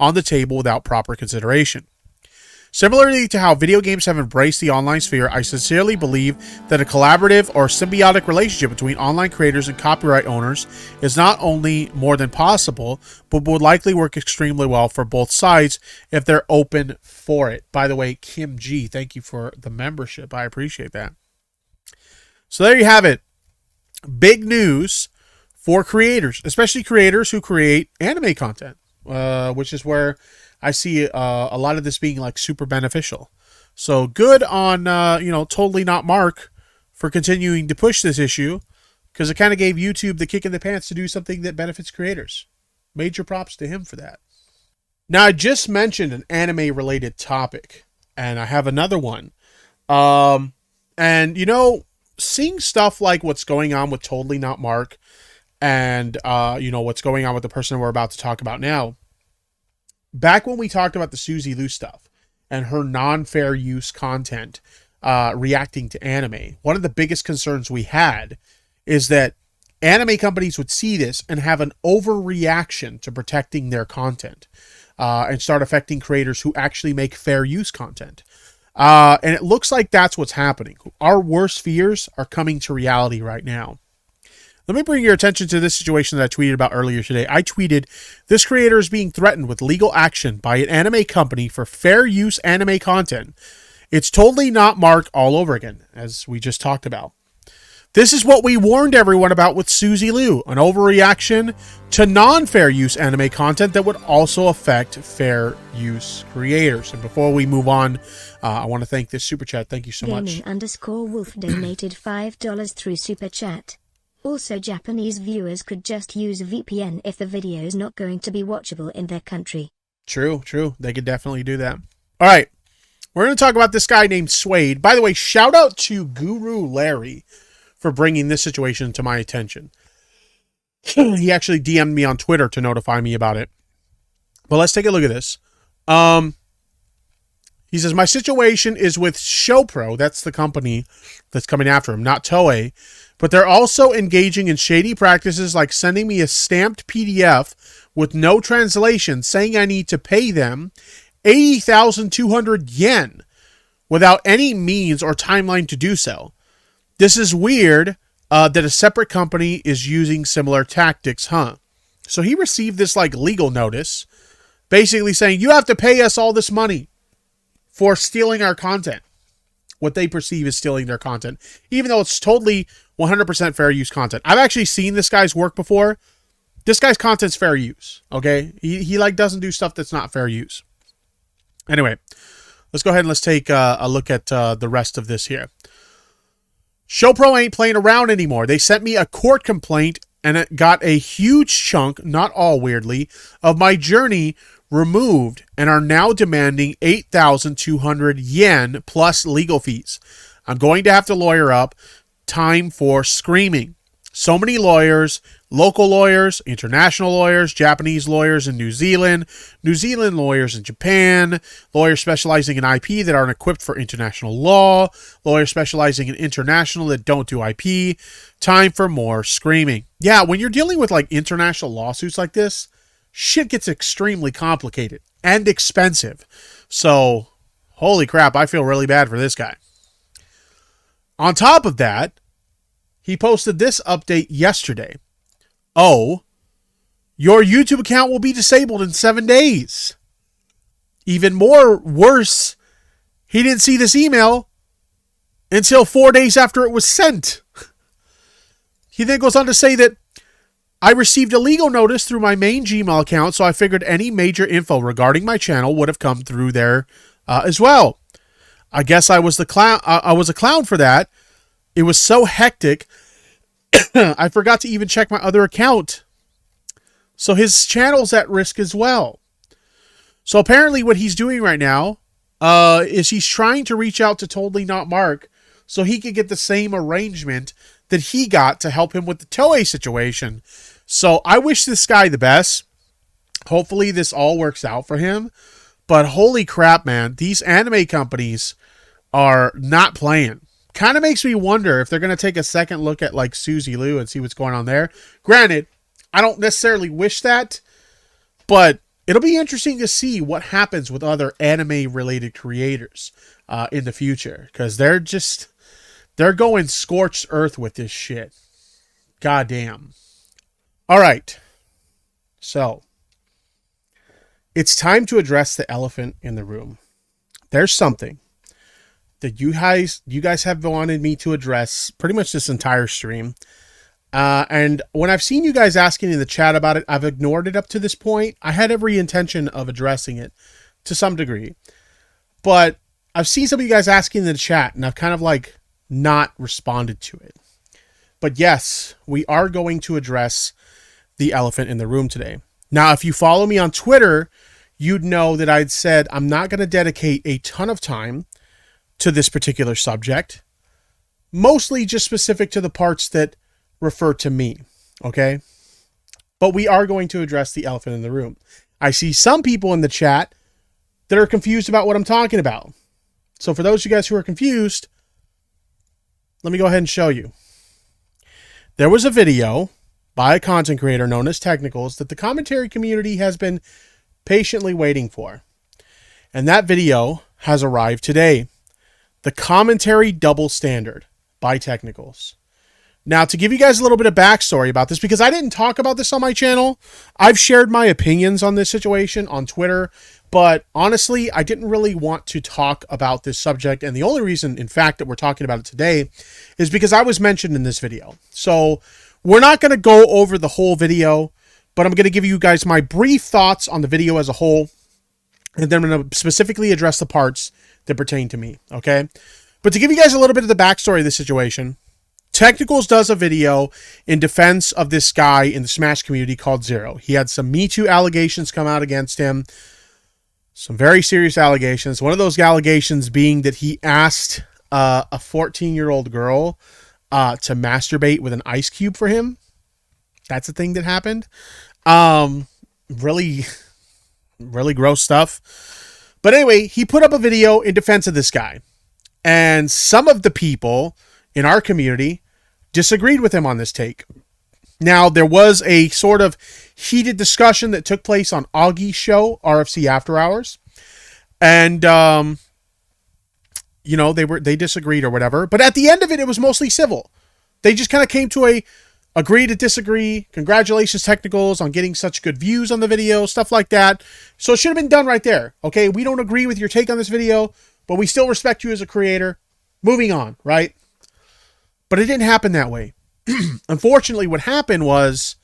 on the table without proper consideration. Similarly to how video games have embraced the online sphere, I sincerely believe that a collaborative or symbiotic relationship between online creators and copyright owners is not only more than possible, but would likely work extremely well for both sides if they're open for it. By the way, Kim G, thank you for the membership. I appreciate that. So there you have it. Big news for creators, especially creators who create anime content, which is where I see a lot of this being like super beneficial. So good on, Totally Not Mark for continuing to push this issue, because it kind of gave YouTube the kick in the pants to do something that benefits creators. Major props to him for that. Now, I just mentioned an anime related topic, and I have another one. Seeing stuff like what's going on with Totally Not Mark and, what's going on with the person we're about to talk about now. Back when we talked about the Suzy Lu stuff and her non-fair use content reacting to anime, one of the biggest concerns we had is that anime companies would see this and have an overreaction to protecting their content and start affecting creators who actually make fair use content. And it looks like that's what's happening. Our worst fears are coming to reality right now. Let me bring your attention to this situation that I tweeted about earlier today. I tweeted, this creator is being threatened with legal action by an anime company for fair use anime content. It's totally not Mark all over again, as we just talked about. This is what we warned everyone about with Suzy Liu, an overreaction to non-fair use anime content that would also affect fair use creators. And before we move on, I want to thank this super chat. Thank you so much. Gaming_Wolf donated $5 through super chat. Also, Japanese viewers could just use a VPN if the video is not going to be watchable in their country. True. They could definitely do that. All right. We're going to talk about this guy named Suede. By the way, shout out to Guru Larry for bringing this situation to my attention. He actually DM'd me on Twitter to notify me about it. But let's take a look at this. He says, my situation is with ShowPro. That's the company that's coming after him, not Toei. But they're also engaging in shady practices like sending me a stamped PDF with no translation saying I need to pay them 80,200 yen without any means or timeline to do so. This is weird that a separate company is using similar tactics, huh? So he received this like legal notice basically saying you have to pay us all this money for stealing our content. What they perceive as stealing their content, even though it's totally 100% fair use content. I've actually seen this guy's work before. This guy's content's fair use, okay? He like doesn't do stuff that's not fair use. Anyway, let's go ahead and let's take a look at the rest of this here. ShowPro ain't playing around anymore. They sent me a court complaint and it got a huge chunk, not all weirdly, of my journey removed and are now demanding 8,200 yen plus legal fees. I'm going to have to lawyer up. Time for screaming. So many lawyers, local lawyers, international lawyers, Japanese lawyers in New Zealand lawyers in Japan, lawyers specializing in IP that aren't equipped for international law, lawyers specializing in international that don't do IP. Time for more screaming. Yeah, when you're dealing with like international lawsuits like this, shit gets extremely complicated and expensive. So, holy crap, I feel really bad for this guy. On top of that, he posted this update yesterday. Oh, your YouTube account will be disabled in 7 days. Even more worse, he didn't see this email until 4 days after it was sent. He then goes on to say that I received a legal notice through my main Gmail account, so I figured any major info regarding my channel would have come through there as well. I guess I was a clown for that. It was so hectic, I forgot to even check my other account. So his channel's at risk as well. So apparently what he's doing right now is he's trying to reach out to Totally Not Mark so he could get the same arrangement that he got to help him with the Toei situation. So I wish this guy the best. Hopefully this all works out for him. But holy crap, man. These anime companies are not playing. Kind of makes me wonder if they're going to take a second look at like Suzy Liu and see what's going on there. Granted, I don't necessarily wish that, but it'll be interesting to see what happens with other anime-related creators in the future. Because they're going scorched earth with this shit. Goddamn. All right. So, it's time to address the elephant in the room. There's something that you guys have wanted me to address pretty much this entire stream. And when I've seen you guys asking in the chat about it, I've ignored it up to this point. I had every intention of addressing it to some degree. But I've seen some of you guys asking in the chat, and I've kind of like not responded to it. But yes, we are going to address the elephant in the room today. Now, if you follow me on Twitter, you'd know that I'd said I'm not going to dedicate a ton of time to this particular subject, mostly just specific to the parts that refer to me, okay? But we are going to address the elephant in the room. I see some people in the chat that are confused about what I'm talking about. So for those of you guys who are confused, let me go ahead and show you. There was a video by a content creator known as Technicals that the commentary community has been patiently waiting for. And that video has arrived today. The Commentary Double Standard by Technicals. Now, to give you guys a little bit of backstory about this, because I didn't talk about this on my channel, I've shared my opinions on this situation on Twitter, but honestly, I didn't really want to talk about this subject, and the only reason, in fact, that we're talking about it today is because I was mentioned in this video. So, we're not going to go over the whole video, but I'm going to give you guys my brief thoughts on the video as a whole, and then I'm going to specifically address the parts that pertain to me, okay? But to give you guys a little bit of the backstory of the situation, Technicals does a video in defense of this guy in the Smash community called Zero. He had some Me Too allegations come out against him. Some very serious allegations. One of those allegations being that he asked a 14-year-old girl to masturbate with an ice cube for him. That's a thing that happened. Really, really gross stuff. But anyway, he put up a video in defense of this guy. And some of the people in our community disagreed with him on this take. Now, there was a sort of heated discussion that took place on Augie's show, RFC After Hours. And, you know, they disagreed or whatever. But at the end of it, it was mostly civil. They just kind of came to a agree to disagree. Congratulations, Technicals, on getting such good views on the video, stuff like that. So it should have been done right there. Okay, we don't agree with your take on this video, but we still respect you as a creator. Moving on, right? But it didn't happen that way. Unfortunately, what happened was,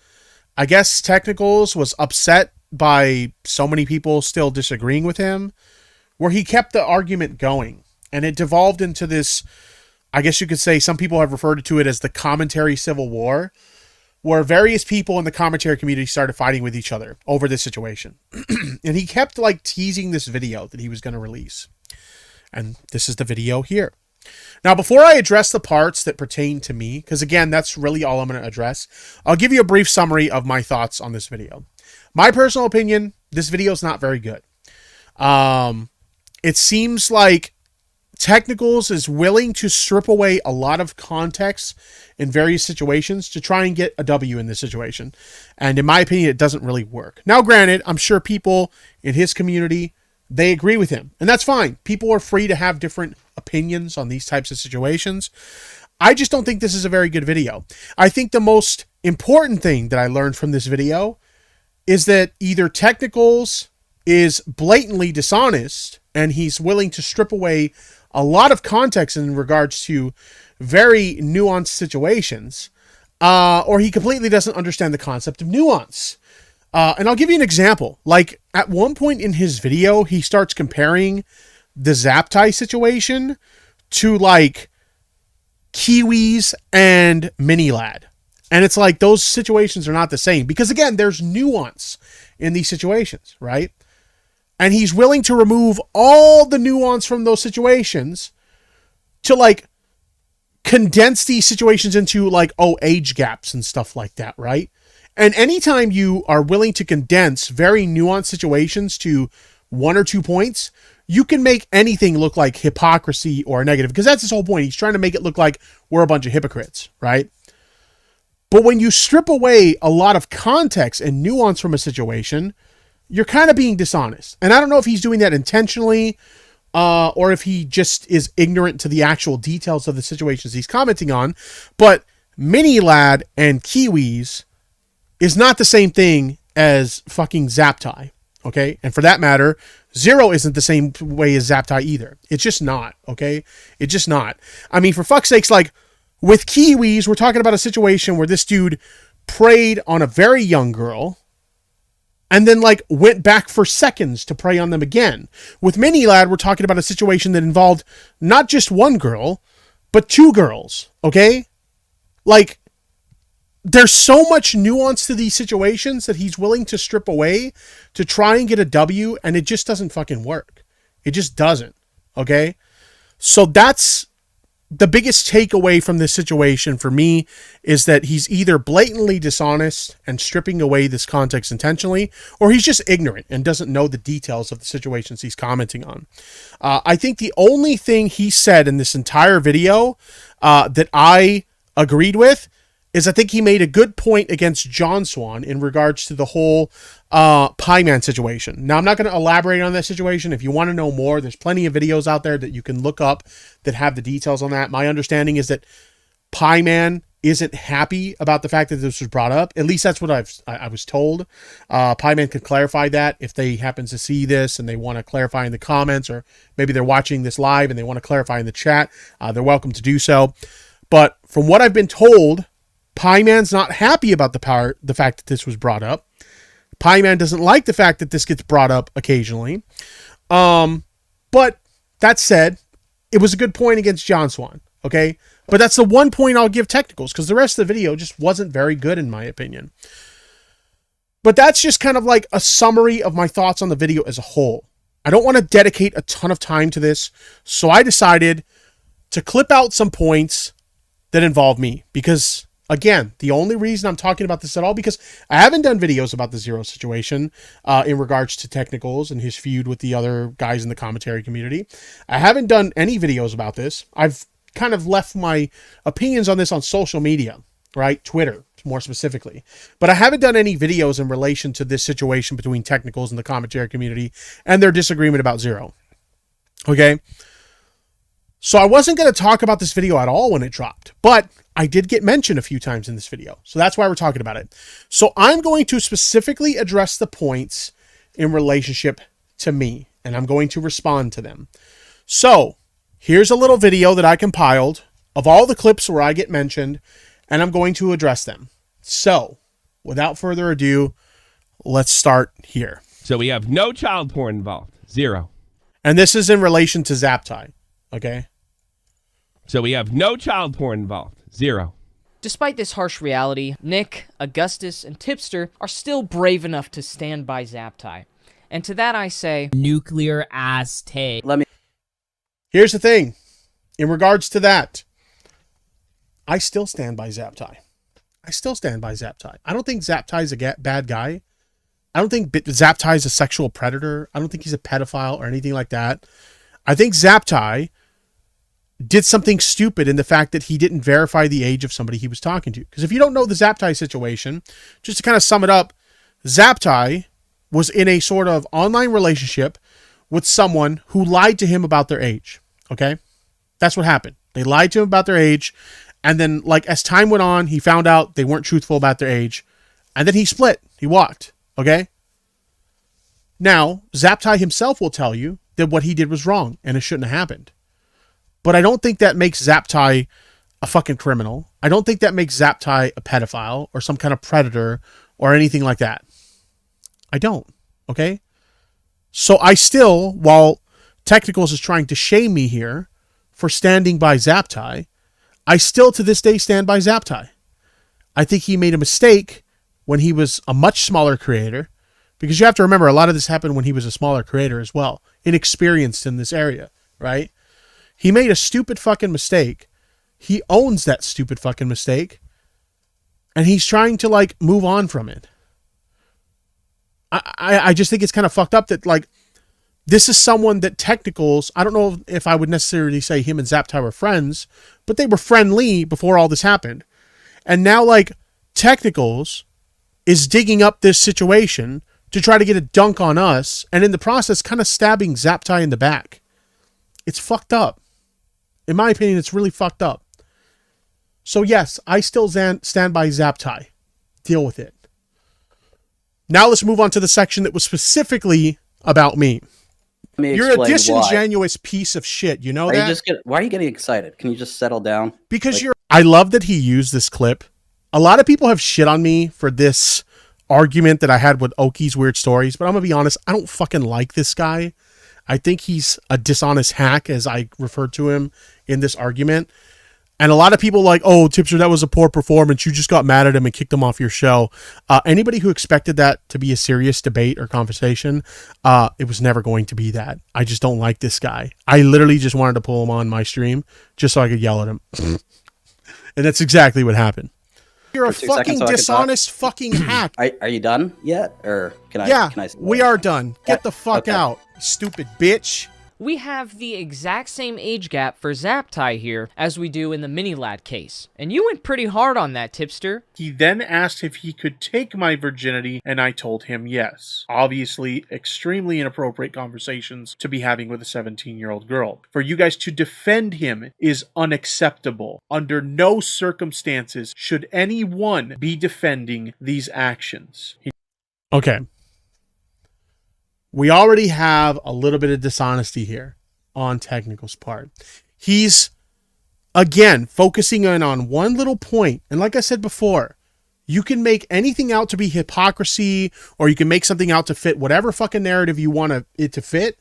I guess Technicals was upset by so many people still disagreeing with him, where he kept the argument going. And it devolved into this, I guess you could say, some people have referred to it as the commentary civil war, where various people in the commentary community started fighting with each other over this situation. And he kept like teasing this video that he was going to release. And this is the video here. Now, before I address the parts that pertain to me, because again, that's really all I'm going to address, I'll give you a brief summary of my thoughts on this video. My personal opinion, this video is not very good. It seems like Technicals is willing to strip away a lot of context in various situations to try and get a W in this situation. And in my opinion, it doesn't really work. Now, granted, I'm sure people in his community, they agree with him. And that's fine. People are free to have different opinions on these types of situations. I just don't think this is a very good video. I think the most important thing that I learned from this video is that either Technicals is blatantly dishonest and he's willing to strip away a lot of context in regards to very nuanced situations, or he completely doesn't understand the concept of nuance. And I'll give you an example. Like, at one point in his video, he starts comparing the Zaptai situation to, like, Kiwis and Mini Lad. And it's like, those situations are not the same. Because, again, there's nuance in these situations, right? And he's willing to remove all the nuance from those situations to, like, condense these situations into, like, age gaps and stuff like that, right? And anytime you are willing to condense very nuanced situations to 1 or 2 points, you can make anything look like hypocrisy or negative. Because that's his whole point. He's trying to make it look like we're a bunch of hypocrites, right? But when you strip away a lot of context and nuance from a situation, you're kind of being dishonest. And I don't know if he's doing that intentionally, or if he just is ignorant to the actual details of the situations he's commenting on. But Mini Lad and Kiwis is not the same thing as fucking Zaptai, okay? And for that matter, Zero isn't the same way as Zaptai either. It's just not, okay? It's just not. I mean, for fuck's sakes, like, with Kiwis, we're talking about a situation where this dude preyed on a very young girl, and then, like, went back for seconds to prey on them again. With Mini Lad, we're talking about a situation that involved not just one girl, but 2 girls, okay? Like, there's so much nuance to these situations that he's willing to strip away to try and get a W, and it just doesn't fucking work. It just doesn't, okay? So that's the biggest takeaway from this situation for me, is that he's either blatantly dishonest and stripping away this context intentionally, or he's just ignorant and doesn't know the details of the situations he's commenting on. I think the only thing he said in this entire video that I agreed with is I think he made a good point against John Swan in regards to the whole Pie Man situation. Now, I'm not going to elaborate on that situation. If you want to know more, there's plenty of videos out there that you can look up that have the details on that. My understanding is that Pie Man isn't happy about the fact that this was brought up. At least that's what I was told. Pie Man could clarify that if they happen to see this and they want to clarify in the comments, or maybe they're watching this live and they want to clarify in the chat. They're welcome to do so. But from what I've been told, Pie Man's not happy about the fact that this was brought up. Pie Man doesn't like the fact that this gets brought up occasionally. But that said, it was a good point against John Swan. Okay. But that's the one point I'll give Technicals, because the rest of the video just wasn't very good in my opinion. But that's just kind of like a summary of my thoughts on the video as a whole. I don't want to dedicate a ton of time to this. So I decided to clip out some points that involve me, because again, the only reason I'm talking about this at all, because I haven't done videos about the Zero situation in regards to Technicals and his feud with the other guys in the commentary community. I haven't done any videos about this. I've kind of left my opinions on this on social media, right? Twitter, more specifically. But I haven't done any videos in relation to this situation between Technicals and the commentary community and their disagreement about Zero. Okay? So I wasn't going to talk about this video at all when it dropped, but I did get mentioned a few times in this video. So that's why we're talking about it. So I'm going to specifically address the points in relationship to me, and I'm going to respond to them. So here's a little video that I compiled of all the clips where I get mentioned, and I'm going to address them. So without further ado, let's start here. So we have no child porn involved. Zero. And this is in relation to Zaptai. Okay. So we have no child porn involved. Zero. Despite this harsh reality, Nick, Augustus, and Tipster are still brave enough to stand by Zaptai. And to that I say, nuclear ass take. Here's the thing. In regards to that, I still stand by Zaptai. I still stand by Zaptai. I don't think Zaptai's a bad guy. I don't think Zaptai is a sexual predator. I don't think he's a pedophile or anything like that. I think Zaptai did something stupid in the fact that he didn't verify the age of somebody he was talking to. Because if you don't know the Zaptai situation, just to kind of sum it up, Zaptai was in a sort of online relationship with someone who lied to him about their age. Okay? That's what happened. They lied to him about their age. And then, like, as time went on, he found out they weren't truthful about their age. And then he split. He walked. Okay? Now, Zaptai himself will tell you that what he did was wrong and it shouldn't have happened. But I don't think that makes Zaptai a fucking criminal. I don't think that makes Zaptai a pedophile or some kind of predator or anything like that. I don't. Okay? So I still, while Technicals is trying to shame me here for standing by Zaptai, I still to this day stand by Zaptai. I think he made a mistake when he was a much smaller creator, because you have to remember a lot of this happened when he was a smaller creator as well, inexperienced in this area, right? He made a stupid fucking mistake. He owns that stupid fucking mistake. And he's trying to, like, move on from it. I just think it's kind of fucked up that, like, this is someone that Technicals, I don't know if I would necessarily say him and Zaptai were friends, but they were friendly before all this happened. And now, like, Technicals is digging up this situation to try to get a dunk on us, and in the process kind of stabbing Zaptai in the back. It's fucked up. In my opinion, it's really fucked up. So yes, I still stand by Zaptai. Deal with it. Now let's move on to the section that was specifically about me. You're a disingenuous piece of shit. You know that? Why are you getting excited? Can you just settle down? Because I love that he used this clip. A lot of people have shit on me for this argument that I had with Oki's Weird Stories, but I'm going to be honest, I don't fucking like this guy. I think he's a dishonest hack, as I referred to him in this argument. And a lot of people like, oh, Tipster, that was a poor performance. You just got mad at him and kicked him off your show. Anybody who expected that to be a serious debate or conversation, it was never going to be that. I just don't like this guy. I literally just wanted to pull him on my stream just so I could yell at him. And that's exactly what happened. You're a fucking dishonest fucking hack. Are you done yet? Or can I? Yeah, can I we are done. Get the fuck out, stupid bitch. We have the exact same age gap for Zaptai here as we do in the Mini-Lad case. And you went pretty hard on that, Tipster. He then asked if he could take my virginity, and I told him yes. Obviously, extremely inappropriate conversations to be having with a 17-year-old girl. For you guys to defend him is unacceptable. Under no circumstances should anyone be defending these actions. Okay. We already have a little bit of dishonesty here on Technical's part. He's, again, focusing in on one little point. And like I said before, you can make anything out to be hypocrisy, or you can make something out to fit whatever fucking narrative you want it to fit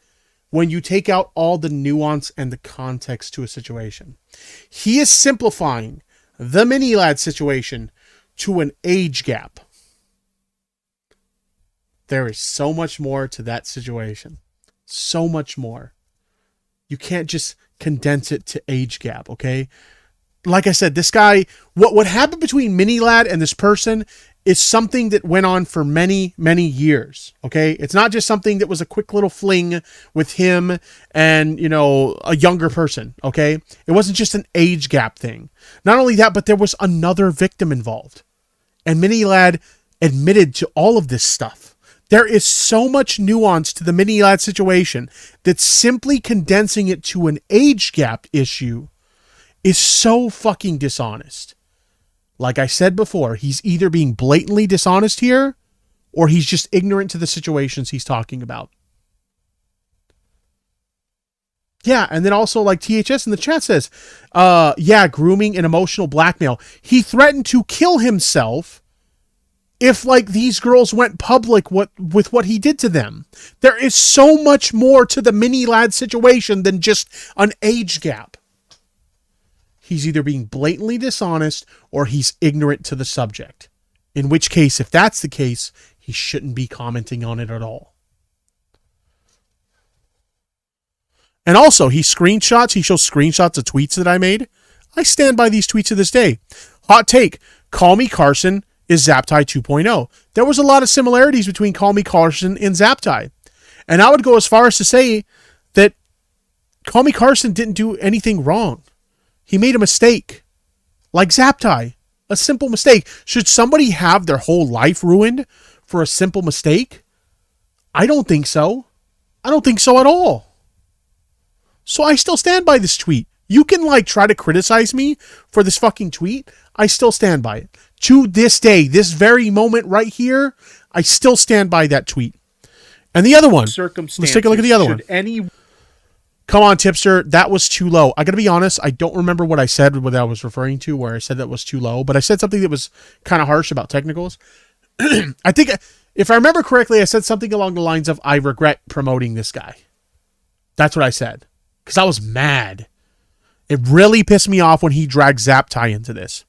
when you take out all the nuance and the context to a situation. He is simplifying the Mini-Lad situation to an age gap. There is so much more to that situation. So much more. You can't just condense it to age gap, okay? Like I said, this guy, what happened between Mini-Lad and this person is something that went on for many, many years, okay? It's not just something that was a quick little fling with him and, a younger person, okay? It wasn't just an age gap thing. Not only that, but there was another victim involved. And Mini-Lad admitted to all of this stuff. There is so much nuance to the Mini-Lad situation that simply condensing it to an age gap issue is so fucking dishonest. Like I said before, he's either being blatantly dishonest here, or he's just ignorant to the situations he's talking about. Yeah, and then also like THS in the chat says, grooming and emotional blackmail. He threatened to kill himself if these girls went public with what he did to them. There is so much more to the Mini-Lad situation than just an age gap. He's either being blatantly dishonest or he's ignorant to the subject. In which case, if that's the case, he shouldn't be commenting on it at all. And also, he shows screenshots of tweets that I made. I stand by these tweets to this day. Hot take, Call Me Carson is Zaptai 2.0. There was a lot of similarities between Call Me Carson and Zaptai. And I would go as far as to say that Call Me Carson didn't do anything wrong. He made a mistake. Like Zaptai. A simple mistake. Should somebody have their whole life ruined for a simple mistake? I don't think so. I don't think so at all. So I still stand by this tweet. You can try to criticize me for this fucking tweet. I still stand by it. To this day, this very moment right here, I still stand by that tweet. And the other one. Let's take a look at the other one. Come on, Tipster. That was too low. I got to be honest. I don't remember what I said, what I was referring to, where I said that was too low. But I said something that was kind of harsh about technicals. I think, if I remember correctly, I said something along the lines of, I regret promoting this guy. That's what I said. Because I was mad. It really pissed me off when he dragged Zaptai into this.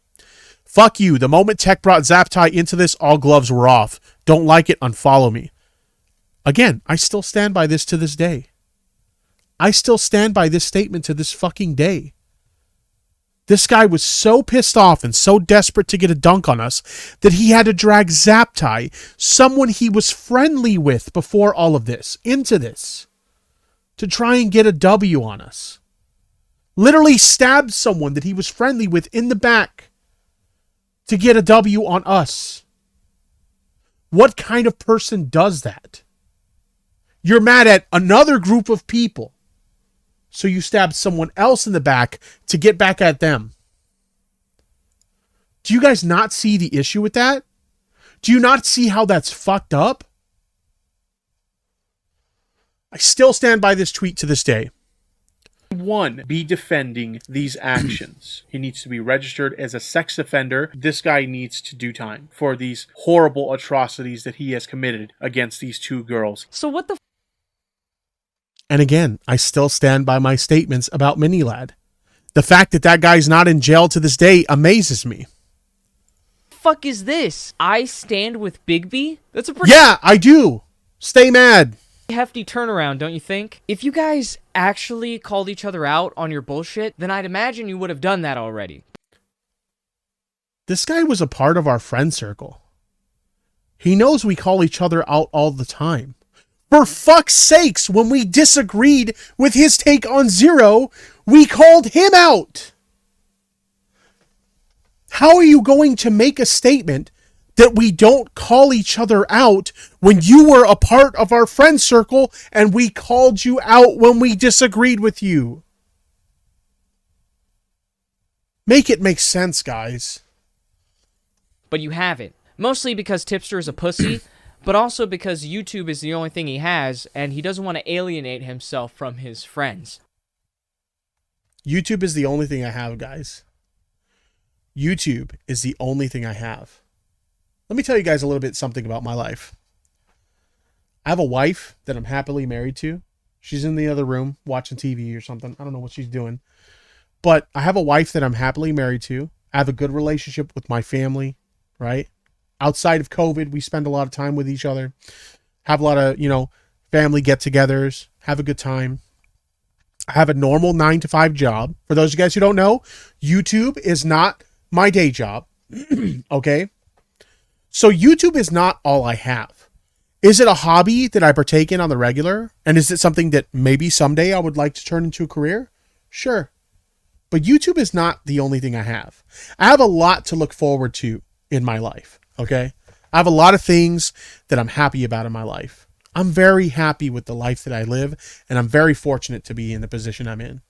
Fuck you. The moment Tech brought Zaptai into this, all gloves were off. Don't like it, unfollow me. Again, I still stand by this to this day. I still stand by this statement to this fucking day. This guy was so pissed off and so desperate to get a dunk on us that he had to drag Zaptai, someone he was friendly with before all of this, into this. To try and get a W on us. Literally stabbed someone that he was friendly with in the back to get a W on us. What kind of person does that? You're mad at another group of people, so you stab someone else in the back to get back at them. Do you guys not see the issue with that? Do you not see how that's fucked up? I still stand by this tweet to this day. One, be defending these actions. He needs to be registered as a sex offender. This guy needs to do time for these horrible atrocities that he has committed against these two girls. So what the... And again, I still stand by my statements about Mini-Lad. The fact that that guy's not in jail to this day amazes me. Fuck is this? I stand with Bigby? That's a pretty... Yeah, I do. Stay mad. Hefty turnaround, don't you think? If you guys actually called each other out on your bullshit, then I'd imagine you would have done that already. This guy was a part of our friend circle. He knows we call each other out all the time. For fuck's sakes, when we disagreed with his take on Zero, we called him out. How are you going to make a statement that we don't call each other out when you were a part of our friend circle and we called you out when we disagreed with you? Make it make sense, guys. But you haven't. Mostly because Tipster is a pussy, but also because YouTube is the only thing he has, and he doesn't want to alienate himself from his friends. YouTube is the only thing I have, guys. YouTube is the only thing I have. Let me tell you guys a little bit something about my life. I have a wife that I'm happily married to. She's in the other room watching TV or something. I don't know what she's doing. But I have a wife that I'm happily married to. I have a good relationship with my family, right? Outside of COVID, we spend a lot of time with each other. Have a lot of, family get-togethers. Have a good time. I have a normal 9-to-5 job. For those of you guys who don't know, YouTube is not my day job. Okay? So YouTube is not all I have. Is it a hobby that I partake in on the regular? And is it something that maybe someday I would like to turn into a career? Sure. But YouTube is not the only thing I have. I have a lot to look forward to in my life. Okay? I have a lot of things that I'm happy about in my life. I'm very happy with the life that I live, and I'm very fortunate to be in the position I'm in.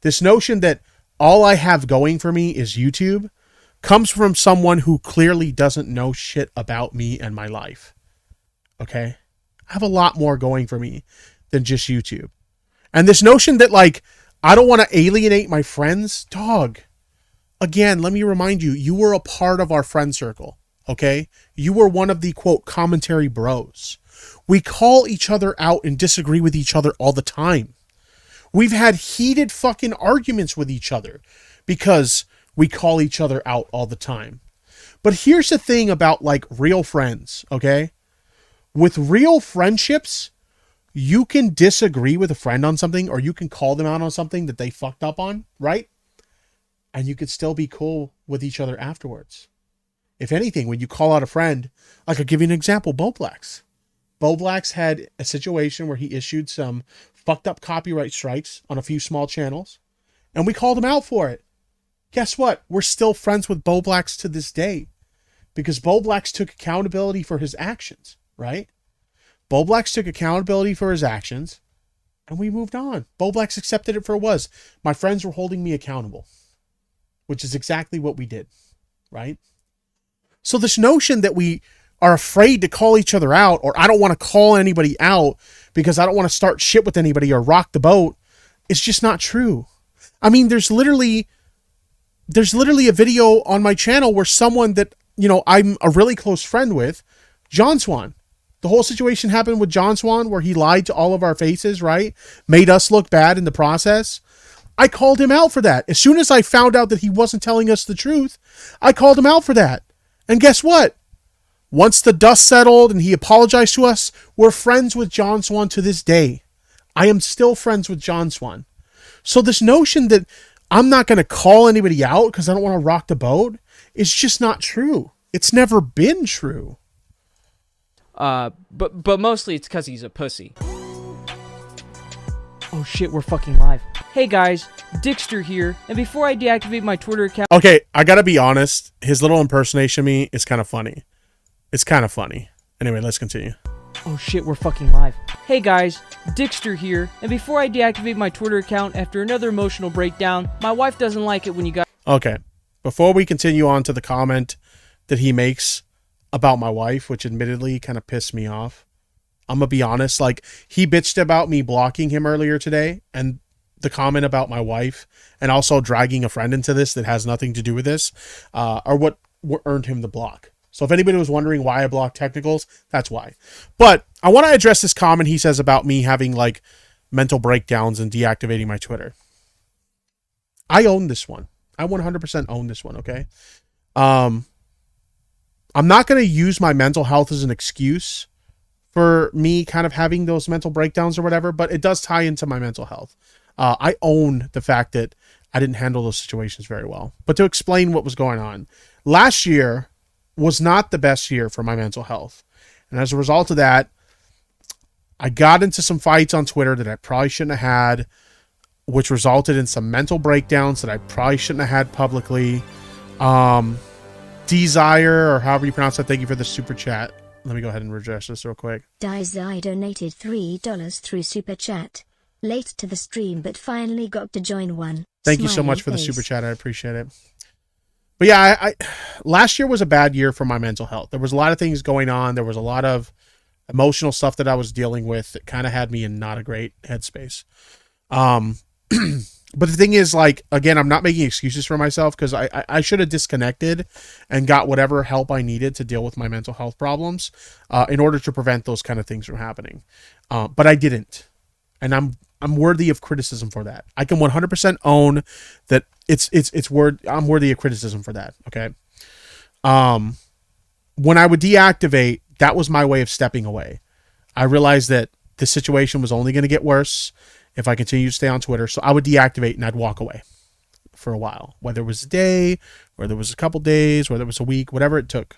This notion that all I have going for me is YouTube comes from someone who clearly doesn't know shit about me and my life. Okay? I have a lot more going for me than just YouTube. And this notion that, I don't want to alienate my friends, dog. Again, let me remind you, you were a part of our friend circle. Okay? You were one of the, quote, commentary bros. We call each other out and disagree with each other all the time. We've had heated fucking arguments with each other because we call each other out all the time. But here's the thing about real friends, okay? With real friendships, you can disagree with a friend on something, or you can call them out on something that they fucked up on, right? And you could still be cool with each other afterwards. If anything, when you call out a friend, I'll give you an example, Boblax. Boblax had a situation where he issued some fucked up copyright strikes on a few small channels, and we called him out for it. Guess what? We're still friends with Boblax to this day because Boblax took accountability for his actions, right? Boblax took accountability for his actions, and we moved on. Boblax accepted it for what it was. My friends were holding me accountable, which is exactly what we did, right? So this notion that we are afraid to call each other out, or I don't want to call anybody out because I don't want to start shit with anybody or rock the boat, is just not true. I mean, there's literally a video on my channel where someone that, I'm a really close friend with, John Swan. The whole situation happened with John Swan where he lied to all of our faces, right? Made us look bad in the process. I called him out for that. As soon as I found out that he wasn't telling us the truth, I called him out for that. And guess what? Once the dust settled and he apologized to us, we're friends with John Swan to this day. I am still friends with John Swan. So this notion that I'm not going to call anybody out because I don't want to rock the boat is just not true. It's never been true. But mostly it's because he's a pussy. Oh shit, we're fucking live. Hey guys, Tipster here, and before I deactivate my Twitter account... Okay, I gotta be honest. His little impersonation of me is kind of funny. It's kind of funny. Anyway, let's continue. Oh shit, we're fucking live. Hey guys, Tipster here, and before I deactivate my Twitter account after another emotional breakdown, my wife doesn't like it when you guys... Okay, before we continue on to the comment that he makes about my wife, which admittedly kind of pissed me off, I'm gonna be honest, he bitched about me blocking him earlier today, and the comment about my wife, and also dragging a friend into this that has nothing to do with this, are what earned him the block. So if anybody was wondering why I blocked technicals, that's why. But I want to address this comment he says about me having mental breakdowns and deactivating my Twitter. I own this one. I 100% own this one, okay? I'm not going to use my mental health as an excuse for me kind of having those mental breakdowns or whatever, but it does tie into my mental health. I own the fact that I didn't handle those situations very well. But to explain what was going on, last year was not the best year for my mental health. And as a result of that, I got into some fights on Twitter that I probably shouldn't have had, which resulted in some mental breakdowns that I probably shouldn't have had publicly. Desire, or however you pronounce that, thank you for the super chat. Let me go ahead and redress this real quick. Desire donated $3 through super chat. Late to the stream, but finally got to join one. Thank you so much for the super chat. I appreciate it. But yeah, I last year was a bad year for my mental health. There was a lot of things going on. There was a lot of emotional stuff that I was dealing with that kind of had me in not a great headspace. But the thing is, like, again, I'm not making excuses for myself, because I should have disconnected and got whatever help I needed to deal with my mental health problems in order to prevent those kind of things from happening. But I didn't. And I'm worthy of criticism for that. I can 100% own that I'm worthy of criticism for that. Okay. When I would deactivate, that was my way of stepping away. I realized that the situation was only going to get worse if I continued to stay on Twitter. So I would deactivate and I'd walk away for a while, whether it was a day, whether it was a couple days, whether it was a week, whatever it took.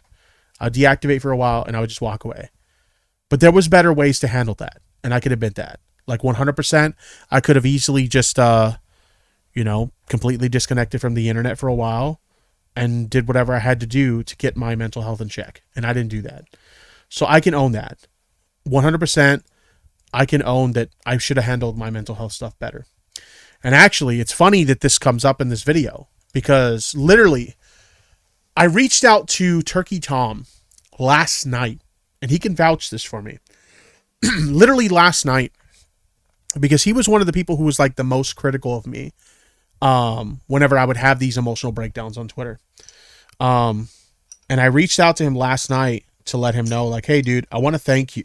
I'd deactivate for a while and I would just walk away. But there was better ways to handle that. And I could admit that. Like 100%, I could have easily just, completely disconnected from the internet for a while and did whatever I had to do to get my mental health in check. And I didn't do that. So I can own that. 100%. I can own that I should have handled my mental health stuff better. And actually, it's funny that this comes up in this video, because literally I reached out to Turkey Tom last night, and he can vouch this for me. Literally last night, because he was one of the people who was like the most critical of me whenever I would have these emotional breakdowns on Twitter. And I reached out to him last night to let him know, like, hey, dude, I want to thank you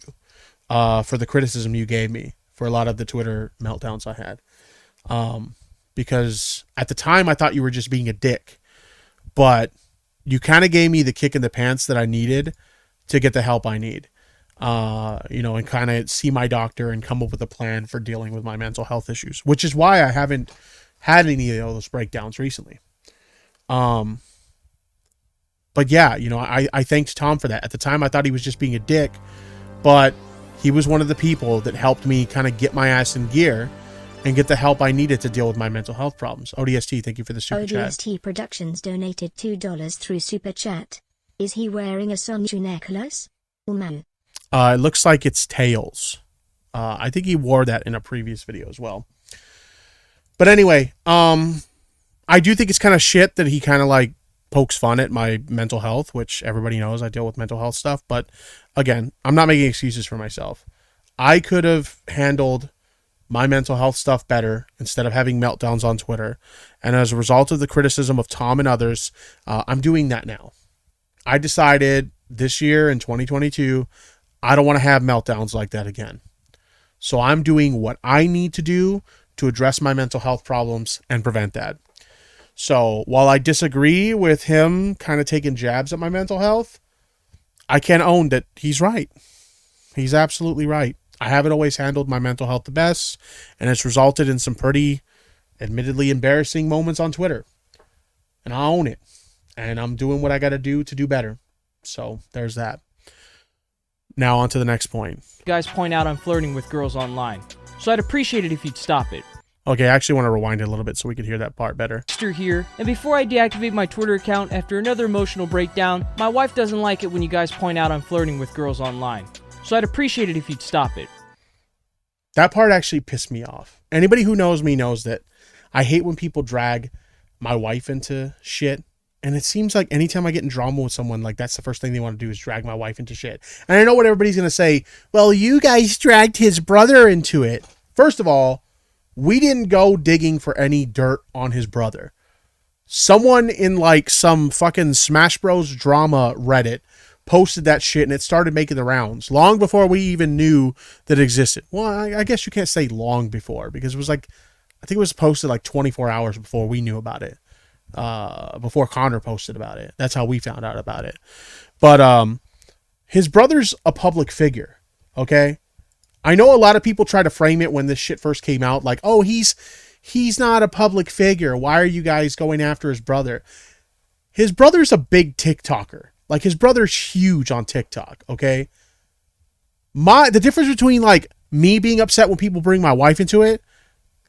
for the criticism you gave me for a lot of the Twitter meltdowns I had. Because at the time I thought you were just being a dick, but you kind of gave me the kick in the pants that I needed to get the help I need. And kind of see my doctor and come up with a plan for dealing with my mental health issues, which is why I haven't had any of those breakdowns recently. But yeah, I thanked Tom for that. At the time, I thought he was just being a dick, but he was one of the people that helped me kind of get my ass in gear and get the help I needed to deal with my mental health problems. ODST, thank you for the super chat. ODST Productions donated $2 through super chat. Is he wearing a Sonju necklace? Oh man. It looks like it's tails. I think he wore that in a previous video as well. But anyway, I do think it's kind of shit that he kind of like pokes fun at my mental health, which everybody knows I deal with mental health stuff. But again, I'm not making excuses for myself. I could have handled my mental health stuff better instead of having meltdowns on Twitter. And as a result of the criticism of Tom and others, I'm doing that now. I decided this year in 2022, I don't want to have meltdowns like that again. So I'm doing what I need to do to address my mental health problems and prevent that. So while I disagree with him kind of taking jabs at my mental health, I can own that he's right. He's absolutely right. I haven't always handled my mental health the best, and it's resulted in some pretty admittedly embarrassing moments on Twitter. And I own it. And I'm doing what I got to do better. So there's that. Now on to the next point. You guys point out I'm flirting with girls online, so I'd appreciate it if you'd stop it. Okay, I actually want to rewind it a little bit so we could hear that part better. Tipster here, and before I deactivate my Twitter account after another emotional breakdown, my wife doesn't like it when you guys point out I'm flirting with girls online, so I'd appreciate it if you'd stop it. That part actually pissed me off. Anybody who knows me knows that I hate when people drag my wife into shit. And it seems like anytime I get in drama with someone, like that's the first thing they want to do is drag my wife into shit. And I know what everybody's going to say. Well, you guys dragged his brother into it. First of all, we didn't go digging for any dirt on his brother. Someone in like some fucking Smash Bros. Drama Reddit posted that shit and it started making the rounds long before we even knew that it existed. Well, I guess you can't say long before, because it was like, I think it was posted like 24 hours before we knew about it. Before Connor posted about it. That's how we found out about it. But his brother's a public figure, okay? I know a lot of people try to frame it when this shit first came out like, oh, he's not a public figure. Why are you guys going after his brother? His brother's a big TikToker. Like, his brother's huge on TikTok, okay? The difference between like me being upset when people bring my wife into it,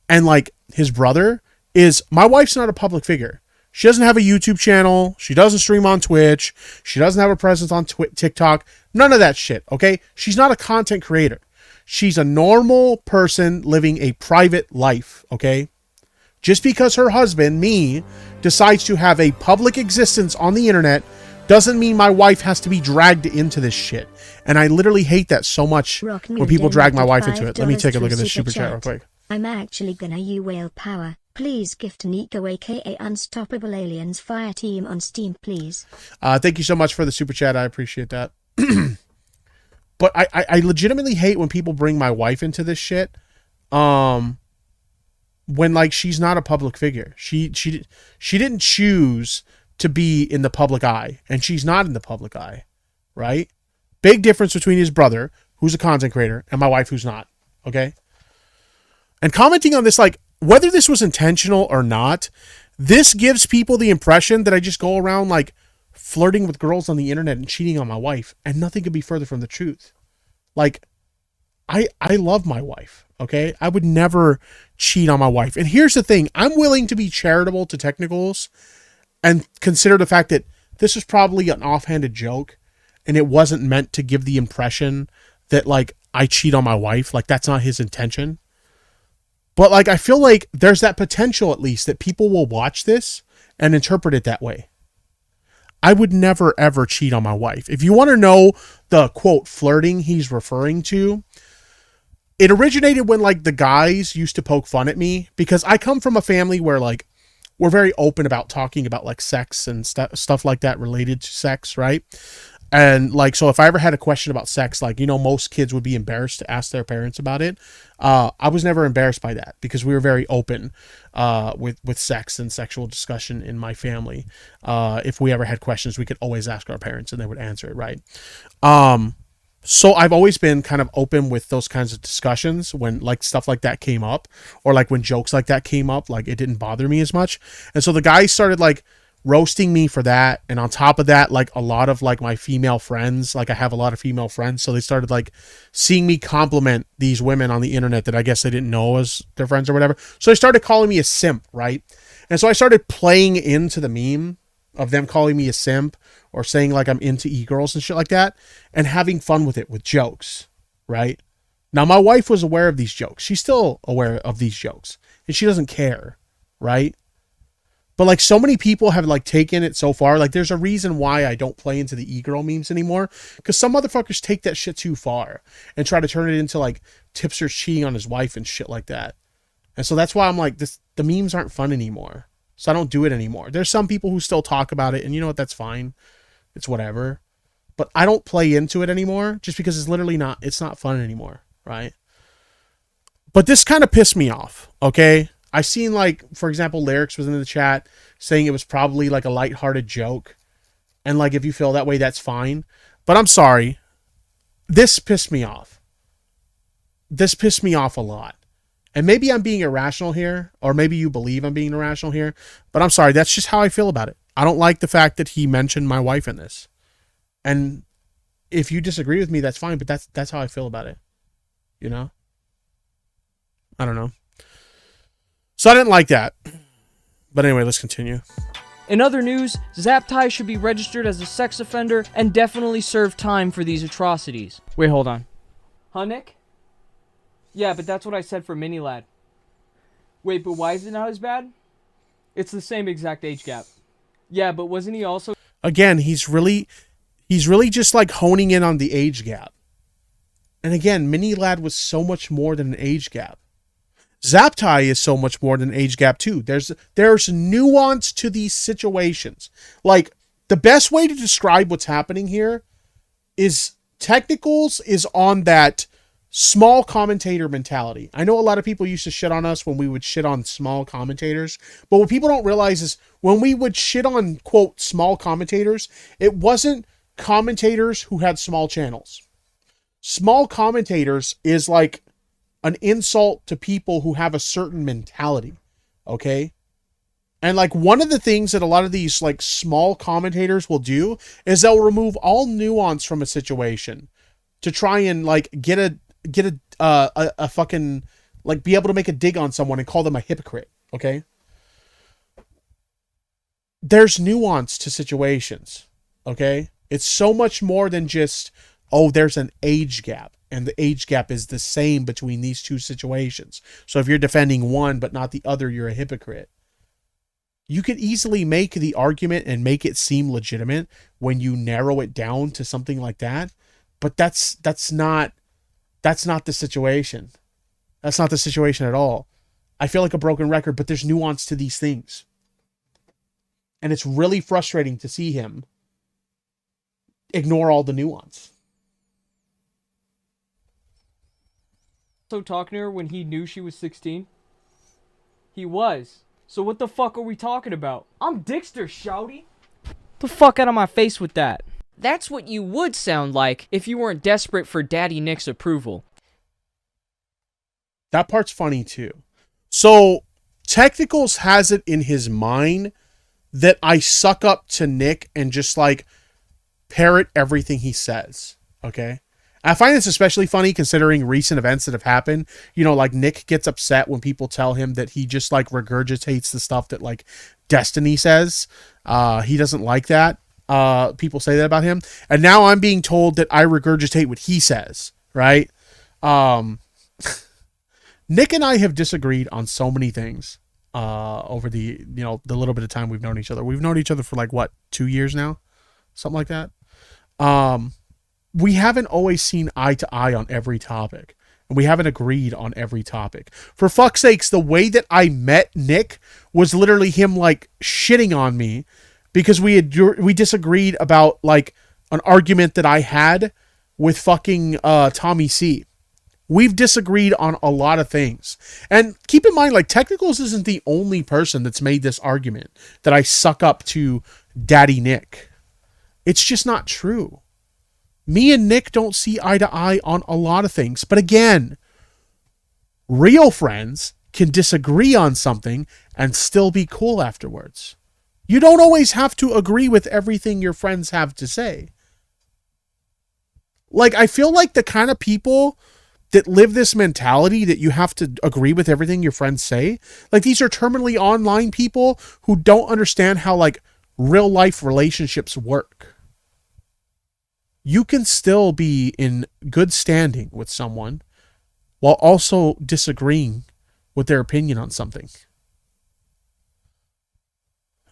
and like his brother, is my wife's not a public figure. She doesn't have a YouTube channel. She doesn't stream on Twitch. She doesn't have a presence on TikTok. None of that shit, okay? She's not a content creator. She's a normal person living a private life, okay? Just because her husband, me, decides to have a public existence on the internet doesn't mean my wife has to be dragged into this shit. And I literally hate that so much when people drag my wife into it. Let me take a look at this super chat real quick. I'm actually gonna use whale power. Please gift Nico aka Unstoppable Aliens Fire Team on Steam, please. Thank you so much for the super chat. I appreciate that. But I legitimately hate when people bring my wife into this shit. When like she's not a public figure. She didn't choose to be in the public eye, and she's not in the public eye, right? Big difference between his brother, who's a content creator, and my wife, who's not. Okay. And commenting on this, like, whether this was intentional or not, this gives people the impression that I just go around like flirting with girls on the internet and cheating on my wife, and nothing could be further from the truth. Like, I love my wife, okay? I would never cheat on my wife. And here's the thing, I'm willing to be charitable to technicals and consider the fact that this is probably an offhanded joke and it wasn't meant to give the impression that like I cheat on my wife. Like, that's not his intention. But like, I feel like there's that potential at least that people will watch this and interpret it that way. I would never ever cheat on my wife. If you want to know the quote flirting he's referring to, it originated when like the guys used to poke fun at me, because I come from a family where like we're very open about talking about like sex and stuff like that related to sex, right? And like, so if I ever had a question about sex, like, you know, most kids would be embarrassed to ask their parents about it. I was never embarrassed by that because we were very open with sex and sexual discussion in my family. If we ever had questions, we could always ask our parents and they would answer it, right? So I've always been kind of open with those kinds of discussions when like stuff like that came up, or like when jokes like that came up, like it didn't bother me as much. And so the guys started like roasting me for that. And on top of that, like a lot of like my female friends, like I have a lot of female friends, so they started like seeing me compliment these women on the internet that I guess they didn't know as their friends or whatever. So they started calling me a simp, right? And so I started playing into the meme of them calling me a simp or saying like I'm into e-girls and shit like that, and having fun with it with jokes, right? Now my wife was aware of these jokes. She's still aware of these jokes and she doesn't care, right? But like so many people have like taken it so far. Like there's a reason why I don't play into the e-girl memes anymore, because some motherfuckers take that shit too far and try to turn it into like Tipster's cheating on his wife and shit like that. And so that's why I'm like, the memes aren't fun anymore. So I don't do it anymore. There's some people who still talk about it, and you know what, that's fine. It's whatever. But I don't play into it anymore just because it's literally it's not fun anymore, right? But this kind of pissed me off, okay? I seen like, for example, Lyrics was in the chat saying it was probably like a lighthearted joke. And like, if you feel that way, that's fine. But I'm sorry. This pissed me off. This pissed me off a lot. And maybe I'm being irrational here, or maybe you believe I'm being irrational here, but I'm sorry. That's just how I feel about it. I don't like the fact that he mentioned my wife in this. And if you disagree with me, that's fine, but that's how I feel about it. You know? I don't know. So I didn't like that. But anyway, let's continue. In other news, Zaptai should be registered as a sex offender and definitely serve time for these atrocities. Wait, hold on. Huh, Nick? Yeah, but that's what I said for Mini Lad. Wait, but why is it not as bad? It's the same exact age gap. Yeah, but wasn't he also... Again, he's really just like honing in on the age gap. And again, Mini Lad was so much more than an age gap. Zaptai is so much more than an age gap too. There's nuance to these situations. Like, the best way to describe what's happening here is Technicals is on that small commentator mentality. I know a lot of people used to shit on us when we would shit on small commentators, but what people don't realize is when we would shit on, quote, small commentators, it wasn't commentators who had small channels. Small commentators is like an insult to people who have a certain mentality, okay? And like one of the things that a lot of these like small commentators will do is they'll remove all nuance from a situation to try and like get a a fucking, like, be able to make a dig on someone and call them a hypocrite, okay? There's nuance to situations, okay? It's so much more than just, oh, there's an age gap, and the age gap is the same between these two situations. So if you're defending one but not the other, you're a hypocrite. You could easily make the argument and make it seem legitimate when you narrow it down to something like that, but that's not the situation. That's not the situation at all. I feel like a broken record, but there's nuance to these things. And it's really frustrating to see him ignore all the nuance. So talking to her when he knew she was 16? He was. So what the fuck are we talking about? I'm Dixter, shouty. The fuck out of my face with that. That's what you would sound like if you weren't desperate for Daddy Nick's approval. That part's funny too. So Technicals has it in his mind that I suck up to Nick and just like parrot everything he says. Okay. I find this especially funny considering recent events that have happened. You know, like Nick gets upset when people tell him that he just like regurgitates the stuff that like Destiny says. He doesn't like that. People say that about him. And now I'm being told that I regurgitate what he says, right? Nick and I have disagreed on so many things over the little bit of time we've known each other. We've known each other for like what, 2 years now? Something like that. We haven't always seen eye to eye on every topic. And we haven't agreed on every topic. For fuck's sakes, the way that I met Nick was literally him like shitting on me because we disagreed about like an argument that I had with fucking Tommy C. We've disagreed on a lot of things. And keep in mind, like, Technicals isn't the only person that's made this argument that I suck up to Daddy Nick. It's just not true. Me and Nick don't see eye to eye on a lot of things. But again, real friends can disagree on something and still be cool afterwards. You don't always have to agree with everything your friends have to say. Like, I feel like the kind of people that live this mentality that you have to agree with everything your friends say, like, these are terminally online people who don't understand how, like, real life relationships work. You can still be in good standing with someone while also disagreeing with their opinion on something.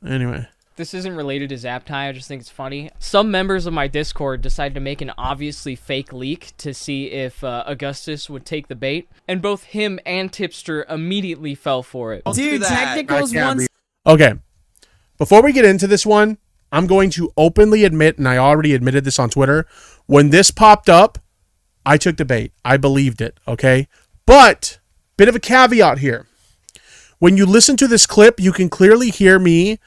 Anyway. This isn't related to Zaptai, I just think it's funny. Some members of my Discord decided to make an obviously fake leak to see if Augustus would take the bait, and both him and Tipster immediately fell for it. Dude, Technicals wants... Okay, before we get into this one, I'm going to openly admit, and I already admitted this on Twitter, when this popped up, I took the bait. I believed it, okay? But, bit of a caveat here. When you listen to this clip, you can clearly hear me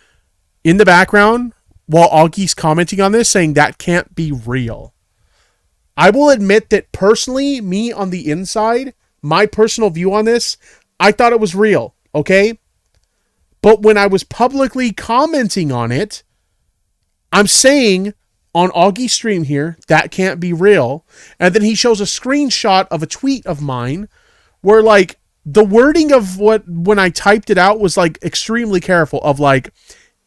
in the background while Augie's commenting on this saying that can't be real. I will admit that personally, me on the inside, my personal view on this, I thought it was real, okay? But when I was publicly commenting on it, I'm saying on Augie's stream here, that can't be real. And then he shows a screenshot of a tweet of mine where like the wording of when I typed it out was like extremely careful of like,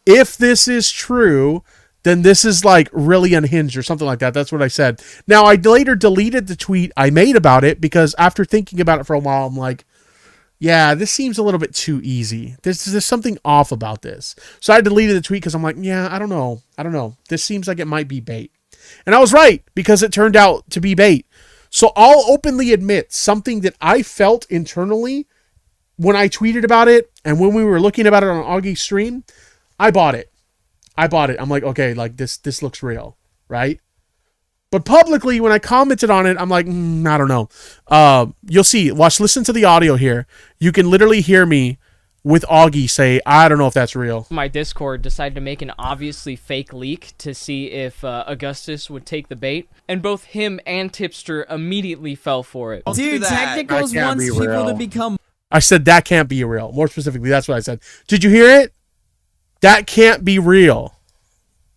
if this is true, then this is like really unhinged or something like that. That's what I said. Now, I later deleted the tweet I made about it because after thinking about it for a while, I'm like, yeah, this seems a little bit too easy. There's something off about this. So I deleted the tweet because I'm like, yeah, I don't know. This seems like it might be bait. And I was right because it turned out to be bait. So I'll openly admit something that I felt internally when I tweeted about it and when we were looking about it on Augie's stream. I bought it. I'm like, okay, like this looks real, right? But publicly, when I commented on it, I'm like, I don't know. You'll see. Listen to the audio here. You can literally hear me with Augie say, I don't know if that's real. My Discord decided to make an obviously fake leak to see if Augustus would take the bait, and both him and Tipster immediately fell for it. Dude, Technicals wants people to become... I said that can't be real. More specifically, that's what I said. Did you hear it? That can't be real.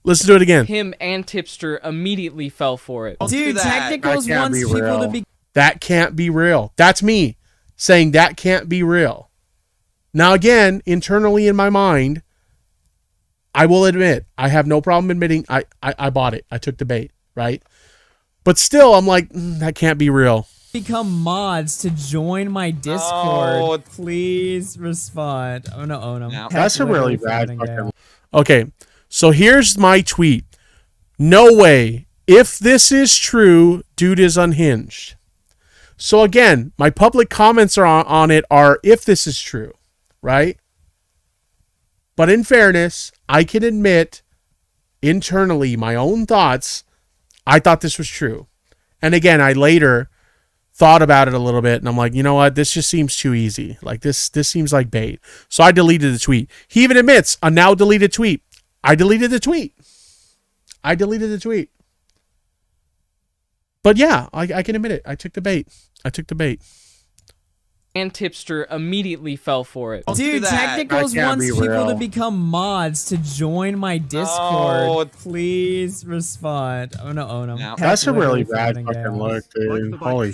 Listen to it again. Him and Tipster immediately fell for it. Dude, Technicals wants people to be... That can't be real. That's me saying that can't be real. Now, again, internally in my mind, I will admit, I have no problem admitting I bought it. I took the bait, right? But still, I'm like, that can't be real. Become mods to join my Discord. Please respond. I'm gonna own them. That's a really bad fucking... Okay, so here's my tweet. No way. If this is true, dude is unhinged. So again, my public comments are on it are if this is true, right? But in fairness, I can admit internally my own thoughts. I thought this was true. And again, I later thought about it a little bit and I'm like, you know what? This just seems too easy. Like this seems like bait. So I deleted the tweet. He even admits a now deleted tweet. I deleted the tweet. But yeah, I can admit it. I took the bait. And Tipster immediately fell for it. Dude, Technicals wants people to become mods to join my Discord. Please respond. I'm gonna own them. That's a really bad fucking look, dude. Holy.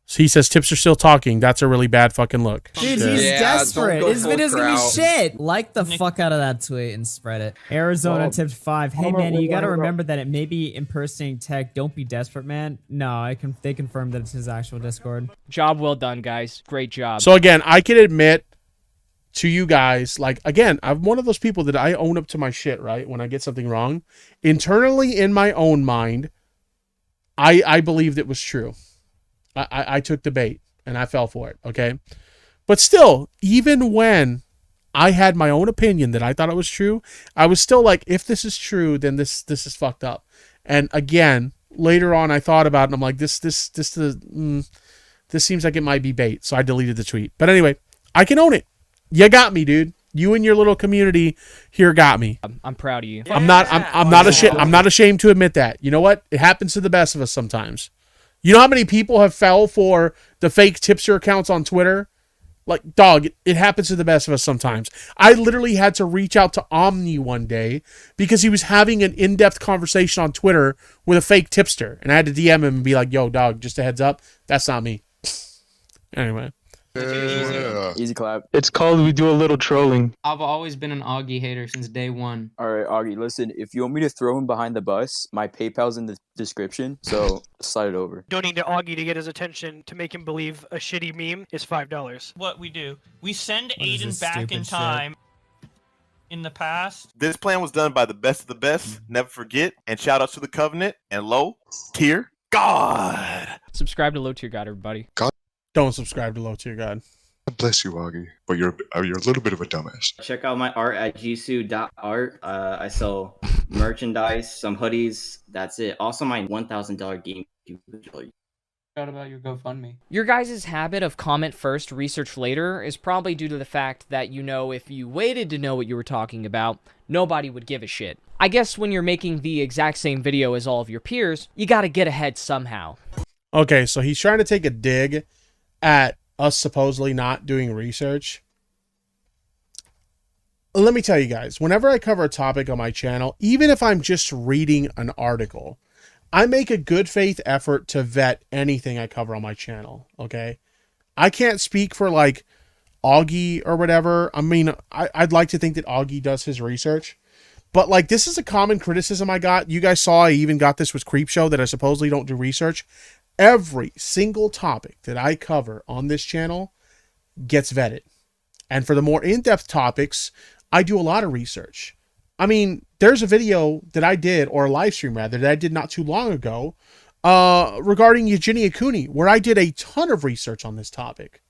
So he says Tipster still talking. That's a really bad fucking look. Dude, he's desperate. His video's gonna be shit. Like the fuck out of that tweet and spread it. Arizona tipped 5. Hey, man, you gotta remember that it may be impersonating Tech. Don't be desperate, man. No, they confirmed that it's his actual Discord. Job well done, guys. Great job. So again, I can admit to you guys, like, again, I'm one of those people that I own up to my shit, right? When I get something wrong. Internally, in my own mind, I believed it was true. I took the bait and I fell for it, okay? But still, even when I had my own opinion that I thought it was true, I was still like, if this is true, then this is fucked up. And again, later on I thought about it and I'm like, this seems like it might be bait. So I deleted the tweet. But anyway, I can own it. You got me, dude. You and your little community here got me. I'm proud of you. I'm not ashamed to admit that. You know what? It happens to the best of us sometimes. You know how many people have fell for the fake tipster accounts on Twitter? Like, dog, it happens to the best of us sometimes. I literally had to reach out to Omni one day because he was having an in-depth conversation on Twitter with a fake tipster. And I had to DM him and be like, yo, dog, just a heads up, that's not me. Anyway. Easy clap. It's called We Do a Little Trolling. I've always been an Augie hater since day one. Alright, Augie, listen, if you want me to throw him behind the bus, my PayPal's in the description, so slide it over. Donating to Augie to get his attention to make him believe a shitty meme is $5. What we do, we send Aiden back in time in the past. This plan was done by the best of the best, never forget, and shout out to the Covenant and Low Tier God. Subscribe to Low Tier God, everybody. Don't subscribe to Low Tier God. God bless you, Augie, but you're a little bit of a dumbass. Check out my art at jisoo.art. I sell merchandise, some hoodies. That's it. Also, my $1,000 game. Forgot about your GoFundMe. Your guys' habit of comment first, research later is probably due to the fact that, you know, if you waited to know what you were talking about, nobody would give a shit. I guess when you're making the exact same video as all of your peers, you gotta get ahead somehow. Okay, so he's trying to take a dig at us supposedly not doing research. Let me tell you guys, whenever I cover a topic on my channel, even if I'm just reading an article, I make a good faith effort to vet anything I cover on my channel, okay? I can't speak for, like, Augie or whatever. I mean, I'd like to think that Augie does his research. But, like, this is a common criticism I got. You guys saw I even got this with Creepshow that I supposedly don't do research. Every single topic that I cover on this channel gets vetted. And for the more in-depth topics, I do a lot of research. I mean, there's a video that I did, or a live stream rather, that I did not too long ago regarding Eugenia Cooney, where I did a ton of research on this topic.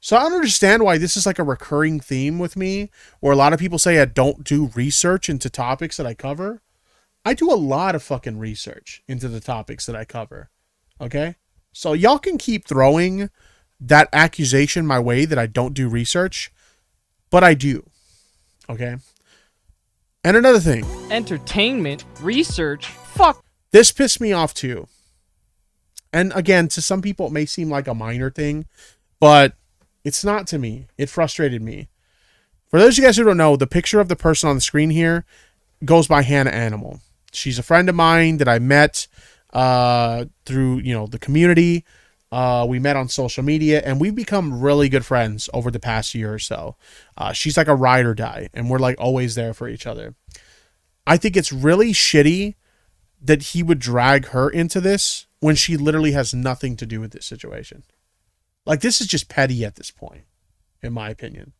So I don't understand why this is like a recurring theme with me, where a lot of people say I don't do research into topics that I cover. I do a lot of fucking research into the topics that I cover. Okay? So y'all can keep throwing that accusation my way that I don't do research, but I do. Okay? And another thing. Entertainment, research, fuck. This pissed me off too. And again, to some people it may seem like a minor thing, but it's not to me. It frustrated me. For those of you guys who don't know, the picture of the person on the screen here goes by Hannah Animal. She's a friend of mine that I met through, you know, the community. We met on social media, and we've become really good friends over the past year or so. She's like a ride or die, and we're like always there for each other. I think it's really shitty that he would drag her into this when she literally has nothing to do with this situation. Like, this is just petty at this point, in my opinion.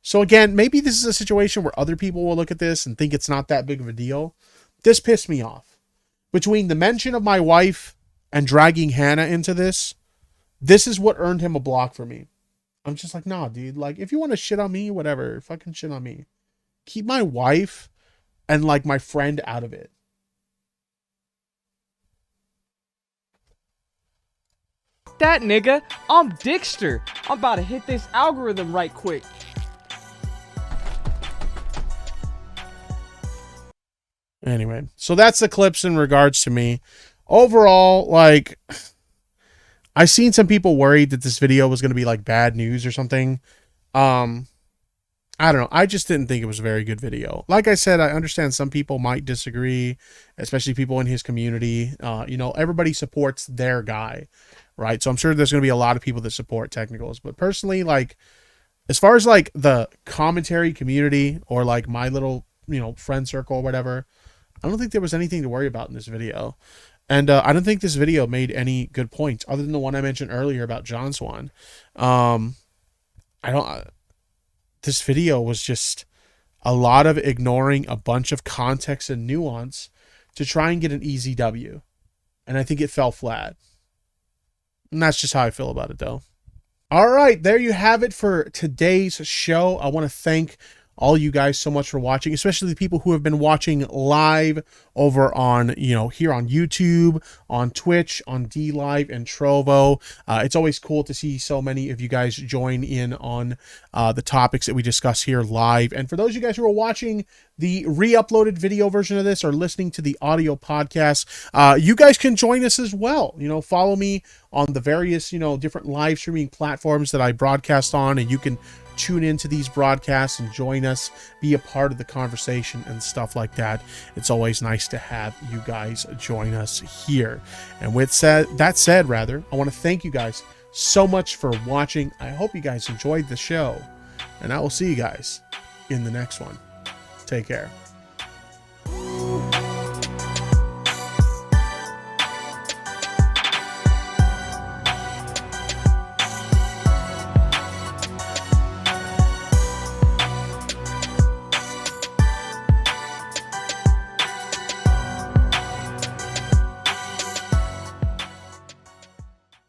So again, maybe this is a situation where other people will look at this and think it's not that big of a deal. This pissed me off. Between the mention of my wife and dragging Hannah into this is what earned him a block for me. I'm just like, nah, dude. Like, if you want to shit on me, whatever. Fucking shit on me. Keep my wife and, like, my friend out of it. That nigga, I'm Dixter. I'm about to hit this algorithm right quick. Anyway, so that's the clips in regards to me. Overall, like, I've seen some people worried that this video was going to be like bad news or something. I don't know. I just didn't think it was a very good video. Like I said, I understand some people might disagree, especially people in his community. You know, everybody supports their guy, right? So I'm sure there's going to be a lot of people that support technicals. But personally, like, as far as like the commentary community or like my little, you know, friend circle or whatever, I don't think there was anything to worry about in this video. And I don't think this video made any good points other than the one I mentioned earlier about John Swan. This video was just a lot of ignoring a bunch of context and nuance to try and get an easy W. And I think it fell flat. And that's just how I feel about it, though. All right, there you have it for today's show. I want to thank all you guys so much for watching, especially the people who have been watching live over on, you know, here on YouTube, on Twitch, on DLive and Trovo. It's always cool to see so many of you guys join in on the topics that we discuss here live. And for those of you guys who are watching the re-uploaded video version of this or listening to the audio podcast, you guys can join us as well. You know, follow me on the various, you know, different live streaming platforms that I broadcast on, and you can tune into these broadcasts and join us, be a part of the conversation and stuff like that. It's always nice to have you guys join us here. And with that said, I want to thank you guys so much for watching. I hope you guys enjoyed the show, and I will see you guys in the next one. Take care.